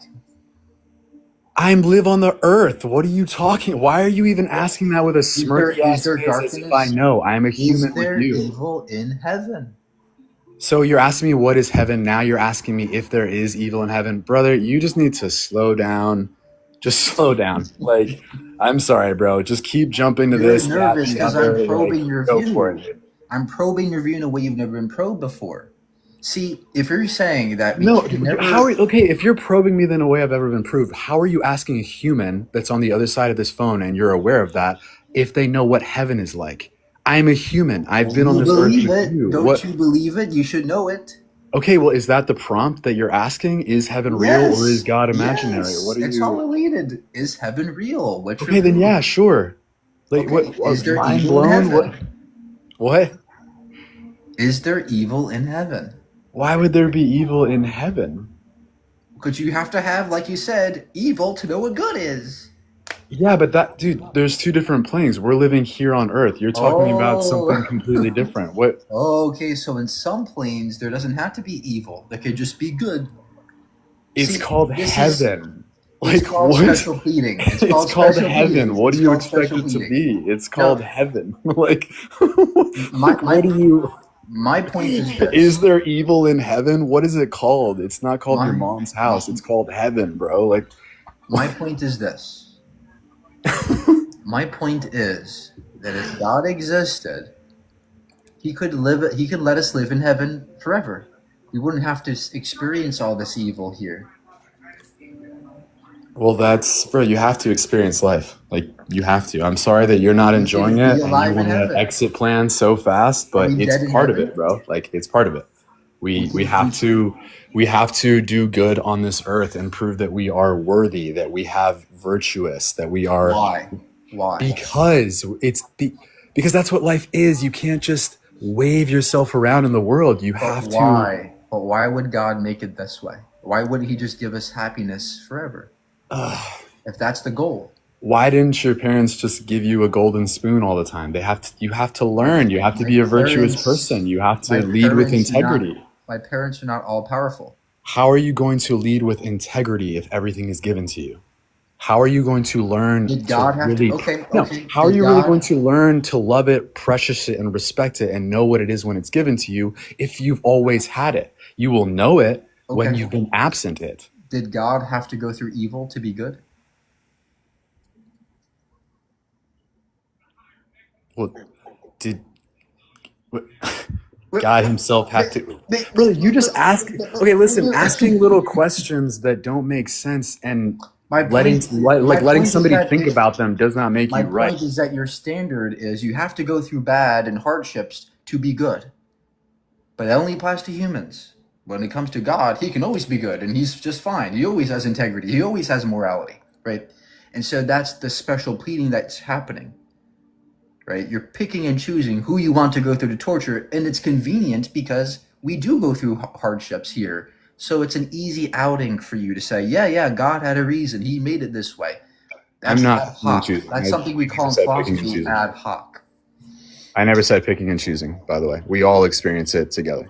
I live on the earth. What are you talking? Why are you even asking that with a Is smirky ass there face as if I darkness? know? I am a Is human there with you. evil in heaven? So you're asking me what is heaven. Now you're asking me if there is evil in heaven. Brother, you just need to slow down. Just slow down. Like, I'm sorry, bro. Just keep jumping to You're this. nervous because I'm probing your Go for view. it. I'm probing your view in a way you've never been probed before. See, if you're saying that we No, can never, how are okay? If you're probing me in a way I've ever been proved, how are you asking a human that's on the other side of this phone and you're aware of that if they know what heaven is like? I'm a human. I've been on you this earth believe with it. you. Don't What? you believe it? You should know it. Okay, well, is that the prompt that you're asking? Is heaven real or is God imaginary? Yes. What are It's all you? related. Is heaven real? What's your Okay, then proof? yeah, sure. Like, Okay, what? is there Mind evil in blown? What? heaven? What? Is there evil in heaven? Why would there be evil in heaven? Because you have to have, like you said, evil to know what good is. Yeah, but that, dude, there's two different planes. We're living here on Earth. You're talking about something completely different. What? Okay, so in some planes, there doesn't have to be evil. There could just be good. It's See, called this is- heaven. It's Like, called what? special pleading. It's called called special heaven. pleading. What do It's you called expect special it to pleading. be? It's called No. heaven. Like, My, what do you? my point is this. Is there evil in heaven? What is it called? It's not called your My- mom's house. It's called heaven, bro. Like, My point is this. My point is that if God existed, He could let us live in heaven forever. We wouldn't have to experience all this evil here. well, that's, bro, you have to experience life. Like, you have to. I'm sorry that you're not enjoying be it and you alive in want to heaven. exit plan so fast, but Are we it's dead in part of heaven? it, bro. Like, it's part of it. We have to do good on this earth and prove that we are worthy, that we have virtuous, that we are. Why? Because that's what life is. You can't just wave yourself around in the world. You But have to. why? But why would God make it this way? Why wouldn't He just give us happiness forever if that's the goal? Why didn't your parents just give you a golden spoon all the time? You have to learn. You have to My be a virtuous parents, person. You have my to lead with parents are not. integrity. My parents are not all powerful. How are you going to lead with integrity if everything is given to you? How are you going to learn Did to God have really to? Okay, no, okay. how are Did you really God? going to learn to love it, precious it, and respect it and know what it is when it's given to you if you've always had it? You will know it when Okay. you've been absent it. Did God have to go through evil to be good? Well, did what- Wait, God himself have wait, to wait, brother, you just ask okay, listen, wait. asking little questions that don't make sense and My letting point. My letting point is somebody that think about them does not make my you right. point is that your standard is you have to go through bad and hardships to be good. But that only applies to humans. When it comes to God, He can always be good and He's just fine. He always has integrity. He always has morality, right? And so that's the special pleading that's happening, right? You're picking and choosing who you want to go through the torture, and it's convenient because we do go through hardships here. So it's an easy outing for you to say, yeah, God had a reason. He made it this way. I'm That's not ad picking and hoc. choosing. That's I something we call never in said picking and philosophy choosing. ad hoc. I never said picking and choosing, by the way. We all experience it together.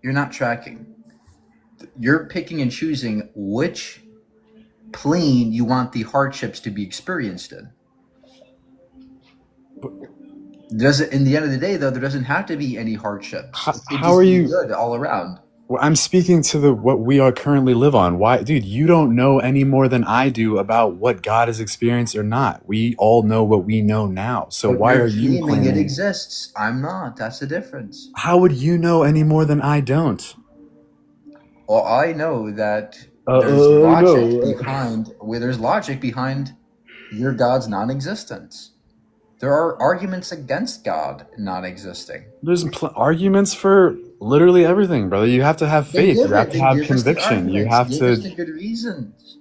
You're not tracking. You're picking and choosing which plane you want the hardships to be experienced in. Does it, in the end of the day, though, there doesn't have to be any hardships. It How just are be you? good all around. Well, I'm speaking to the what we are currently live on. Why, dude? You don't know any more than I do about what God has experienced or not. We all know what we know now. So But why you're are you claiming it claiming? exists. I'm not. That's the difference. How would you know any more than I don't? Well, I know that there's logic No. behind where there's logic behind your God's non-existence. There are arguments against God not existing. There's arguments for literally everything, brother. You have to have They faith. give You have it. to They have give us the conviction. You arguments. have Give us to. the good reasons.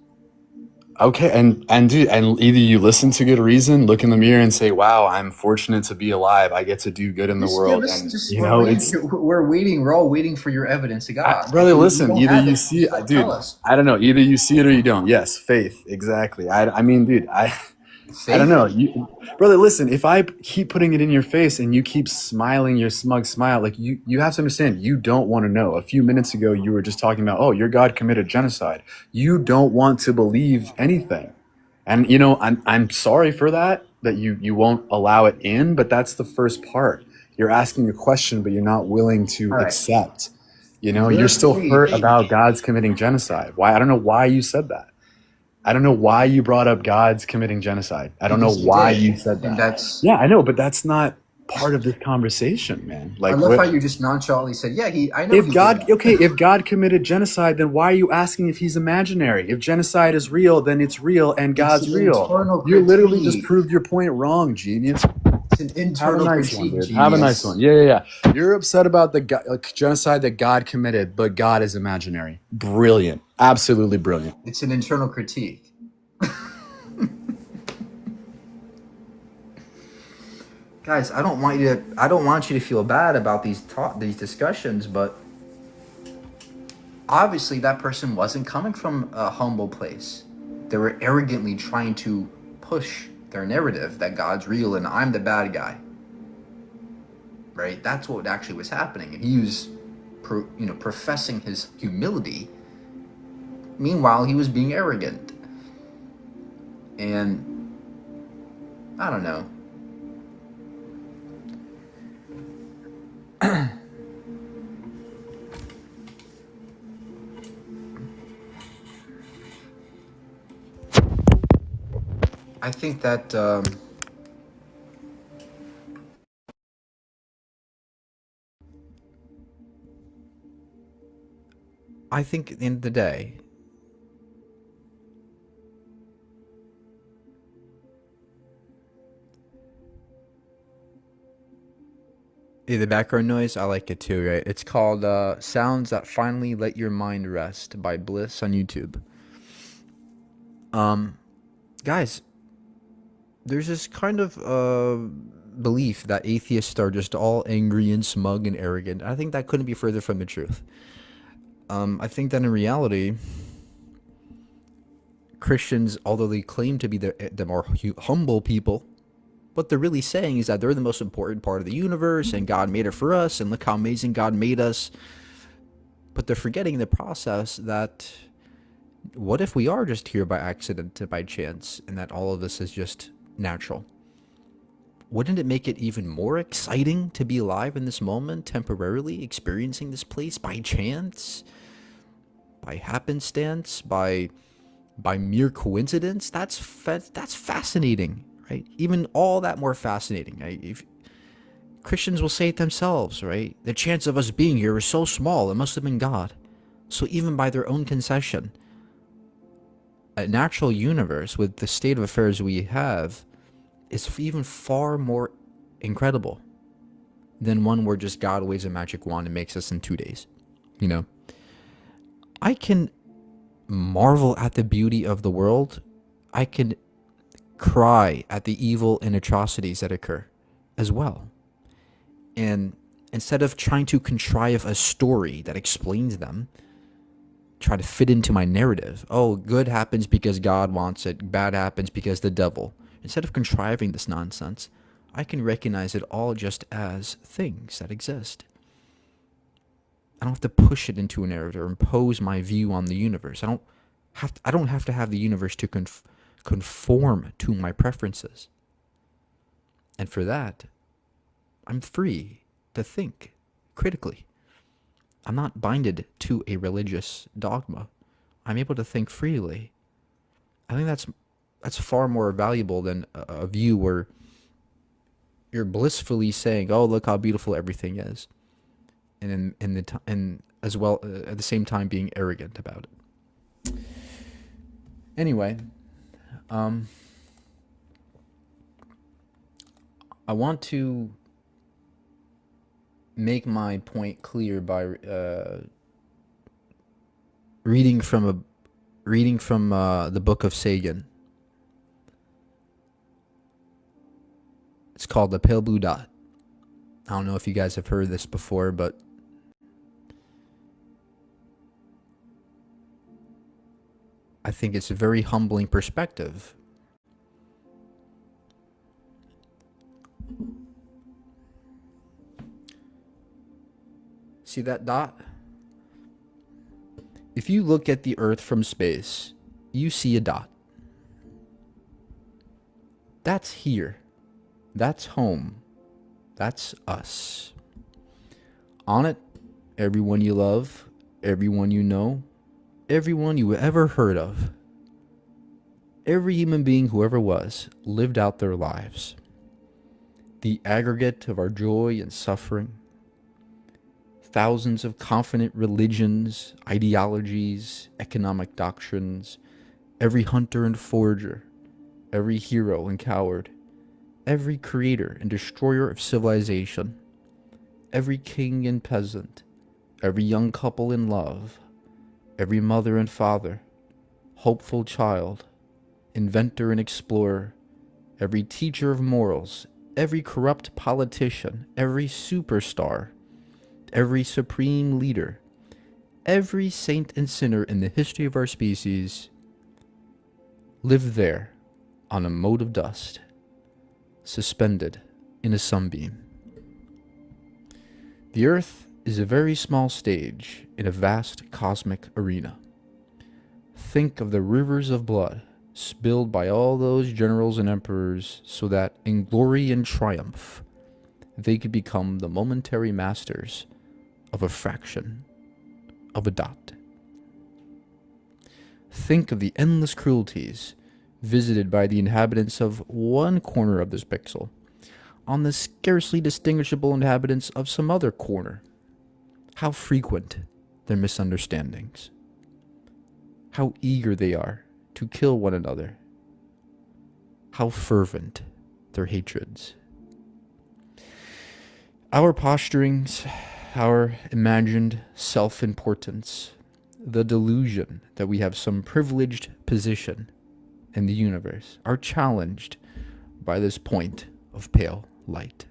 Okay, and dude, and either you listen to good reason, look in the mirror, and say, "Wow, I'm fortunate to be alive. I get to do good in the Just give world." us. And Just we're waiting. We're waiting. We're all waiting for your evidence to God. brother, If you listen. don't Either have you it, see just it, don't dude. tell us. I don't know. Either you see it or you don't. Yes, faith. Exactly. I mean, dude. I don't Faith. know. Brother, listen, if I keep putting it in your face and you keep smiling your smug smile, like you have to understand, you don't want to know. A few minutes ago, you were just talking about, oh, your God committed genocide. You don't want to believe anything. And, I'm sorry for that you won't allow it in, but that's the first part. You're asking a question, but you're not willing to All right. accept. Your You're still hurt faith. about God's committing genocide. Why? I don't know why you said that. I don't know why you brought up God's committing genocide. I don't know Because you why did, you said and that. that's. Yeah, I know, but that's not part of this conversation, man. I Like, love how what you just nonchalantly said, "Yeah, I know he if did God? that." Okay, if God committed genocide, then why are you asking if He's imaginary? If genocide is real, then it's real, and It's God's an real. internal You literally just critique. proved your point wrong, genius. It's an Have a internal nice one, critique, dude. Have a nice genius. one. Yeah. You're upset about the genocide that God committed, but God is imaginary. Brilliant. Absolutely brilliant. It's an internal critique. Guys, I don't want you to feel bad about these discussions, but obviously that person wasn't coming from a humble place. They were arrogantly trying to push their narrative that God's real and I'm the bad guy. Right? That's what actually was happening. And he was professing his humility. Meanwhile, he was being arrogant. And I don't know. I think that I think at the end of the day, the background noise, I like it too, right? It's called Sounds That Finally Let Your Mind Rest by Bliss on YouTube. Guys, there's this kind of belief that atheists are just all angry and smug and arrogant. I think that couldn't be further from the truth. I think that in reality, Christians, although they claim to be the more humble people, what they're really saying is that they're the most important part of the universe and God made it for us and look how amazing God made us. But they're forgetting in the process that what if we are just here by accident, by chance, and that all of this is just natural? Wouldn't it make it even more exciting to be alive in this moment, temporarily experiencing this place by chance, by happenstance, by mere coincidence? That's fascinating, right? Even all that more fascinating. If Christians will say it themselves, right? The chance of us being here is so small, it must have been God. So even by their own concession, a natural universe with the state of affairs we have is even far more incredible than one where just God waves a magic wand and makes us in 2 days. You know, I can marvel at the beauty of the world. I can cry at the evil and atrocities that occur as well. And instead of trying to contrive a story that explains them, try to fit into my narrative. Oh, good happens because God wants it. Bad happens because the devil. Instead of contriving this nonsense, I can recognize it all just as things that exist. I don't have to push it into a narrative or impose my view on the universe. I don't have to have the universe to conform to my preferences. And for that, I'm free to think critically. I'm not binded to a religious dogma. I'm able to think freely. I think that's far more valuable than a view where you're blissfully saying, "Oh, look how beautiful everything is," and as well at the same time being arrogant about it. Anyway, I want to make my point clear by reading from the book of Sagan. It's called The Pale Blue Dot. I don't know if you guys have heard this before, but I think it's a very humbling perspective. See that dot? If you look at the Earth from space, you see a dot. That's here. That's home. That's us. On it, everyone you love, everyone you know, everyone you ever heard of. Every human being who ever was lived out their lives. The aggregate of our joy and suffering. Thousands of confident religions, ideologies, economic doctrines. Every hunter and forager. Every hero and coward. Every creator and destroyer of civilization, every king and peasant, every young couple in love, every mother and father, hopeful child, inventor and explorer, every teacher of morals, every corrupt politician, every superstar, every supreme leader, every saint and sinner in the history of our species lived there on a mote of dust, suspended in a sunbeam. The Earth is a very small stage in a vast cosmic arena. Think of the rivers of blood spilled by all those generals and emperors so that in glory and triumph they could become the momentary masters of a fraction of a dot. Think of the endless cruelties visited by the inhabitants of one corner of this pixel on the scarcely distinguishable inhabitants of some other corner. How frequent their misunderstandings. How eager they are to kill one another. How fervent their hatreds. Our posturings, our imagined self-importance, the delusion that we have some privileged position in the universe are challenged by this point of pale light.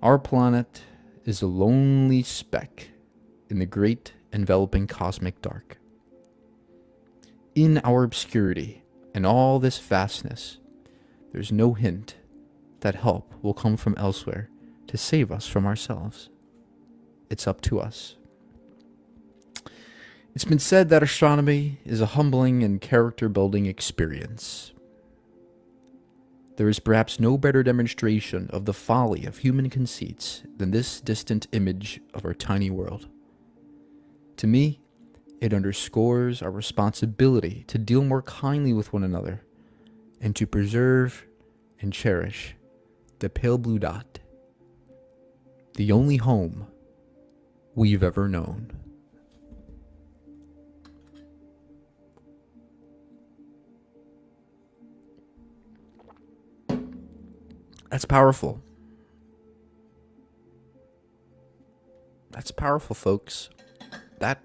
Our planet is a lonely speck in the great enveloping cosmic dark. In our obscurity and all this vastness, there's no hint that help will come from elsewhere to save us from ourselves. It's up to us. It's been said that astronomy is a humbling and character-building experience. There is perhaps no better demonstration of the folly of human conceits than this distant image of our tiny world. To me, it underscores our responsibility to deal more kindly with one another and to preserve and cherish the pale blue dot, the only home we've ever known. That's powerful. That's powerful, folks. That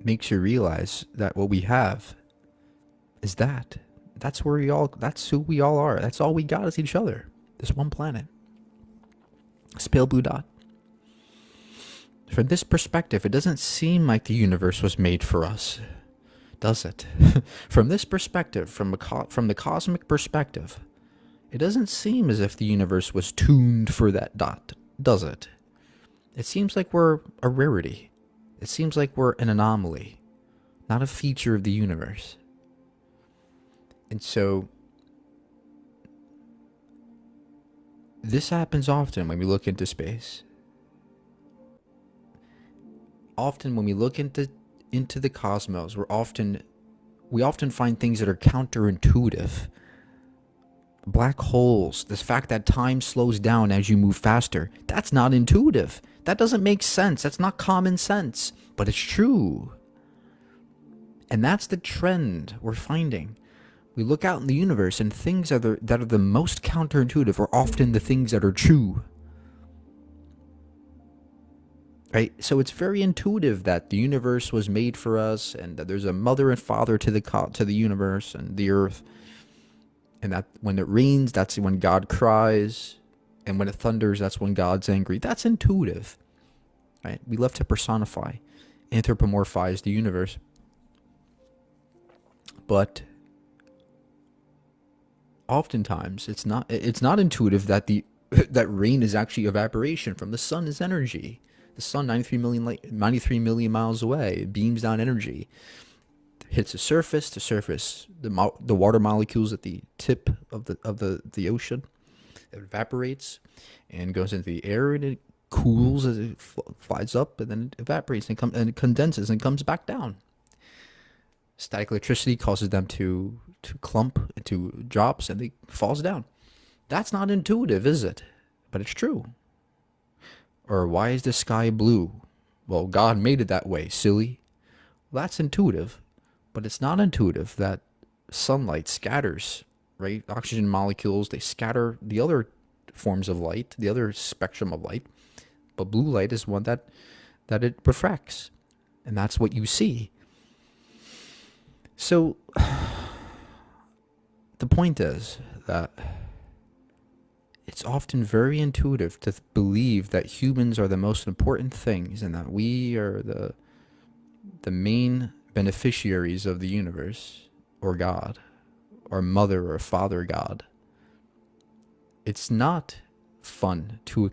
makes you realize that what we have is that. That's who we all are. That's all we got is each other. This one planet. This pale blue dot. From this perspective, it doesn't seem like the universe was made for us, does it? From this perspective, from the cosmic perspective, it doesn't seem as if the universe was tuned for that dot, does it? It seems like we're a rarity. It seems like we're an anomaly, not a feature of the universe. And so, this happens often when we look into space. Often when we look into the cosmos, we often find things that are counterintuitive. Black holes, this fact that time slows down as you move faster, that's not intuitive. That doesn't make sense. That's not common sense, but it's true. And that's the trend we're finding. We look out in the universe and things that are the most counterintuitive are often the things that are true. Right? So it's very intuitive that the universe was made for us and that there's a mother and father to the universe and the earth. And that when it rains, that's when God cries. And when it thunders, that's when God's angry. That's intuitive. Right? We love to personify, anthropomorphize the universe. But oftentimes it's not intuitive that rain is actually evaporation from the sun is energy. The sun 93 million miles away, it beams down energy, hits the surface, the water molecules at the tip of the ocean, it evaporates and goes into the air and it cools as it flies up and then it evaporates and it condenses and comes back down. Static electricity causes them to clump into drops and it falls down. That's not intuitive, is it? But it's true. Or why is the sky blue? Well, God made it that way, silly. Well, that's intuitive, but it's not intuitive that sunlight scatters, right? Oxygen molecules, they scatter the other forms of light, the other spectrum of light, but blue light is one that it refracts, and that's what you see. So, the point is that it's often very intuitive to believe that humans are the most important things and that we are the main beneficiaries of the universe, or God, or Mother or Father God. It's not fun to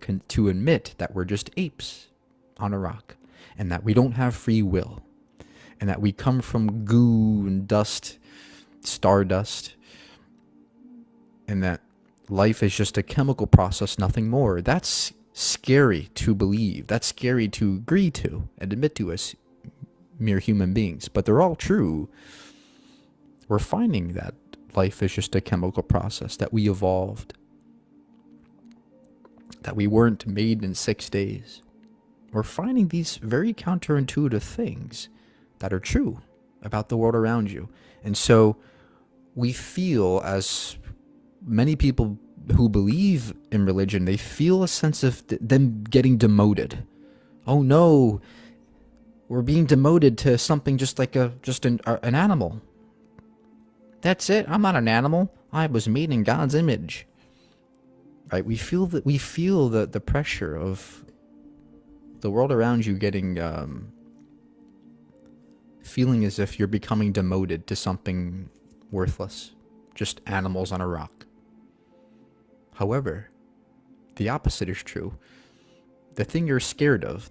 admit that we're just apes on a rock and that we don't have free will and that we come from goo and dust, stardust, and that life is just a chemical process, nothing more. That's scary to believe. That's scary to agree to and admit to as mere human beings. But they're all true. We're finding that life is just a chemical process, that we evolved, that we weren't made in 6 days. We're finding these very counterintuitive things that are true about the world around you. And so we feel, as many people who believe in religion, they feel a sense of them getting demoted. Oh no, we're being demoted to something just like an animal. That's it. I'm not an animal. I was made in God's image. Right? We feel the pressure of the world around you getting feeling as if you're becoming demoted to something worthless, just animals on a rock. However, the opposite is true. The thing you're scared of,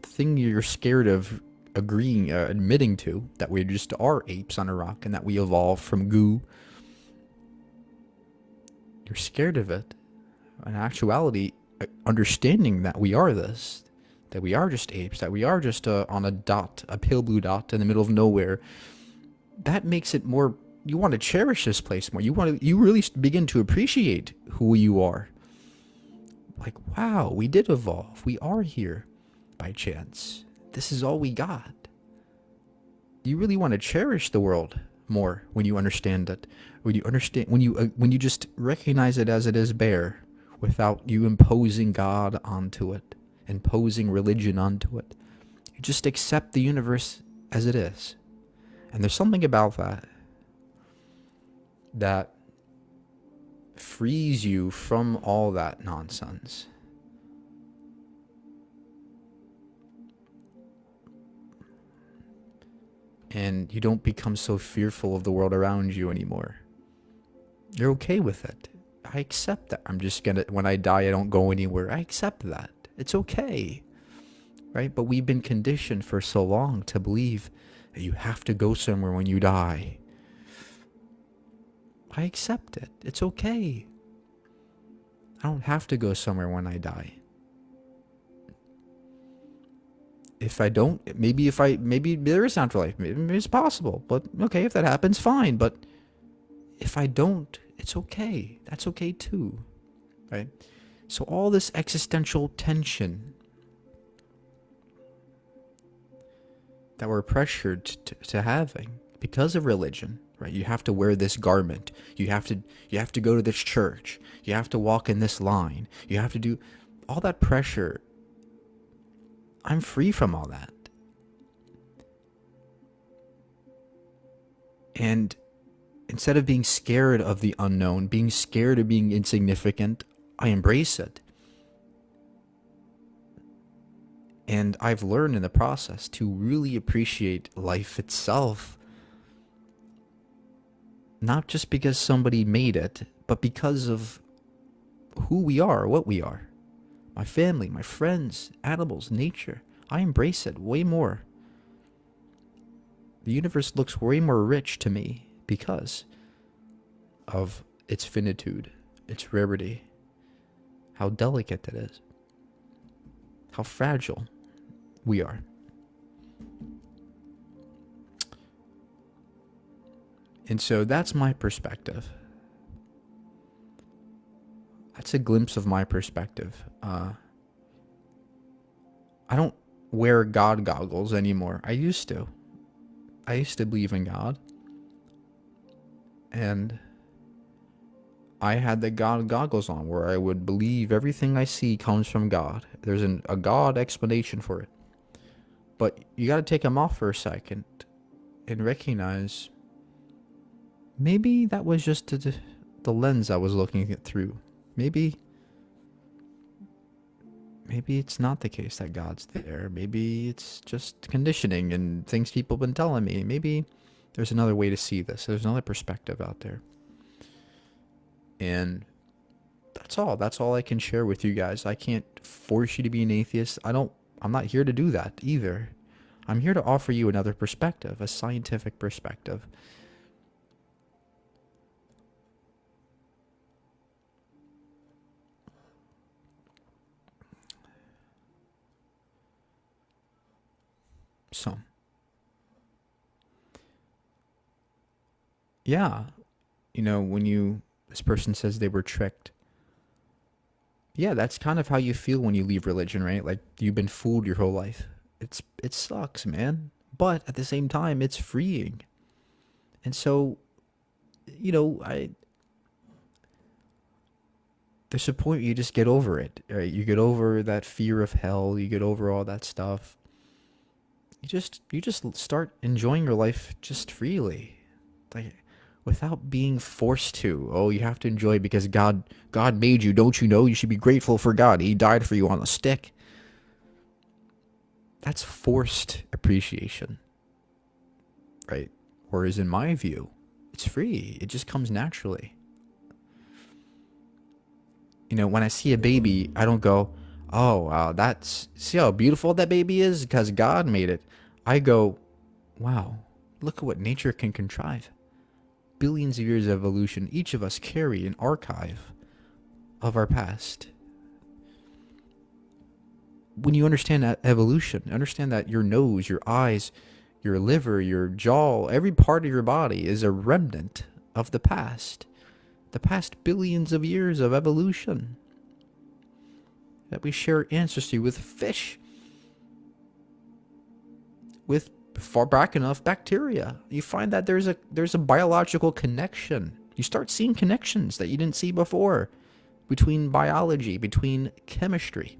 admitting to, that we just are apes on a rock and that we evolved from goo, you're scared of it. In actuality, understanding that we are this, that we are just apes, that we are just on a dot, a pale blue dot in the middle of nowhere, that makes it more, you want to cherish this place more. You really begin to appreciate who you are. Like, wow, we did evolve. We are here by chance. This is all we got. You really want to cherish the world more when you understand it. When you just recognize it as it is bare, without you imposing God onto it, imposing religion onto it. You just accept the universe as it is. And there's something about that frees you from all that nonsense. And you don't become so fearful of the world around you anymore. You're okay with it. I accept that. When I die, I don't go anywhere. I accept that. It's okay. Right? But we've been conditioned for so long to believe that you have to go somewhere when you die. I accept it. It's okay. I don't have to go somewhere when I die. If I don't, maybe there is afterlife. Maybe it's possible. But okay, if that happens, fine. But if I don't, it's okay. That's okay too. Right? So all this existential tension that we're pressured to having because of religion, right? You have to wear this garment. You have to go to this church. You have to walk in this line. You have to do all that pressure. I'm free from all that. And instead of being scared of the unknown, being scared of being insignificant, I embrace it. And I've learned in the process to really appreciate life itself. Not just because somebody made it, but because of who we are, what we are. My family, my friends, animals, nature. I embrace it way more. The universe looks way more rich to me because of its finitude, its rarity, how delicate it is, how fragile we are. And so that's my perspective. That's a glimpse of my perspective. I don't wear God goggles anymore. I used to believe in God. And I had the God goggles on where I would believe everything I see comes from God. There's a God explanation for it. But you got to take them off for a second and recognize maybe that was just the lens I was looking at through. Maybe it's not the case that God's there. Maybe it's just conditioning and things people have been telling me. Maybe there's another way to see this. There's another perspective out there. And that's all I can share with you guys. I can't force you to be an atheist. I'm not here to do that either. I'm here to offer you another perspective, a scientific perspective. So, yeah, when this person says they were tricked, yeah, that's kind of how you feel when you leave religion, right? Like you've been fooled your whole life. It sucks, man. But at the same time, it's freeing. And so, there's a point where you just get over it, right? You get over that fear of hell. You get over all that stuff. You just start enjoying your life just freely, like without being forced to. Oh, you have to enjoy it because God made you. Don't you know? You should be grateful for God. He died for you on a stick. That's forced appreciation, right? Whereas in my view, it's free. It just comes naturally. You know, when I see a baby, I don't go, oh, wow, see how beautiful that baby is because God made it. I go, wow, look at what nature can contrive. Billions of years of evolution, each of us carry an archive of our past. When you understand that evolution, understand that your nose, your eyes, your liver, your jaw, every part of your body is a remnant of the past billions of years of evolution. That we share ancestry with fish, with far back enough bacteria. You find that there's a biological connection. You start seeing connections that you didn't see before between biology, between chemistry,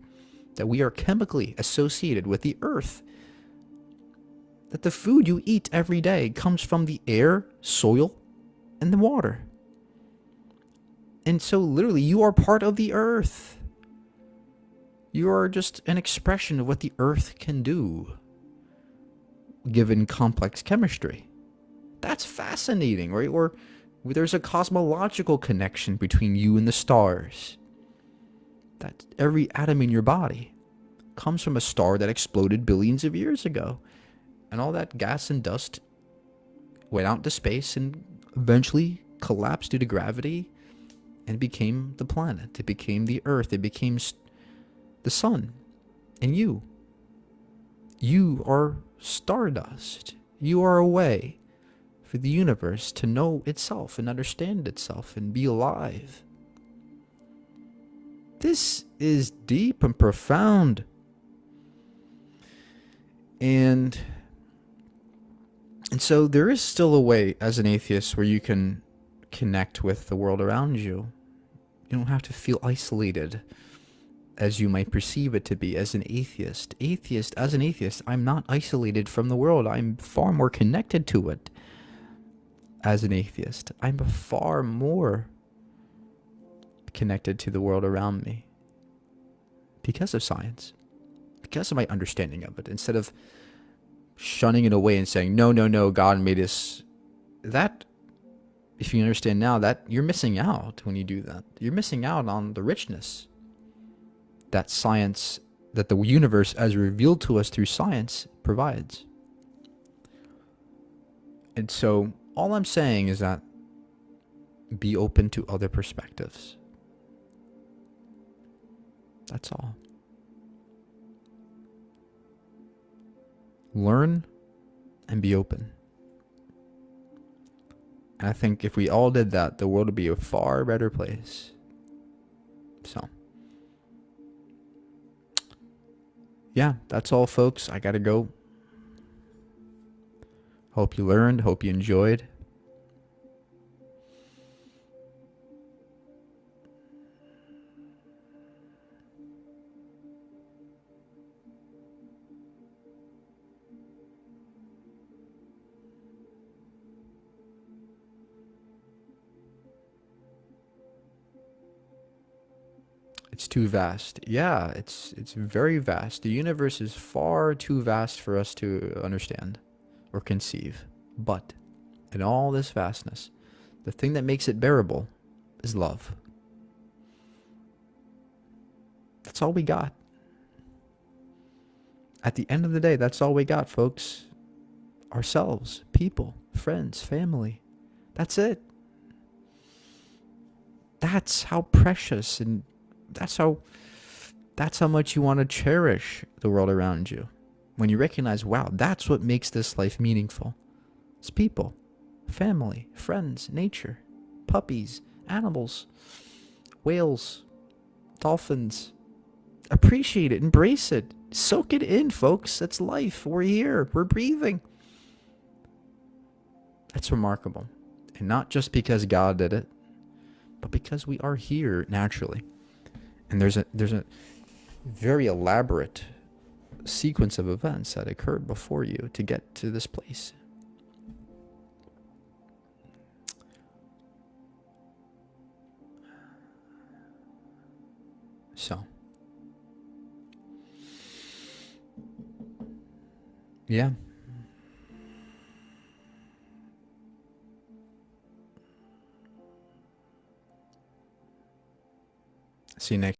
that we are chemically associated with the earth. That the food you eat every day comes from the air, soil, and the water. And so literally you are part of the earth. You are just an expression of what the earth can do, given complex chemistry. That's fascinating, right? Or there's a cosmological connection between you and the stars. That every atom in your body comes from a star that exploded billions of years ago. And all that gas and dust went out into space and eventually collapsed due to gravity and became the planet. It became the earth. It became the sun. And you. You are stardust. You are a way for the universe to know itself and understand itself and be alive. This is deep and profound. And so there is still a way as an atheist where you can connect with the world around you. You don't have to feel isolated as you might perceive it to be as an atheist. As an atheist, I'm not isolated from the world. I'm far more connected to it as an atheist. I'm far more connected to the world around me because of science, because of my understanding of it. Instead of shunning it away and saying, no, God made us. That, if you understand now, that you're missing out when you do that. You're missing out on the richness that science, that the universe as revealed to us through science provides. And so all I'm saying is that be open to other perspectives. That's all. Learn and be open. And I think if we all did that, the world would be a far better place. So, yeah, that's all, folks. I gotta go. Hope you learned. Hope you enjoyed. It's too vast. Yeah, it's very vast. The universe is far too vast for us to understand or conceive. But in all this vastness, the thing that makes it bearable is love. That's all we got. At the end of the day, that's all we got, folks. Ourselves, people, friends, family. That's it. That's how precious and that's how much you want to cherish the world around you. When you recognize, wow, that's what makes this life meaningful. It's people, family, friends, nature, puppies, animals, whales, dolphins. Appreciate it, embrace it, soak it in, folks. That's life. We're here, we're breathing. That's remarkable. And not just because God did it, but because we are here naturally. And there's a very elaborate sequence of events that occurred before you to get to this place. So, yeah. See you next.